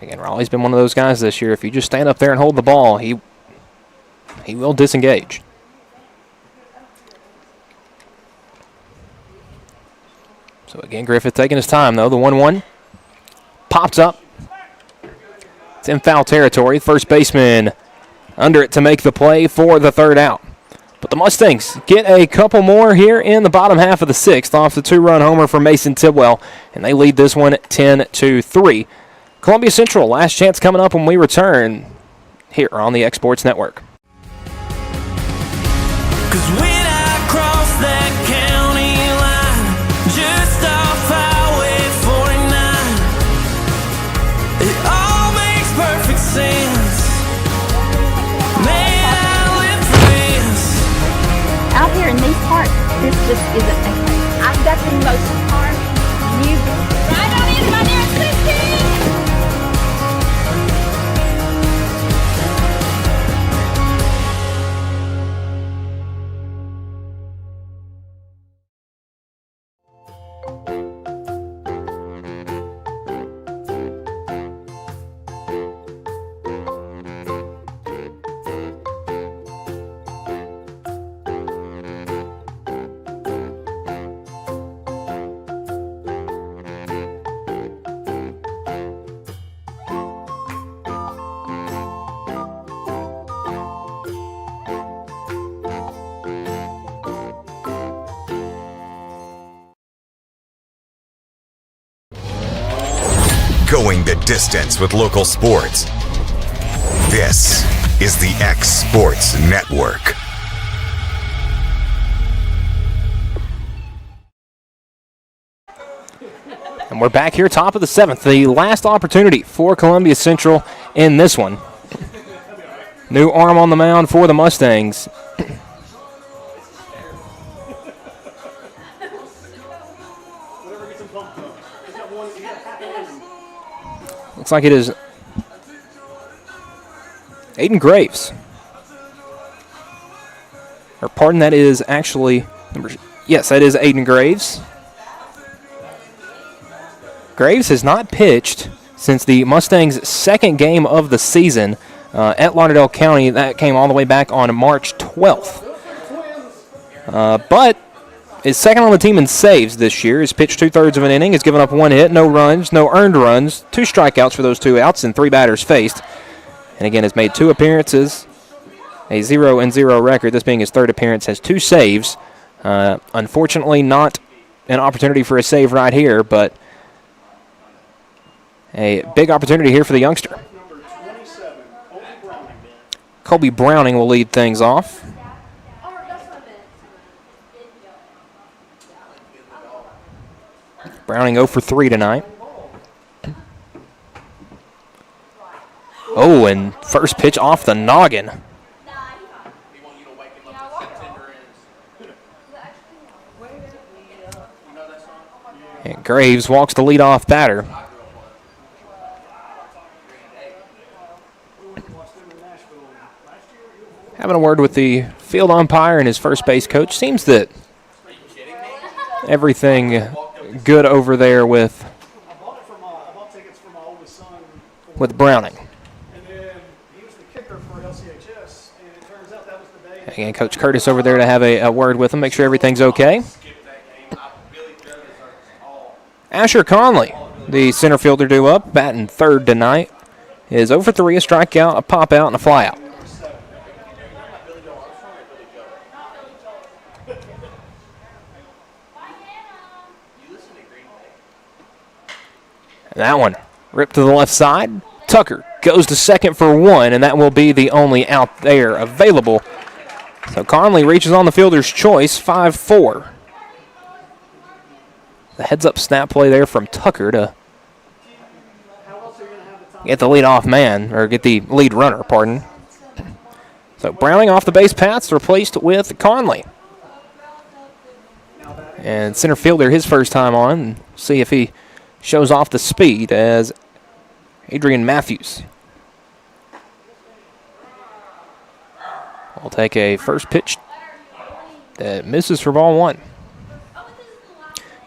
Again, Raleigh's been one of those guys this year. If you just stand up there and hold the ball, he will disengage. So again, Griffith taking his time, though. The 1-1 pops up. It's in foul territory. First baseman under it to make the play for the third out. But the Mustangs get a couple more here in the bottom half of the sixth off the 2-run homer from Mason Tidwell, and they lead this one 10-3. Columbia Central, last chance coming up when we return here on the X-Sports Network. Out here in these parts, this just isn't okay. I've got the most part. You right on in my nearest biscuit. Going the distance with local sports. This is the X-Sports Network. And we're back here, top of the seventh. The last opportunity for Columbia Central in this one. New arm on the mound for the Mustangs. Looks like it is Aiden Graves. Or pardon, that is actually yes, that is Aiden Graves. Graves has not pitched since the Mustangs' second game of the season at Lauderdale County. That came all the way back on March 12th. But is second on the team in saves this year. He's pitched 2/3 of an inning. Has given up 1 hit, no runs, no earned runs, 2 strikeouts for those 2 outs, and 3 batters faced. And again, has made 2 appearances, a 0-0 record. This being his 3rd appearance, has 2 saves. Unfortunately, not an opportunity for a save right here, but a big opportunity here for the youngster. Colby Browning will lead things off. Browning 0 for 3 tonight. Oh, and first pitch off the noggin. And Graves walks the leadoff batter. Having a word with the field umpire and his first base coach. Seems that everything good over there with Browning. Again, Coach Curtis over there to have a word with him, make sure everything's okay. Asher Conley, the center fielder due up, batting 3rd tonight, is 0 for 3, a strikeout, a pop out, and a fly out. That one ripped to the left side. Tucker goes to second for 1, and that will be the only out there available. So Conley reaches on the fielder's choice, 5-4. The heads-up snap play there from Tucker to get the leadoff man, or get the lead runner, pardon. So Browning off the base paths, replaced with Conley. And center fielder, his first time on. See if he shows off the speed as Adrian Matthews. We'll take a first pitch that misses for ball 1.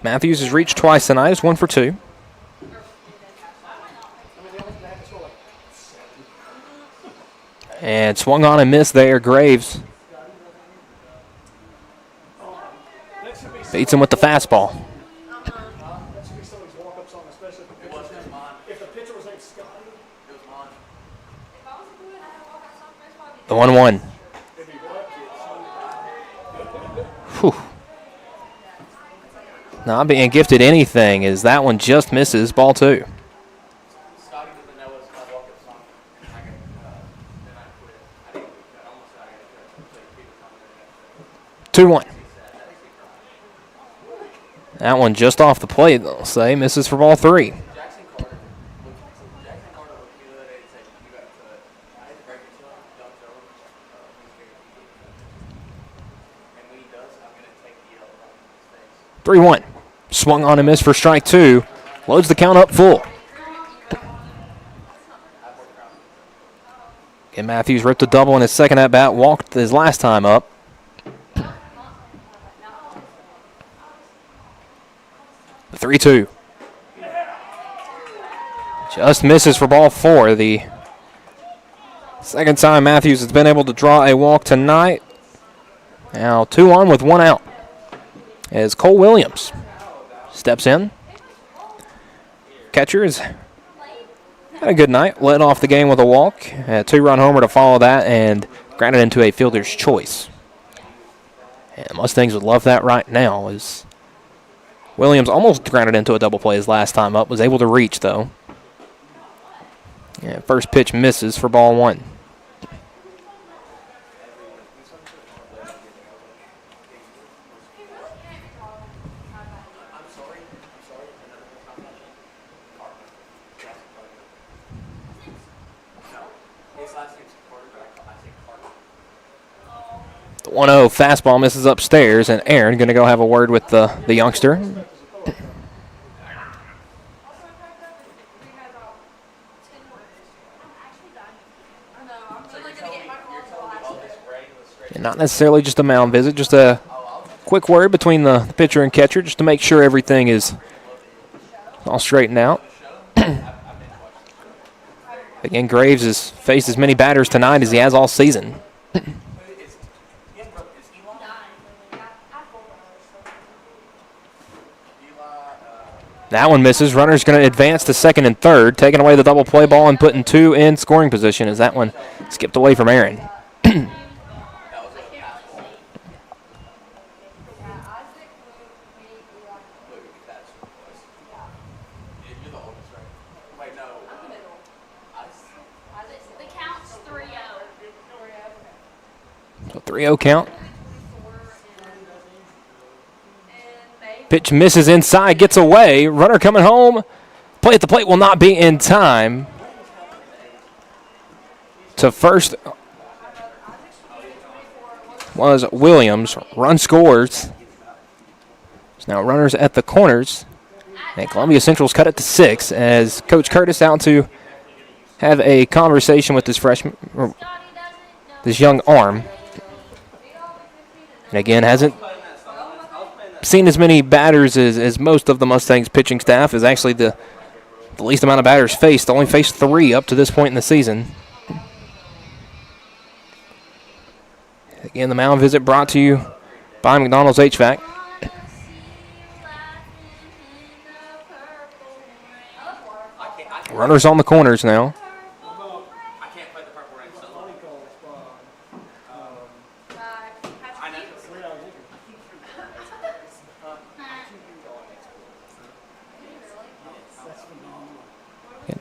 Matthews has reached twice tonight. It's 1 for 2. And swung on and missed there. Graves beats him with the fastball. The 1-1. Whew. Not being gifted anything as that one just misses, ball 2. That one just off the plate, they'll say, misses for ball 3. (3-1). Swung on and missed for strike 2. Loads the count up full. And Matthews ripped a double in his second at-bat, walked his last time up. The 3-2. Just misses for ball 4. The second time Matthews has been able to draw a walk tonight. Now 2 on with 1 out as Cole Williams steps in. Catcher has had a good night. Led off the game with a walk. A 2-run homer to follow that and grounded into a fielder's choice. And Mustangs would love that right now as Williams almost grounded into a double play his last time up. Was able to reach, though. And first pitch misses for ball 1. The 1-0 fastball misses upstairs, and Aaron going to go have a word with the youngster. And not necessarily just a mound visit, just a quick word between the pitcher and catcher just to make sure everything is all straightened out. Again, Graves has faced as many batters tonight as he has all season. That one misses. Runner's going to advance to second and third, taking away the double play ball and putting two in scoring position as that one skipped away from Aaron. So 3-0 count. Pitch misses inside, gets away. Runner coming home. Play at the plate will not be in time. To first was Williams. Run scores. So now runners at the corners. And Columbia Central's cut it to 6 as Coach Curtis out to have a conversation with this freshman, this young arm. And again, hasn't seen as many batters as most of the Mustangs pitching staff. Is actually the least amount of batters faced. Only faced 3 up to this point in the season. Again, the mound visit brought to you by McDonald's HVAC. Runners on the corners now.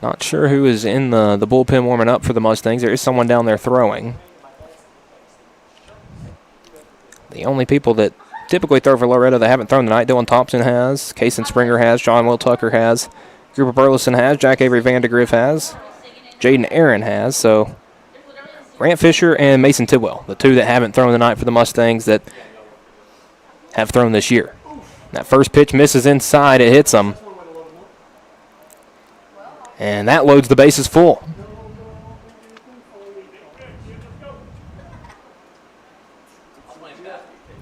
Not sure who is in the bullpen warming up for the Mustangs. There is someone down there throwing. The only people that typically throw for Loretto that haven't thrown tonight, Dylan Thompson has, Kason Springer has, John Will Tucker has, Cooper Burleson has, Jack Avery Vandegrift has, Jaden Aaron has. So Grant Fisher and Mason Tidwell, the two that haven't thrown tonight for the Mustangs that have thrown this year. That first pitch misses inside. It hits them. And that loads the bases full.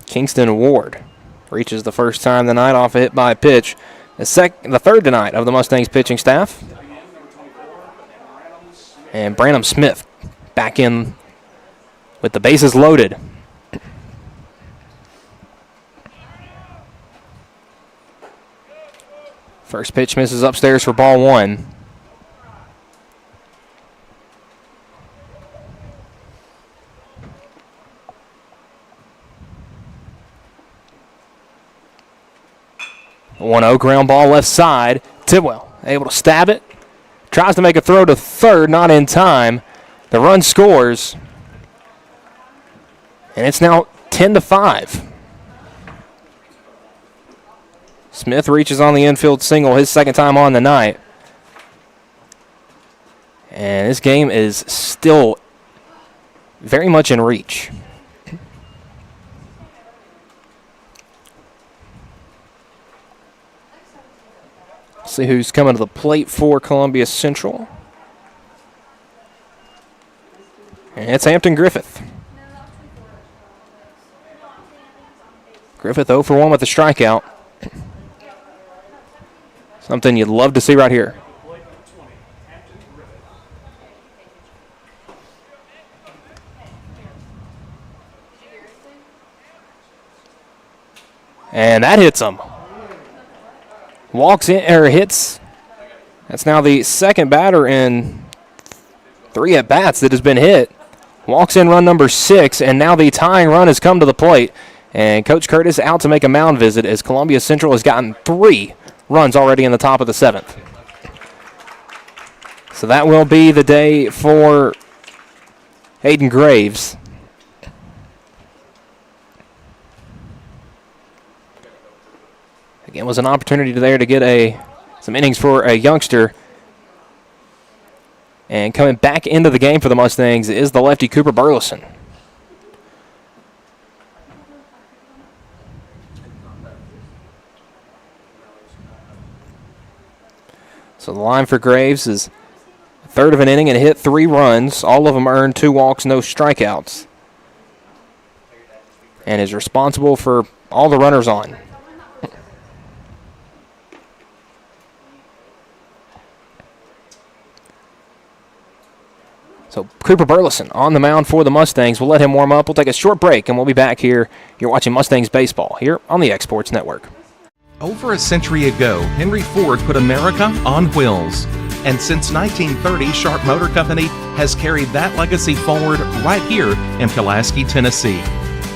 Kingston Ward reaches the first time tonight off a hit by pitch. The third tonight of the Mustangs pitching staff. And Branham Smith back in with the bases loaded. First pitch misses upstairs for ball 1. A 1-0 ground ball left side. Tidwell able to stab it. Tries to make a throw to third, not in time. The run scores. And it's now 10-5. Smith reaches on the infield single, his second time on the night. And this game is still very much in reach. See who's coming to the plate for Columbia Central. And it's Hampton Griffith. Griffith 0 for 1 with a strikeout. Something you'd love to see right here. And that hits him. Walks in, or hits. That's now the second batter in 3 at-bats that has been hit. Walks in run number 6, and now the tying run has come to the plate. And Coach Curtis out to make a mound visit as Columbia Central has gotten 3 runs already in the top of the 7th. So that will be the day for Hayden Graves. Again, was an opportunity there to get some innings for a youngster. And coming back into the game for the Mustangs is the lefty Cooper Burleson. So the line for Graves is a third of an inning and hit 3 runs. All of them earned 2 walks, no strikeouts. And is responsible for all the runners on. So Cooper Burleson on the mound for the Mustangs. We'll let him warm up. We'll take a short break, and we'll be back here. You're watching Mustangs baseball here on the Exports Network. Over a century ago, Henry Ford put America on wheels. And since 1930, Sharp Motor Company has carried that legacy forward right here in Pulaski, Tennessee.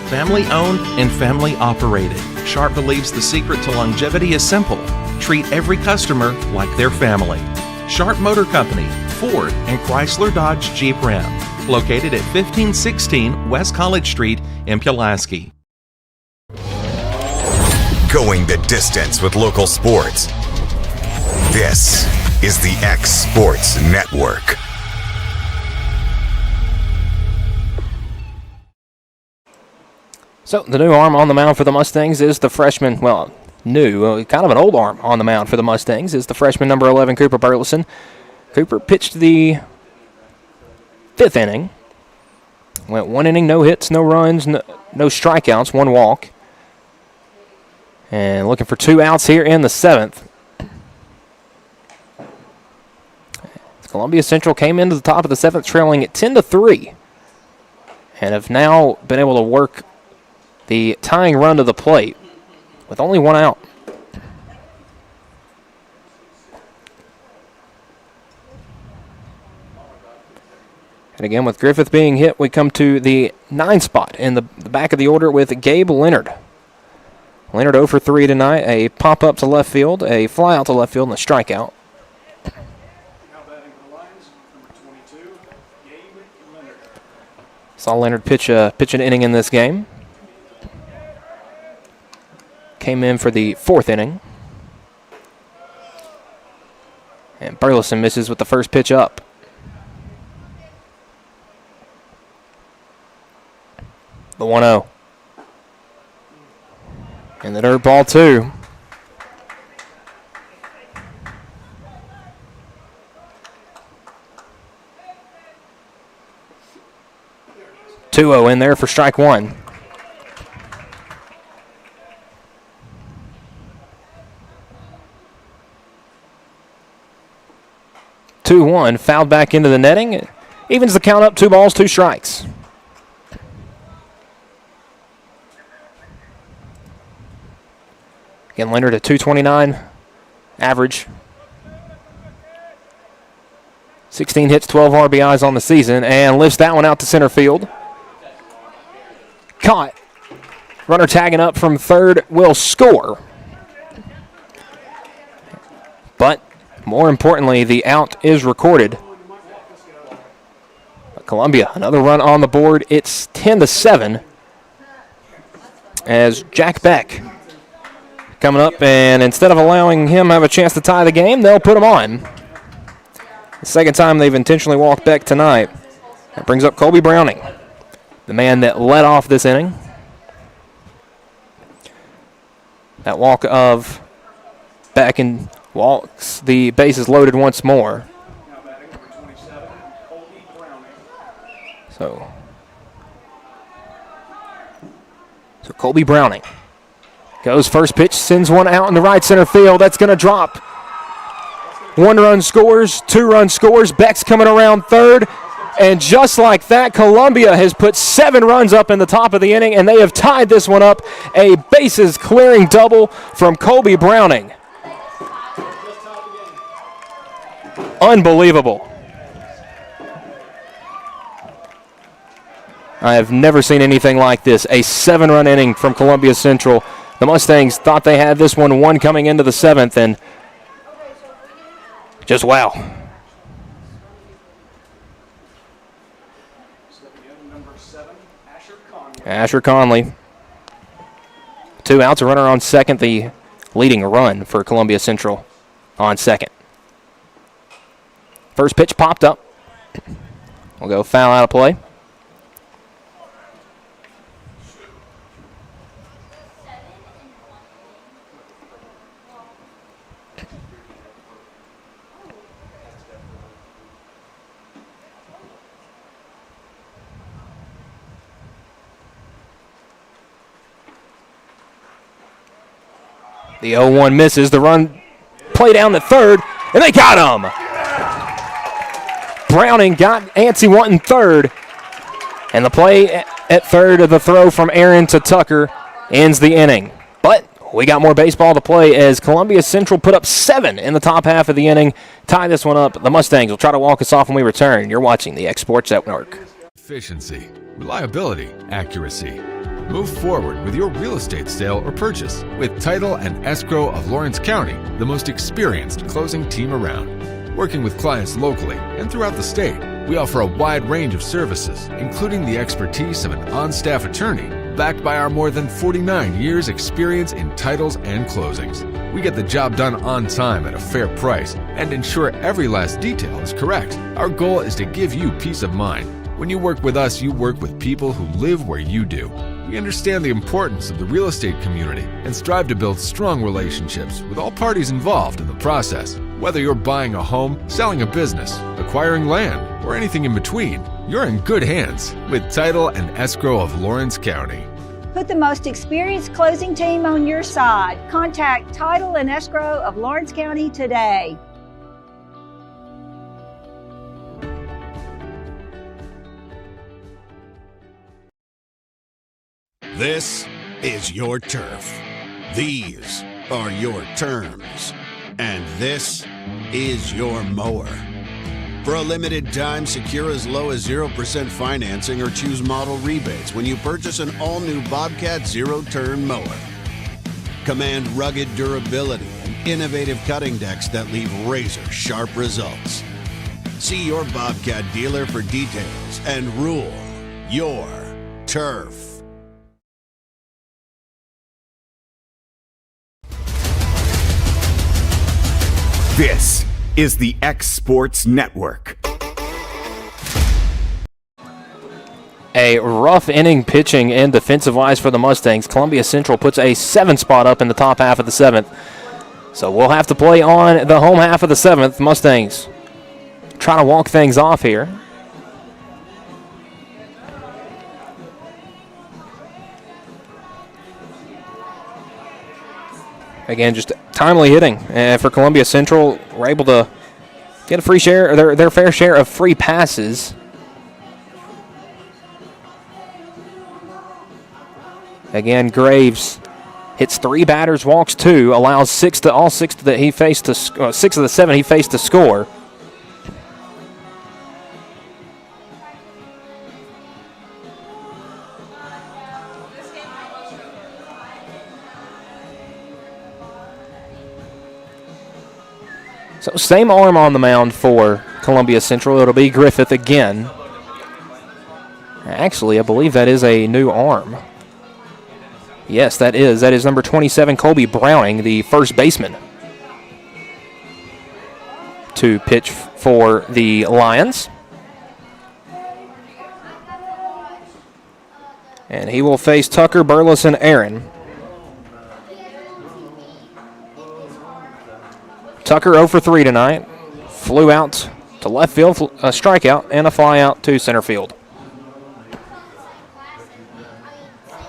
Family owned and family operated, Sharp believes the secret to longevity is simple. Treat every customer like their family. Sharp Motor Company, Ford and Chrysler Dodge Jeep Ram, located at 1516 West College Street in Pulaski. Going the distance with local sports. This is the X Sports Network. So the new arm on the mound for the Mustangs is the freshman, kind of an old arm on the mound for the Mustangs is the freshman number 11, Cooper Burleson. Cooper pitched the 5th inning. Went 1 inning, no hits, no runs, no strikeouts, 1 walk. And looking for 2 outs here in the 7th. Columbia Central came into the top of the 7th trailing at 10-3. And have now been able to work the tying run to the plate with only 1 out. And again, with Griffith being hit, we come to the 9 spot in the back of the order with Gabe Leonard. Leonard 0 for 3 tonight, a pop-up to left field, a fly-out to left field, and a strikeout. Saw Leonard pitch an inning in this game. Came in for the 4th inning. And Burleson misses with the first pitch up. The 1-0. And the dirt ball, 2. In there for strike 1. Fouled back into the netting. It evens the count up, 2 balls, 2 strikes. Again, Leonard at .229 average. 16 hits, 12 RBIs on the season, and lifts that one out to center field. Caught. Runner tagging up from third will score. But more importantly, the out is recorded. Columbia, another run on the board. It's 10-7 as Jack Beck coming up, and instead of allowing him have a chance to tie the game, they'll put him on. The second time they've intentionally walked Beck tonight. That brings up Colby Browning, the man that led off this inning. That walk of Beck and walks the bases loaded once more. So Colby Browning goes first pitch, sends one out in the right center field. That's going to drop. 1 run scores, 2 run scores. Beck's coming around third. And just like that, Columbia has put 7 runs up in the top of the inning, and they have tied this one up. A bases clearing double from Colby Browning. Unbelievable. I have never seen anything like this. A 7-run inning from Columbia Central. The Mustangs thought they had this one won coming into the 7th, and just wow. Asher Conley. 2 outs, a runner on second, the leading run for Columbia Central on second. First pitch popped up. We'll go foul out of play. The 0-1 misses. The run play down to third, and they got him. Browning got antsy wanting third. And the play at third of the throw from Aaron to Tucker ends the inning. But we got more baseball to play as Columbia Central put up 7 in the top half of the inning. Tie this one up. The Mustangs will try to walk us off when we return. You're watching the X Sports Network. Efficiency, reliability, accuracy. Move forward with your real estate sale or purchase with Title and Escrow of Lawrence County, the most experienced closing team around. Working with clients locally and throughout the state, we offer a wide range of services, including the expertise of an on-staff attorney, backed by our more than 49 years experience in titles and closings. We get the job done on time at a fair price and ensure every last detail is correct. Our goal is to give you peace of mind. When you work with us, you work with people who live where you do. We understand the importance of the real estate community and strive to build strong relationships with all parties involved in the process. Whether you're buying a home, selling a business, acquiring land, or anything in between, you're in good hands with Title and Escrow of Lawrence County. Put the most experienced closing team on your side. Contact Title and Escrow of Lawrence County today. This is your turf. These are your terms. And this is your mower. For a limited time, secure as low as 0% financing or choose model rebates when you purchase an all-new Bobcat zero-turn mower. Command rugged durability and innovative cutting decks that leave razor-sharp results. See your Bobcat dealer for details and rule your turf. This is the X Sports Network. A rough inning pitching and defensive-wise for the Mustangs. Columbia Central puts a 7 spot up in the top half of the 7th. So we'll have to play on the home half of the 7th. Mustangs trying to walk things off here. Again, just timely hitting for Columbia Central. We're able to get a free share, or their fair share of free passes. Again, Graves hits 3 batters, walks 2, allows 6 to all 6 that he faced to 6 of the 7 he faced to score. So same arm on the mound for Columbia Central. It'll be Griffith again. Actually, I believe that is a new arm. Yes, that is. That is number 27, Colby Browning, the first baseman, to pitch for the Lions. And he will face Tucker, Burleson, Aaron. Tucker 0 for 3 tonight. Flew out to left field, a strikeout, and a fly out to center field.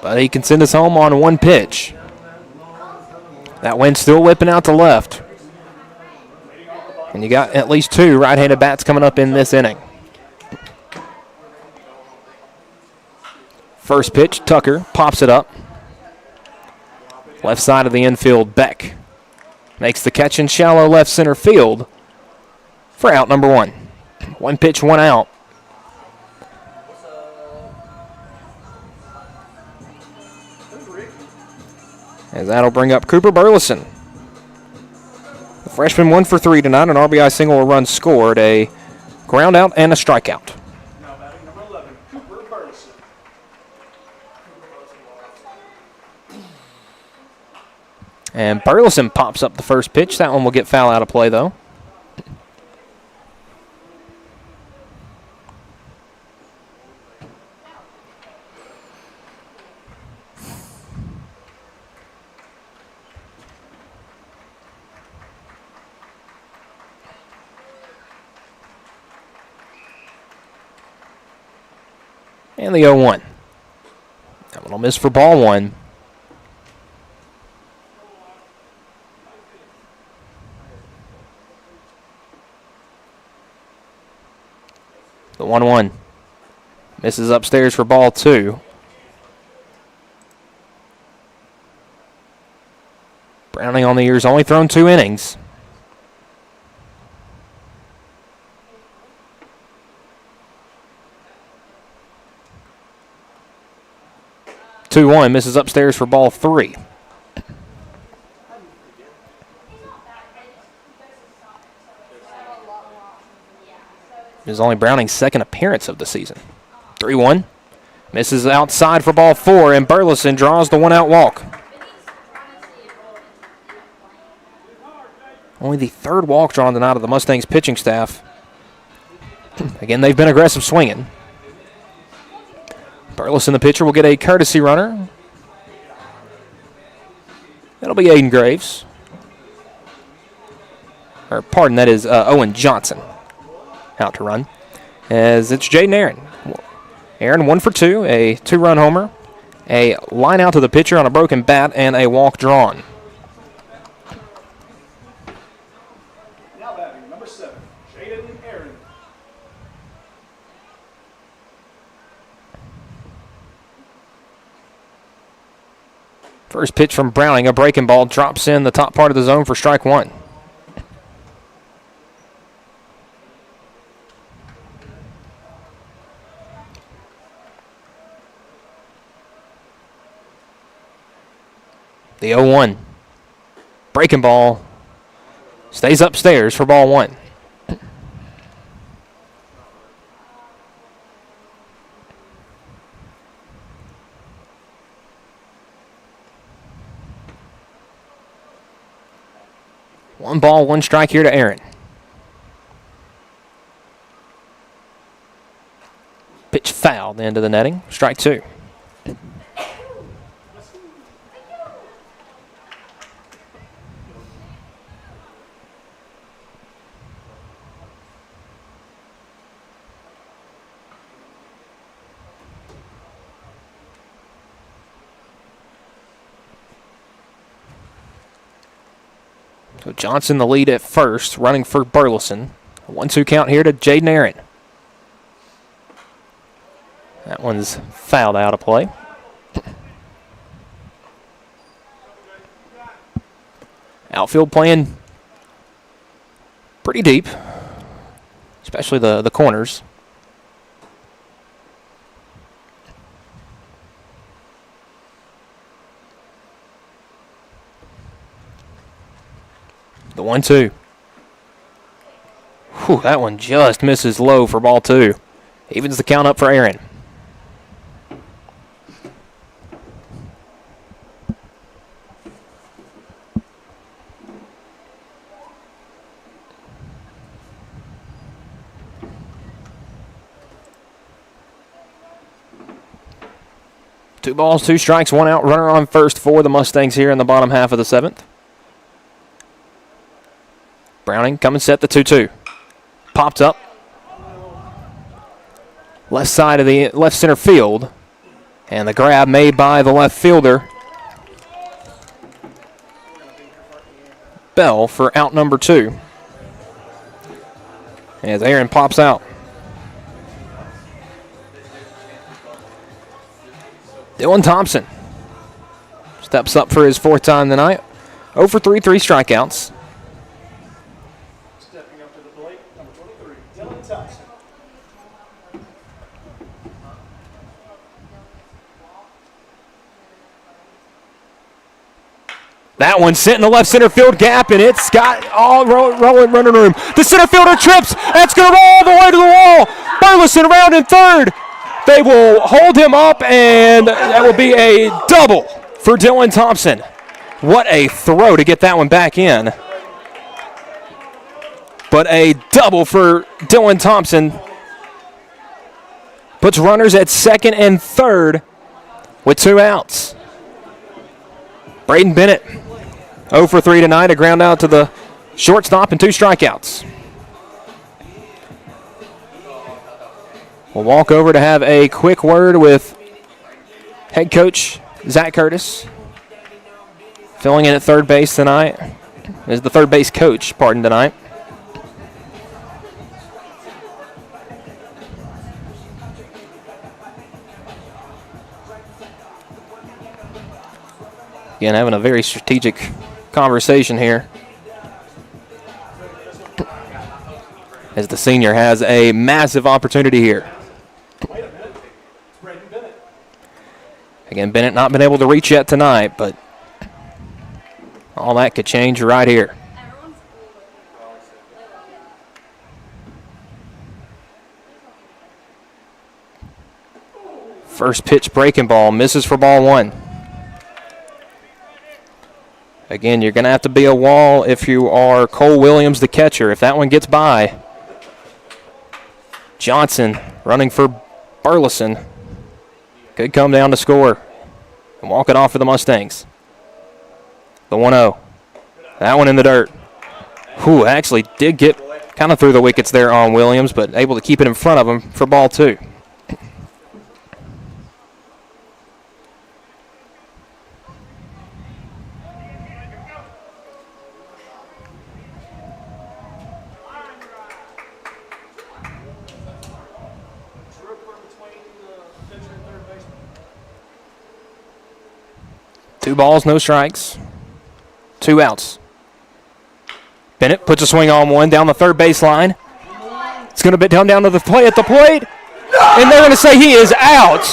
But he can send us home on 1 pitch. That wind still whipping out to left. And you got at least 2 right-handed bats coming up in this inning. First pitch, Tucker pops it up. Left side of the infield, Beck makes the catch in shallow left center field for out number 1. 1 pitch, 1 out. As that'll bring up Cooper Burleson. The freshman 1 for 3 tonight, an RBI single, a run scored, a ground out, and a strikeout. And Burleson pops up the first pitch. That one will get foul out of play, though. And the 0-1. That one will miss for ball 1. 1-1. Misses upstairs for ball 2. Browning on the year's only thrown 2 innings. (2-1) misses upstairs for ball 3. This is only Browning's second appearance of the season. 3-1 misses outside for ball 4, and Burleson draws the 1-out walk. Only the 3rd walk drawn tonight of the Mustangs pitching staff. Again, they've been aggressive swinging. Burleson, the pitcher, will get a courtesy runner. That'll be Aiden Graves. Or, pardon, that is Owen Johnson out to run. As it's Jaden Aaron. Aaron 1 for 2, a 2-run homer, a line out to the pitcher on a broken bat, and a walk drawn. Now batting, number 7, Jaden Aaron. First pitch from Browning, a breaking ball, drops in the top part of the zone for strike 1. The 0-1. Breaking ball. Stays upstairs for ball 1. One ball, 1 strike here to Aaron. Pitch fouled into the netting. Strike 2. So Johnson the lead at first, running for Burleson. A 1-2 count here to Jaden Aaron. That one's fouled out of play. Outfield playing pretty deep, especially the corners. The 1-2. Whew, that one just misses low for ball 2. Evens the count up for Aaron. Two balls, 2 strikes, 1 out. Runner on first for the Mustangs here in the bottom half of the 7th. Browning coming set the 2-2. Popped up. Left side of the left center field. And the grab made by the left fielder, Bell, for out number 2. As Aaron pops out. Dylan Thompson steps up for his 4th time tonight. 0 for 3, 3 strikeouts. Stepping up to the plate, number 23, Dylan Thompson. That one sent in the left center field gap, and it's got all rolling running room. The center fielder trips. That's going to roll all the way to the wall. Burleson around in 3rd. They will hold him up, and that will be a double for Dylan Thompson. What a throw to get that one back in. But a double for Dylan Thompson. Puts runners at 2nd and 3rd with 2 outs. Braden Bennett, 0 for 3 tonight, a ground out to the shortstop and 2 strikeouts. We'll walk over to have a quick word with head coach Zach Curtis. Filling in at 3rd base tonight. Is the 3rd base coach, tonight. Again, having a very strategic conversation here, as the senior has a massive opportunity here. Again, Bennett not been able to reach yet tonight, but all that could change right here. First pitch breaking ball, misses for ball one. Again, you're going to have to be a wall if you are Cole Williams, the catcher. If that one gets by, Johnson running for Burleson could come down to score and walk it off for the Mustangs. The 1-0. That one in the dirt. Whew, actually did get kind of through the wickets there on Williams, but able to keep it in front of him for ball two. Two balls, no strikes. Two outs. Bennett puts a swing on one down the third baseline. It's going to come down to the plate at the plate. And they're going to say he is out.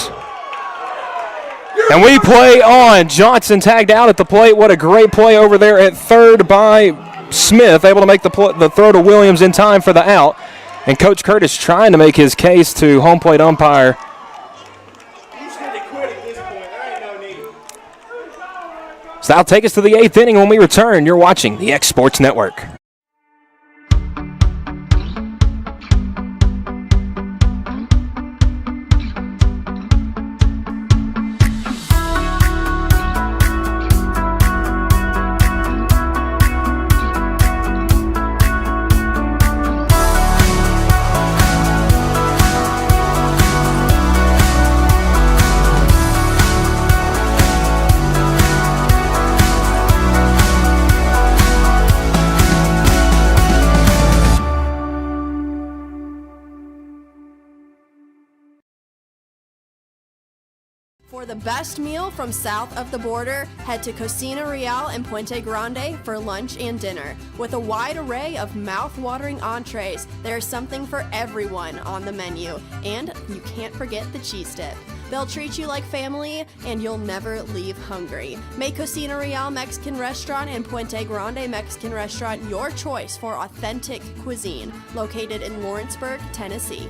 And we play on. Johnson tagged out at the plate. What a great play over there at third by Smith, able to make the throw to Williams in time for the out. And Coach Curtis trying to make his case to home plate umpire. So that'll take us to the eighth inning when we return. You're watching the X Sports Network. For the best meal from south of the border, head to Cocina Real in Puente Grande for lunch and dinner. With a wide array of mouth-watering entrees, there's something for everyone on the menu. And you can't forget the cheese dip. They'll treat you like family, and you'll never leave hungry. Make Cocina Real Mexican Restaurant and Puente Grande Mexican Restaurant your choice for authentic cuisine, located in Lawrenceburg, Tennessee.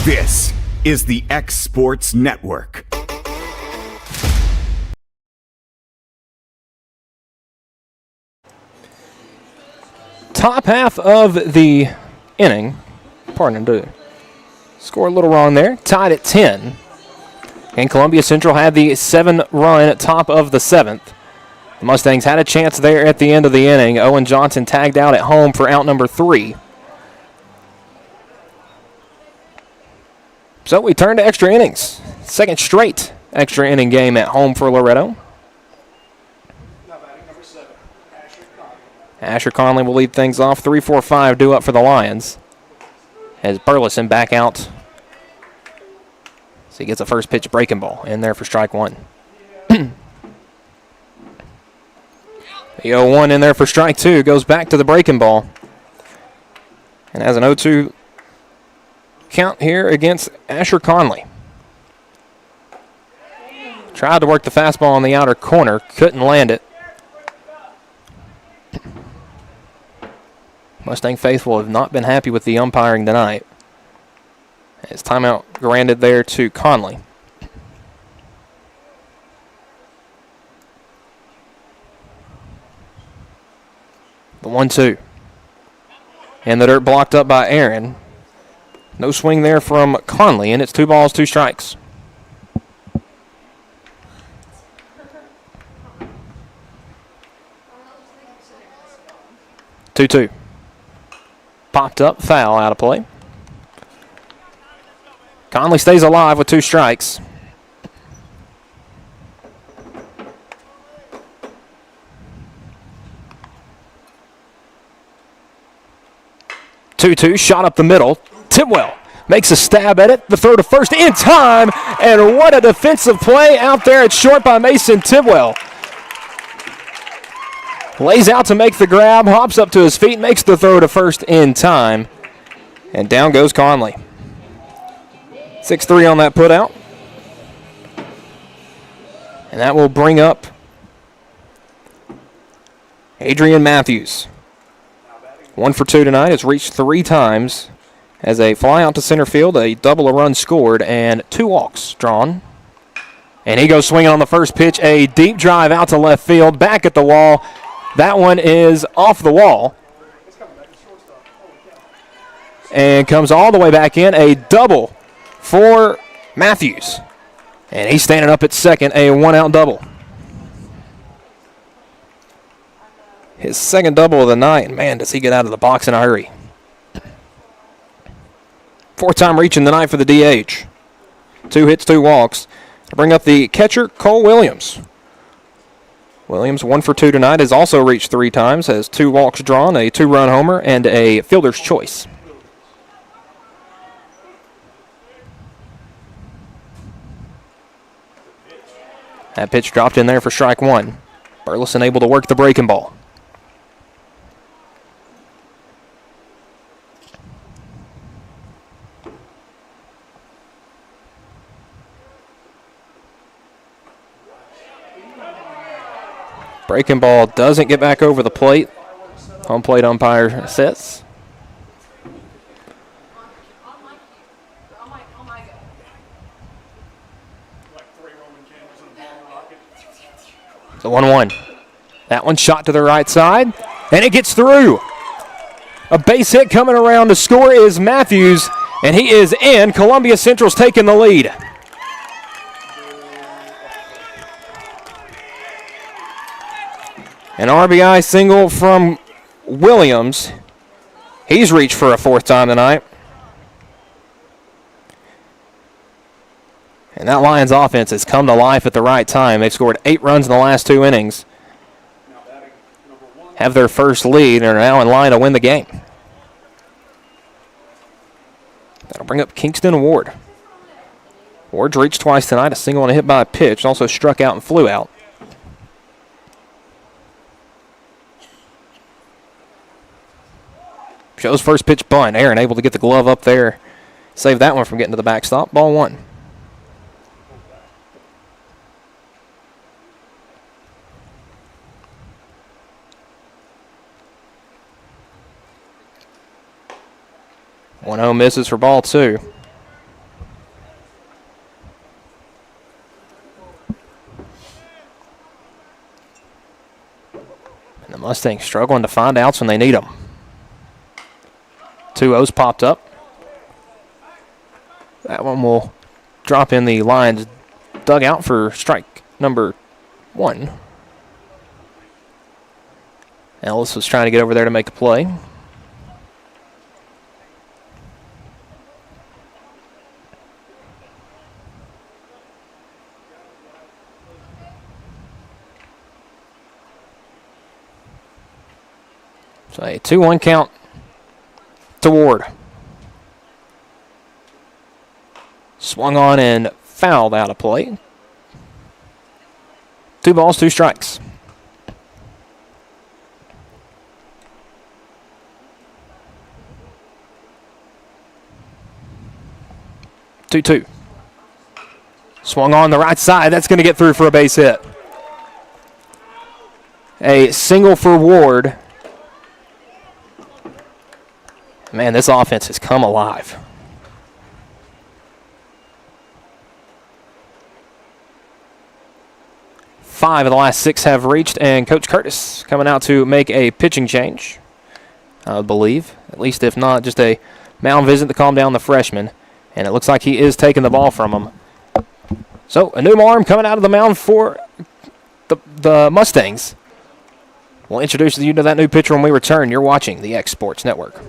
This is the X Sports Network. Top half of the inning, score a little wrong there, tied at 10. And Columbia Central had the 7-run at top of the 7th. The Mustangs had a chance there at the end of the inning. Owen Johnson tagged out at home for out number 3. So we turn to extra innings. Second straight extra inning game at home for Loretto. Asher Conley will lead things off. 3-4-5 due up for the Lions. As Burleson back out. So he gets a first pitch breaking ball in there for strike one. The 0-1 in there for strike two. Goes back to the breaking ball. And has an 0-2 count here against Asher Conley. Tried to work the fastball on the outer corner. Couldn't land it. Mustang faithful have not been happy with the umpiring tonight. As timeout granted there to Conley. The 1-2. And the dirt blocked up by Aaron. No swing there from Conley, and it's 2 balls, 2 strikes. Two. Popped up, foul, out of play. Conley stays alive with 2 strikes. Two, shot up the middle. Tidwell makes a stab at it. The throw to first in time, and what a defensive play out there at short by Mason Tidwell. Lays out to make the grab, hops up to his feet, makes the throw to first in time, and down goes Conley. 6-3 on that put out. And that will bring up Adrian Matthews. 1 for 2 tonight, has reached 3 times as a fly out to center field, a double a run scored, and 2 walks drawn. And he goes swinging on the first pitch, a deep drive out to left field, back at the wall. That one is off the wall and comes all the way back in, a double for Matthews. And he's standing up at second, a 1-out double. His second double of the night, and man, does he get out of the box in a hurry. 4th time reaching the night for the DH. 2 hits, 2 walks. To bring up the catcher, Cole Williams. Williams, 1 for 2 tonight, has also reached 3 times, has 2 walks drawn, a 2-run homer, and a fielder's choice. That pitch dropped in there for strike 1. Burleson able to work the breaking ball. Breaking ball doesn't get back over the plate. Home plate umpire sits. The 1-1. That one shot to the right side, and it gets through. A base hit coming around to score is Matthews, and he is in. Columbia Central's taking the lead. An RBI single from Williams. He's reached for a 4th time tonight. And that Lions offense has come to life at the right time. They've scored 8 runs in the last 2 innings. Have their first lead and are now in line to win the game. That'll bring up Kingston Ward. Ward's reached twice tonight, a single and a hit by a pitch. Also struck out and flew out. Shows first pitch bunt. Aaron able to get the glove up there. Save that one from getting to the backstop. Ball 1. One 1-0 misses for ball 2. And the Mustangs struggling to find outs when they need them. 2 0s popped up. That one will drop in the Lions dugout for strike number 1. Ellis was trying to get over there to make a play. So a 2-1 count to Ward. Swung on and fouled out of play. 2 balls, 2 strikes. Two. Swung on the right side. That's going to get through for a base hit. A single for Ward. Man, this offense has come alive. Five of the last 6 have reached, and Coach Curtis coming out to make a pitching change, I believe. At least if not, just a mound visit to calm down the freshman. And it looks like he is taking the ball from him. So a new arm coming out of the mound for the Mustangs. We'll introduce you to that new pitcher when we return. You're watching the X Sports Network.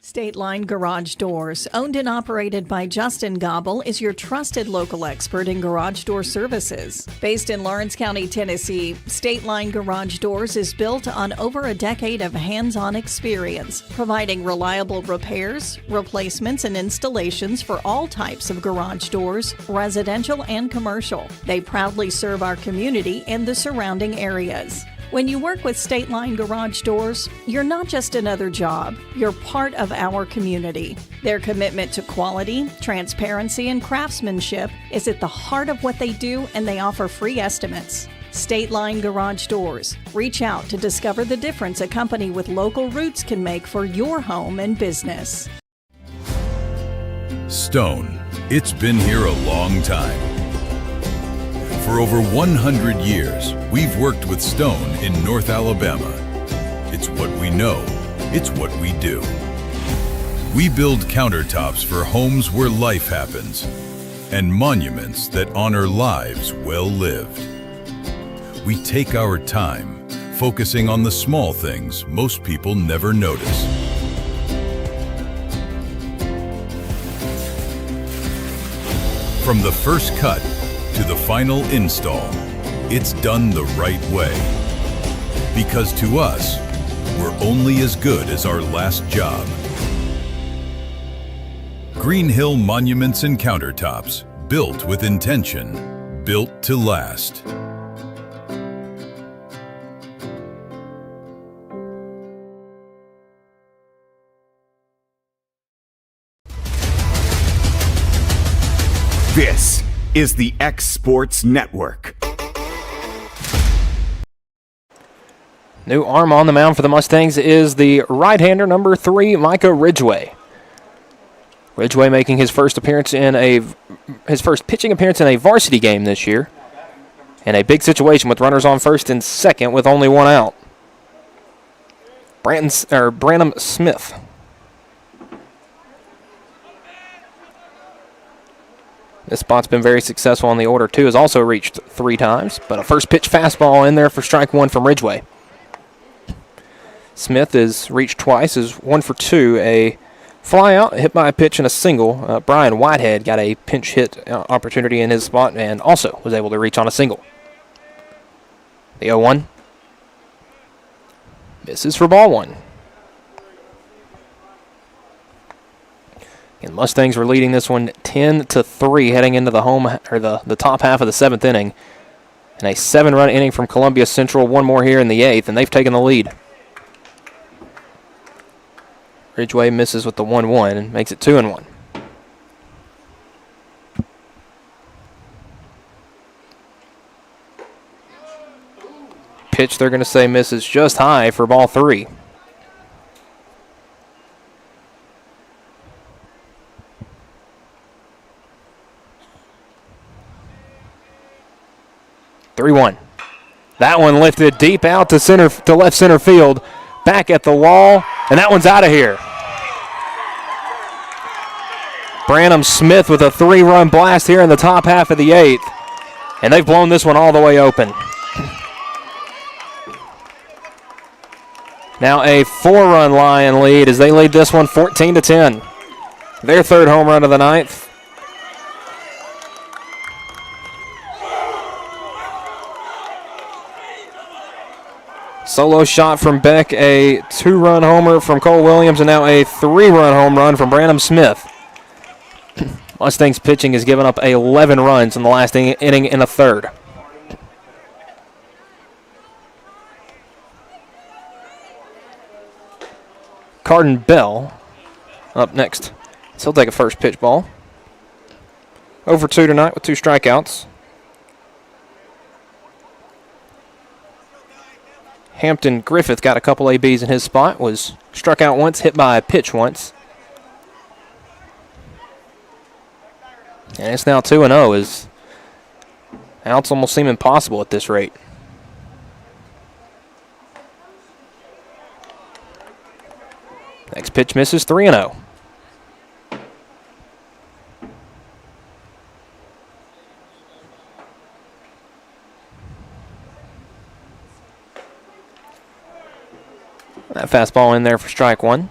State Line Garage Doors, owned and operated by Justin Gobble, is your trusted local expert in garage door services. Based in Lawrence County, Tennessee, State Line Garage Doors is built on over a decade of hands-on experience, providing reliable repairs, replacements, and installations for all types of garage doors, residential and commercial. They proudly serve our community and the surrounding areas. When you work with State Line Garage Doors, you're not just another job, you're part of our community. Their commitment to quality, transparency, and craftsmanship is at the heart of what they do, and they offer free estimates. State Line Garage Doors. Reach out to discover the difference a company with local roots can make for your home and business. Stone. It's been here a long time. For over 100 years, we've worked with stone in North Alabama. It's what we know. It's what we do. We build countertops for homes where life happens and monuments that honor lives well lived. We take our time, focusing on the small things most people never notice. From the first cut to the final install, it's done the right way. Because to us, we're only as good as our last job. Green Hill Monuments and Countertops, built with intention, built to last. This is the X Sports Network. New arm on the mound for the Mustangs is the right-hander, number 3, Micah Ridgway. Ridgway making his first pitching appearance in a varsity game this year, in a big situation with runners on first and second with only one out. Branham Smith. This spot's been very successful on the order, too. Has also reached 3 times, but a first pitch fastball in there for strike 1 from Ridgway. Smith has reached twice, is 1 for 2. A fly out, hit by a pitch and a single. Brian Whitehead got a pinch hit opportunity in his spot and also was able to reach on a single. The 0-1. Misses for ball 1. And Mustangs were leading this one 10-3 heading into the the top half of the 7th inning. And a 7-run inning from Columbia Central, one more here in the 8th, and they've taken the lead. Ridgway misses with the 1-1 and makes it 2-1. Pitch they're going to say misses just high for ball 3. That one lifted deep out to left center field, back at the wall, and that one's out of here. Branham Smith with a 3-run blast here in the top half of the 8th, and they've blown this one all the way open. Now a 4-run Lion lead as they lead this one 14-10. Their 3rd home run of the 9th. Solo shot from Beck, a 2-run homer from Cole Williams, and now a 3-run home run from Branham Smith. Mustangs pitching has given up 11 runs in the last inning in the 3rd. Carden Bell up next. So he'll take a first pitch ball. 0 for 2 tonight with 2 strikeouts. Hampton Griffith got a couple ABs in his spot, was struck out once, hit by a pitch once. And it's now 2-0 as outs almost seem impossible at this rate. Next pitch misses, 3-0. That fastball in there for strike 1.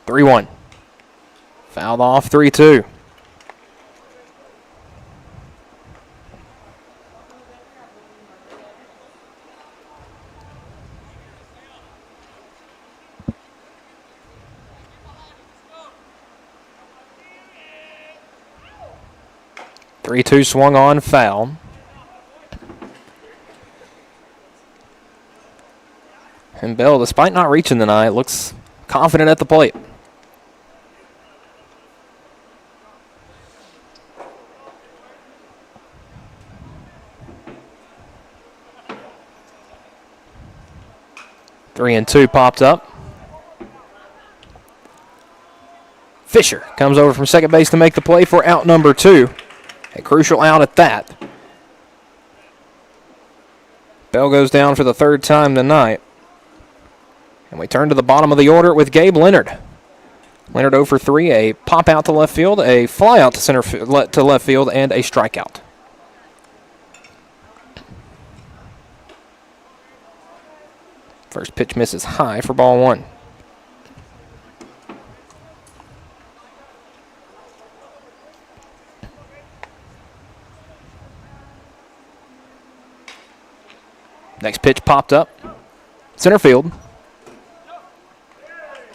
3-1. Fouled off 3-2. Three-two swung on, foul. And Bell, despite not reaching tonight, looks confident at the plate. 3-2 popped up. Fisher comes over from second base to make the play for out number 2. A crucial out at that. Bell goes down for the third time tonight. And we turn to the bottom of the order with Gabe Leonard. Leonard 0 for 3, a pop out to left field, a fly out to left field, and a strikeout. First pitch misses high for ball 1. Next pitch popped up. Center field.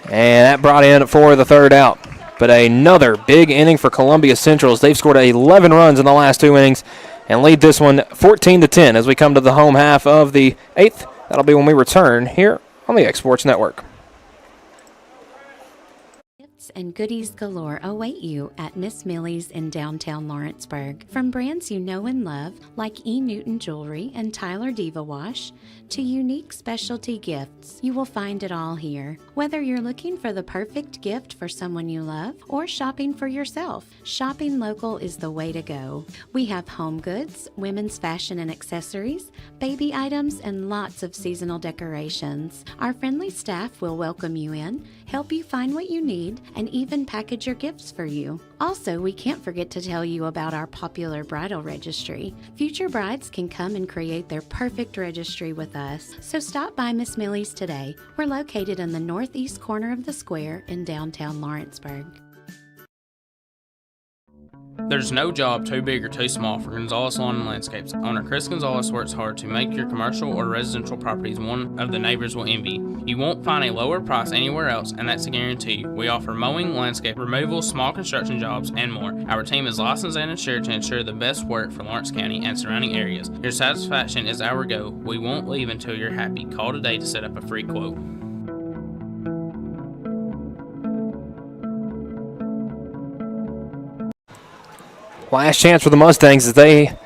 And that brought in for the third out. But another big inning for Columbia Central as they've scored 11 runs in the last 2 innings and lead this one 14-10 as we come to the home half of the 8th. That'll be when we return here on the X Sports Network. And goodies galore await you at Miss Millie's in downtown Lawrenceburg. From brands you know and love, like E. Newton Jewelry and Tyler Diva Wash, to unique specialty gifts, you will find it all here. Whether you're looking for the perfect gift for someone you love or shopping for yourself, shopping local is the way to go. We have home goods, women's fashion and accessories, baby items, and lots of seasonal decorations. Our friendly staff will welcome you in, help you find what you need, and even package your gifts for you. Also, we can't forget to tell you about our popular bridal registry. Future brides can come and create their perfect registry with us. So stop by Miss Millie's today. We're located in the northeast corner of the square in downtown Lawrenceburg. There's no job too big or too small for Gonzalez Lawn and Landscapes. Owner Chris Gonzalez works hard to make your commercial or residential properties one of the neighbors will envy. You won't find a lower price anywhere else, and that's a guarantee. We offer mowing, landscape removal, small construction jobs, and more. Our team is licensed and insured to ensure the best work for Lawrence County and surrounding areas. Your satisfaction is our goal. We won't leave until you're happy. Call today to set up a free quote. Last chance for the Mustangs as they are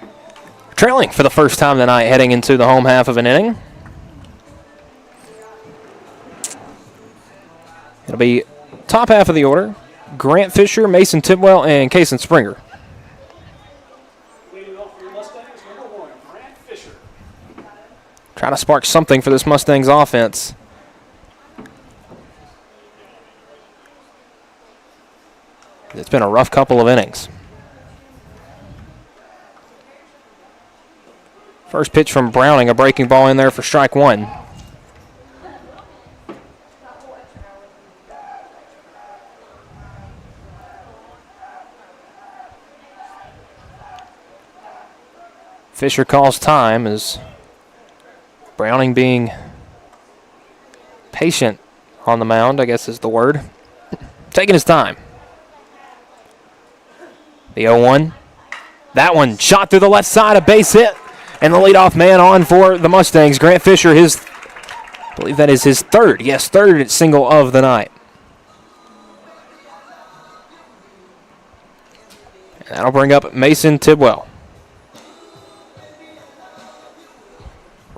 trailing for the first time tonight heading into the home half of an inning. It'll be top half of the order. Grant Fisher, Mason Tidwell, and Kason Springer. Leading off for your Mustangs, number 1, Grant Fisher. Trying to spark something for this Mustangs offense. It's been a rough couple of innings. First pitch from Browning, a breaking ball in there for strike 1. Fisher calls time as Browning being patient on the mound, I guess is the word. Taking his time. The 0-1. That one shot through the left side, a base hit. And the leadoff man on for the Mustangs, Grant Fisher, I believe that is his third single of the night. And that'll bring up Mason Tidwell.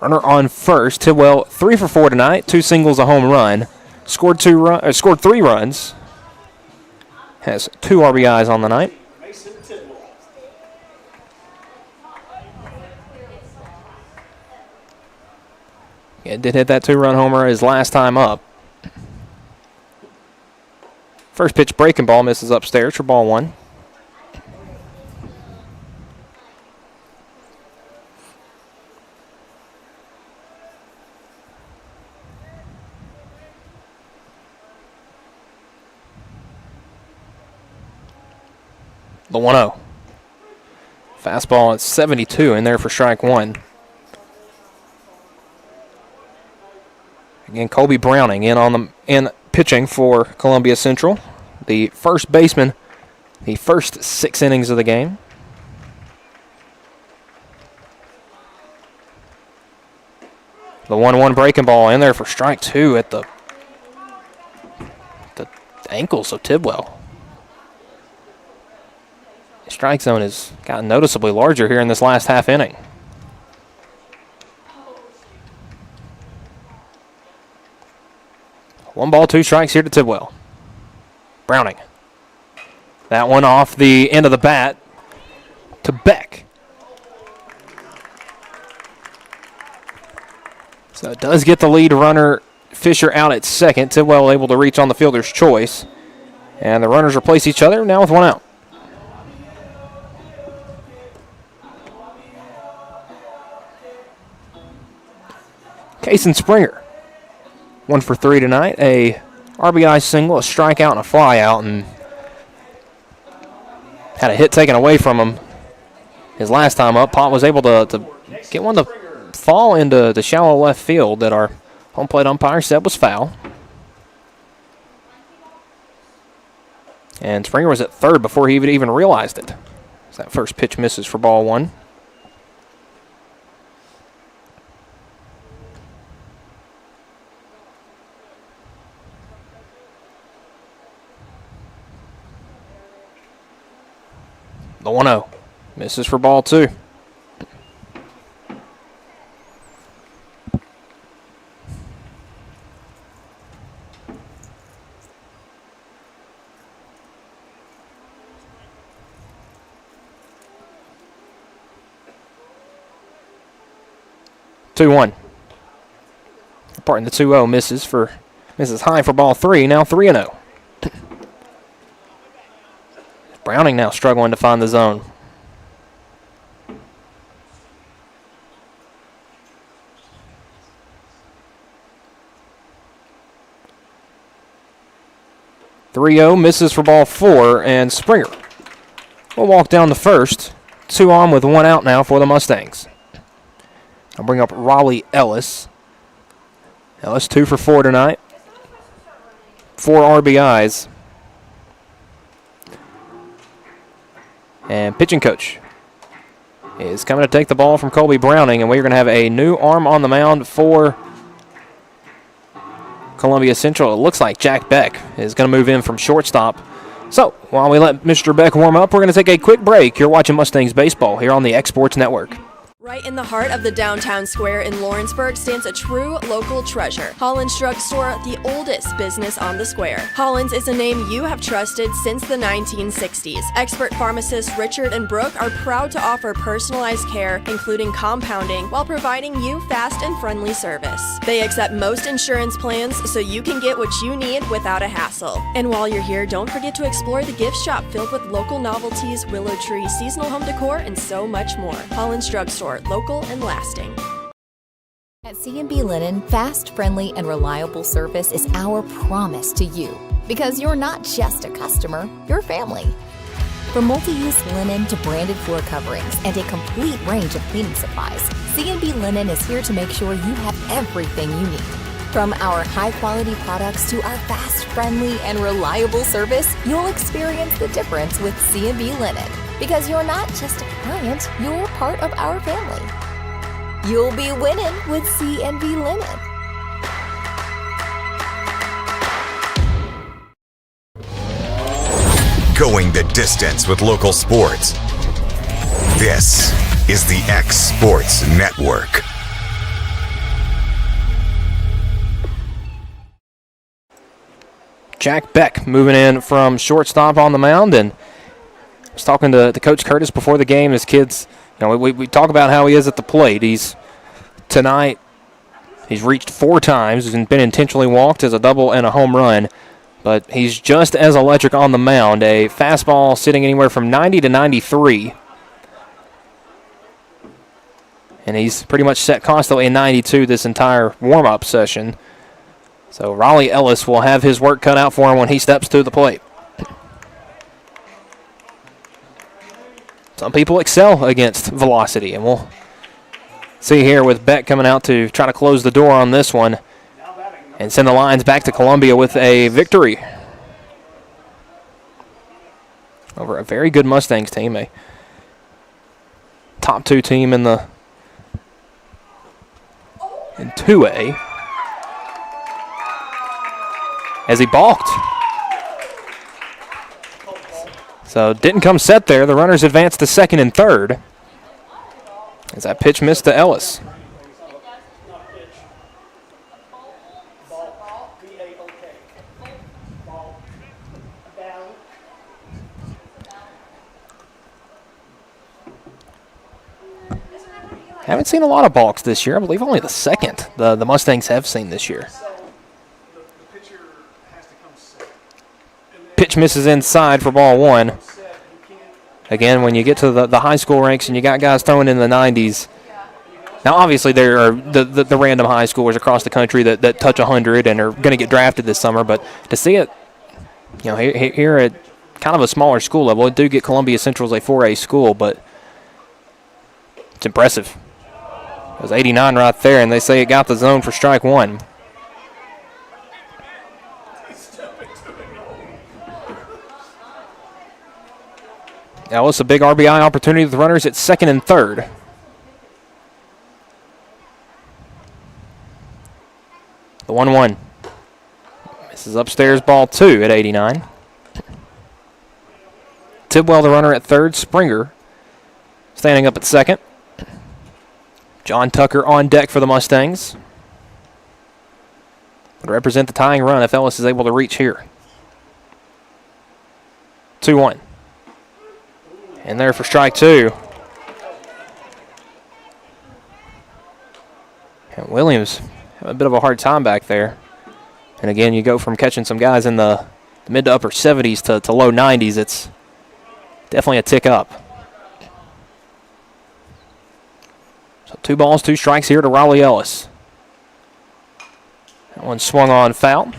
Runner on first. Tidwell 3 for 4 tonight, 2 singles, a home run. Scored 3 runs. Has 2 RBIs on the night. Yeah, did hit that 2-run homer his last time up. First pitch breaking ball misses upstairs for ball 1. The 1-0. Fastball at 72 in there for strike one. Again, Colby Browning in pitching for Columbia Central. The first baseman, the first 6 innings of the game. The 1-1 breaking ball in there for strike two at the ankles of Tidwell. The strike zone has gotten noticeably larger here in this last half inning. One ball, 2 strikes here to Tidwell. Browning. That one off the end of the bat to Beck. So it does get the lead runner Fisher out at second. Tidwell able to reach on the fielder's choice. And the runners replace each other now with 1 out. Kason Springer, 1 for 3 tonight. A RBI single, a strikeout, and a flyout, and had a hit taken away from him his last time up. Pott was able to get one to fall into the shallow left field that our home plate umpire said was foul. And Springer was at third before he even realized it. So that first pitch misses for ball 1. The 1-0 misses for ball 2. The 2-0 misses high for ball 3. Now 3-0. Browning now struggling to find the zone. Misses for ball 4, and Springer will walk down the first. 2 on with 1 out now for the Mustangs. I'll bring up Raleigh Ellis. Ellis 2 for 4 tonight. 4 RBIs. And pitching coach is coming to take the ball from Colby Browning, and we're going to have a new arm on the mound for Columbia Central. It looks like Jack Beck is going to move in from shortstop. So while we let Mr. Beck warm up, we're going to take a quick break. You're watching Mustangs Baseball here on the X Sports Network. Right in the heart of the downtown square in Lawrenceburg stands a true local treasure. Holland's Drug Store, the oldest business on the square. Holland's is a name you have trusted since the 1960s. Expert pharmacists Richard and Brooke are proud to offer personalized care, including compounding, while providing you fast and friendly service. They accept most insurance plans, so you can get what you need without a hassle. And while you're here, don't forget to explore the gift shop filled with local novelties, willow tree, seasonal home decor, and so much more. Holland's Drug Store. Local and lasting. At C&B Linen, fast, friendly, and reliable service is our promise to you. Because you're not just a customer, you're family. From multi-use linen to branded floor coverings and a complete range of cleaning supplies, C&B Linen is here to make sure you have everything you need. From our high-quality products to our fast, friendly, and reliable service, you'll experience the difference with C&B Linen. Because you're not just a client, you're part of our family. You'll be winning with C&B Linen. Going the distance with local sports. This is the X Sports Network. Jack Beck moving in from shortstop on the mound, and I was talking to Coach Curtis before the game. His kids, we talk about how he is at the plate. Tonight, he's reached 4 times and been intentionally walked as a double and a home run, but he's just as electric on the mound. A fastball sitting anywhere from 90 to 93. And he's pretty much set constantly in 92 this entire warm-up session. So Raleigh Ellis will have his work cut out for him when he steps to the plate. some people excel against velocity, and we'll see here with Beck coming out to try to close the door on this one and send the Lions back to Columbia with a victory over a very good Mustangs team, a top 2 team in 2A. As he balked. So didn't come set there. The runners advanced to second and third. As that pitch missed to Ellis. Haven't seen a lot of balks this year. I believe only the second the Mustangs have seen this year. Pitch misses inside for ball 1. Again, when you get to the high school ranks and you got guys throwing in the 90s. Now, obviously, there are the random high schoolers across the country that touch 100 and are going to get drafted this summer. But to see it, here at kind of a smaller school level, it do get Columbia Central as a 4A school, but it's impressive. It was 89 right there, and they say it got the zone for strike 1. Ellis, a big RBI opportunity with runners at second and third. The 1-1. This is upstairs, ball 2 at 89. Tidwell, the runner at third. Springer standing up at second. John Tucker on deck for the Mustangs. Would represent the tying run if Ellis is able to reach here. 2-1. And there for strike 2. And Williams having a bit of a hard time back there. And again, you go from catching some guys in the mid to upper 70s to low 90s. It's definitely a tick up. So 2 balls, 2 strikes here to Raleigh Ellis. That one swung on foul.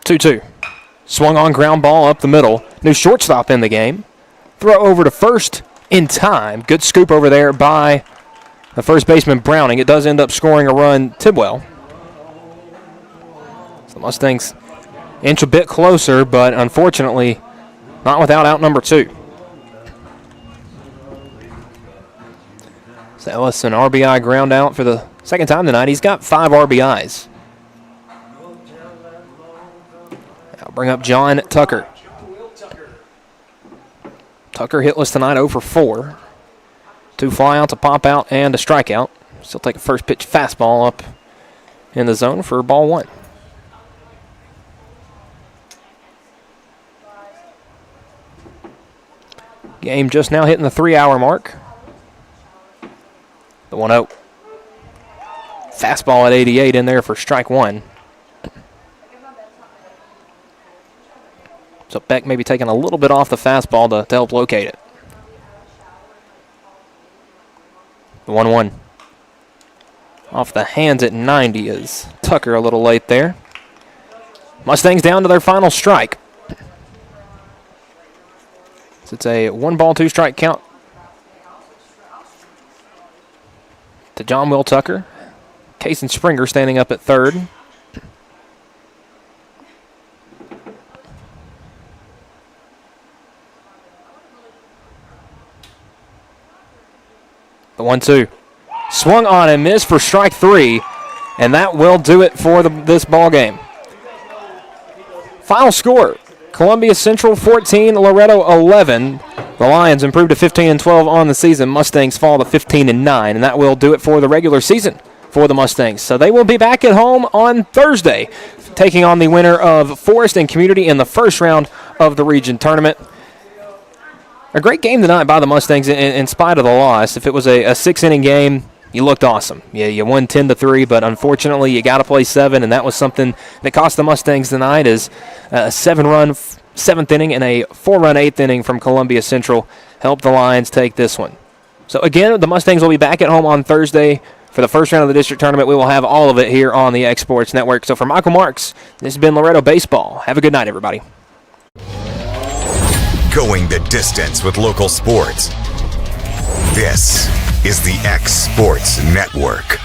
Two. Swung on ground ball up the middle. New shortstop in the game. Throw over to first in time. Good scoop over there by the first baseman Browning. It does end up scoring a run, Tidwell. So the Mustangs inch a bit closer, but unfortunately not without out number 2. So Ellis, an RBI ground out for the second time tonight. He's got 5 RBIs. I'll bring up John Tucker. Tucker hitless tonight, 0 for 4. 2 flyouts, a pop out, and a strikeout. Still take a first pitch fastball up in the zone for ball 1. Game just now hitting the 3-hour mark. The 1-0. Fastball at 88 in there for strike 1. So Beck maybe taking a little bit off the fastball to help locate it. The 1-1. Off the hands at 90 is Tucker a little late there. Mustangs down to their final strike. So it's a 1-ball, 2-strike count to John Will Tucker. Cason Springer standing up at third. The 1-2. Swung on and missed for strike 3, and that will do it for this ball game. Final score, Columbia Central 14, Loretto 11. The Lions improved to 15-12 on the season. Mustangs fall to 15-9, and that will do it for the regular season for the Mustangs. So they will be back at home on Thursday, taking on the winner of Forest and Community in the first round of the region tournament. A great game tonight by the Mustangs in spite of the loss. If it was a 6-inning game, you looked awesome. Yeah, you won 10-3, but unfortunately you got to play 7, and that was something that cost the Mustangs tonight. Is a 7-run 7th inning and a 4-run 8th inning from Columbia Central helped the Lions take this one. So again, the Mustangs will be back at home on Thursday for the first round of the district tournament. We will have all of it here on the X Sports Network. So for Michael Marks, this has been Loretto Baseball. Have a good night, everybody. Going the distance with local sports. This is the X Sports Network.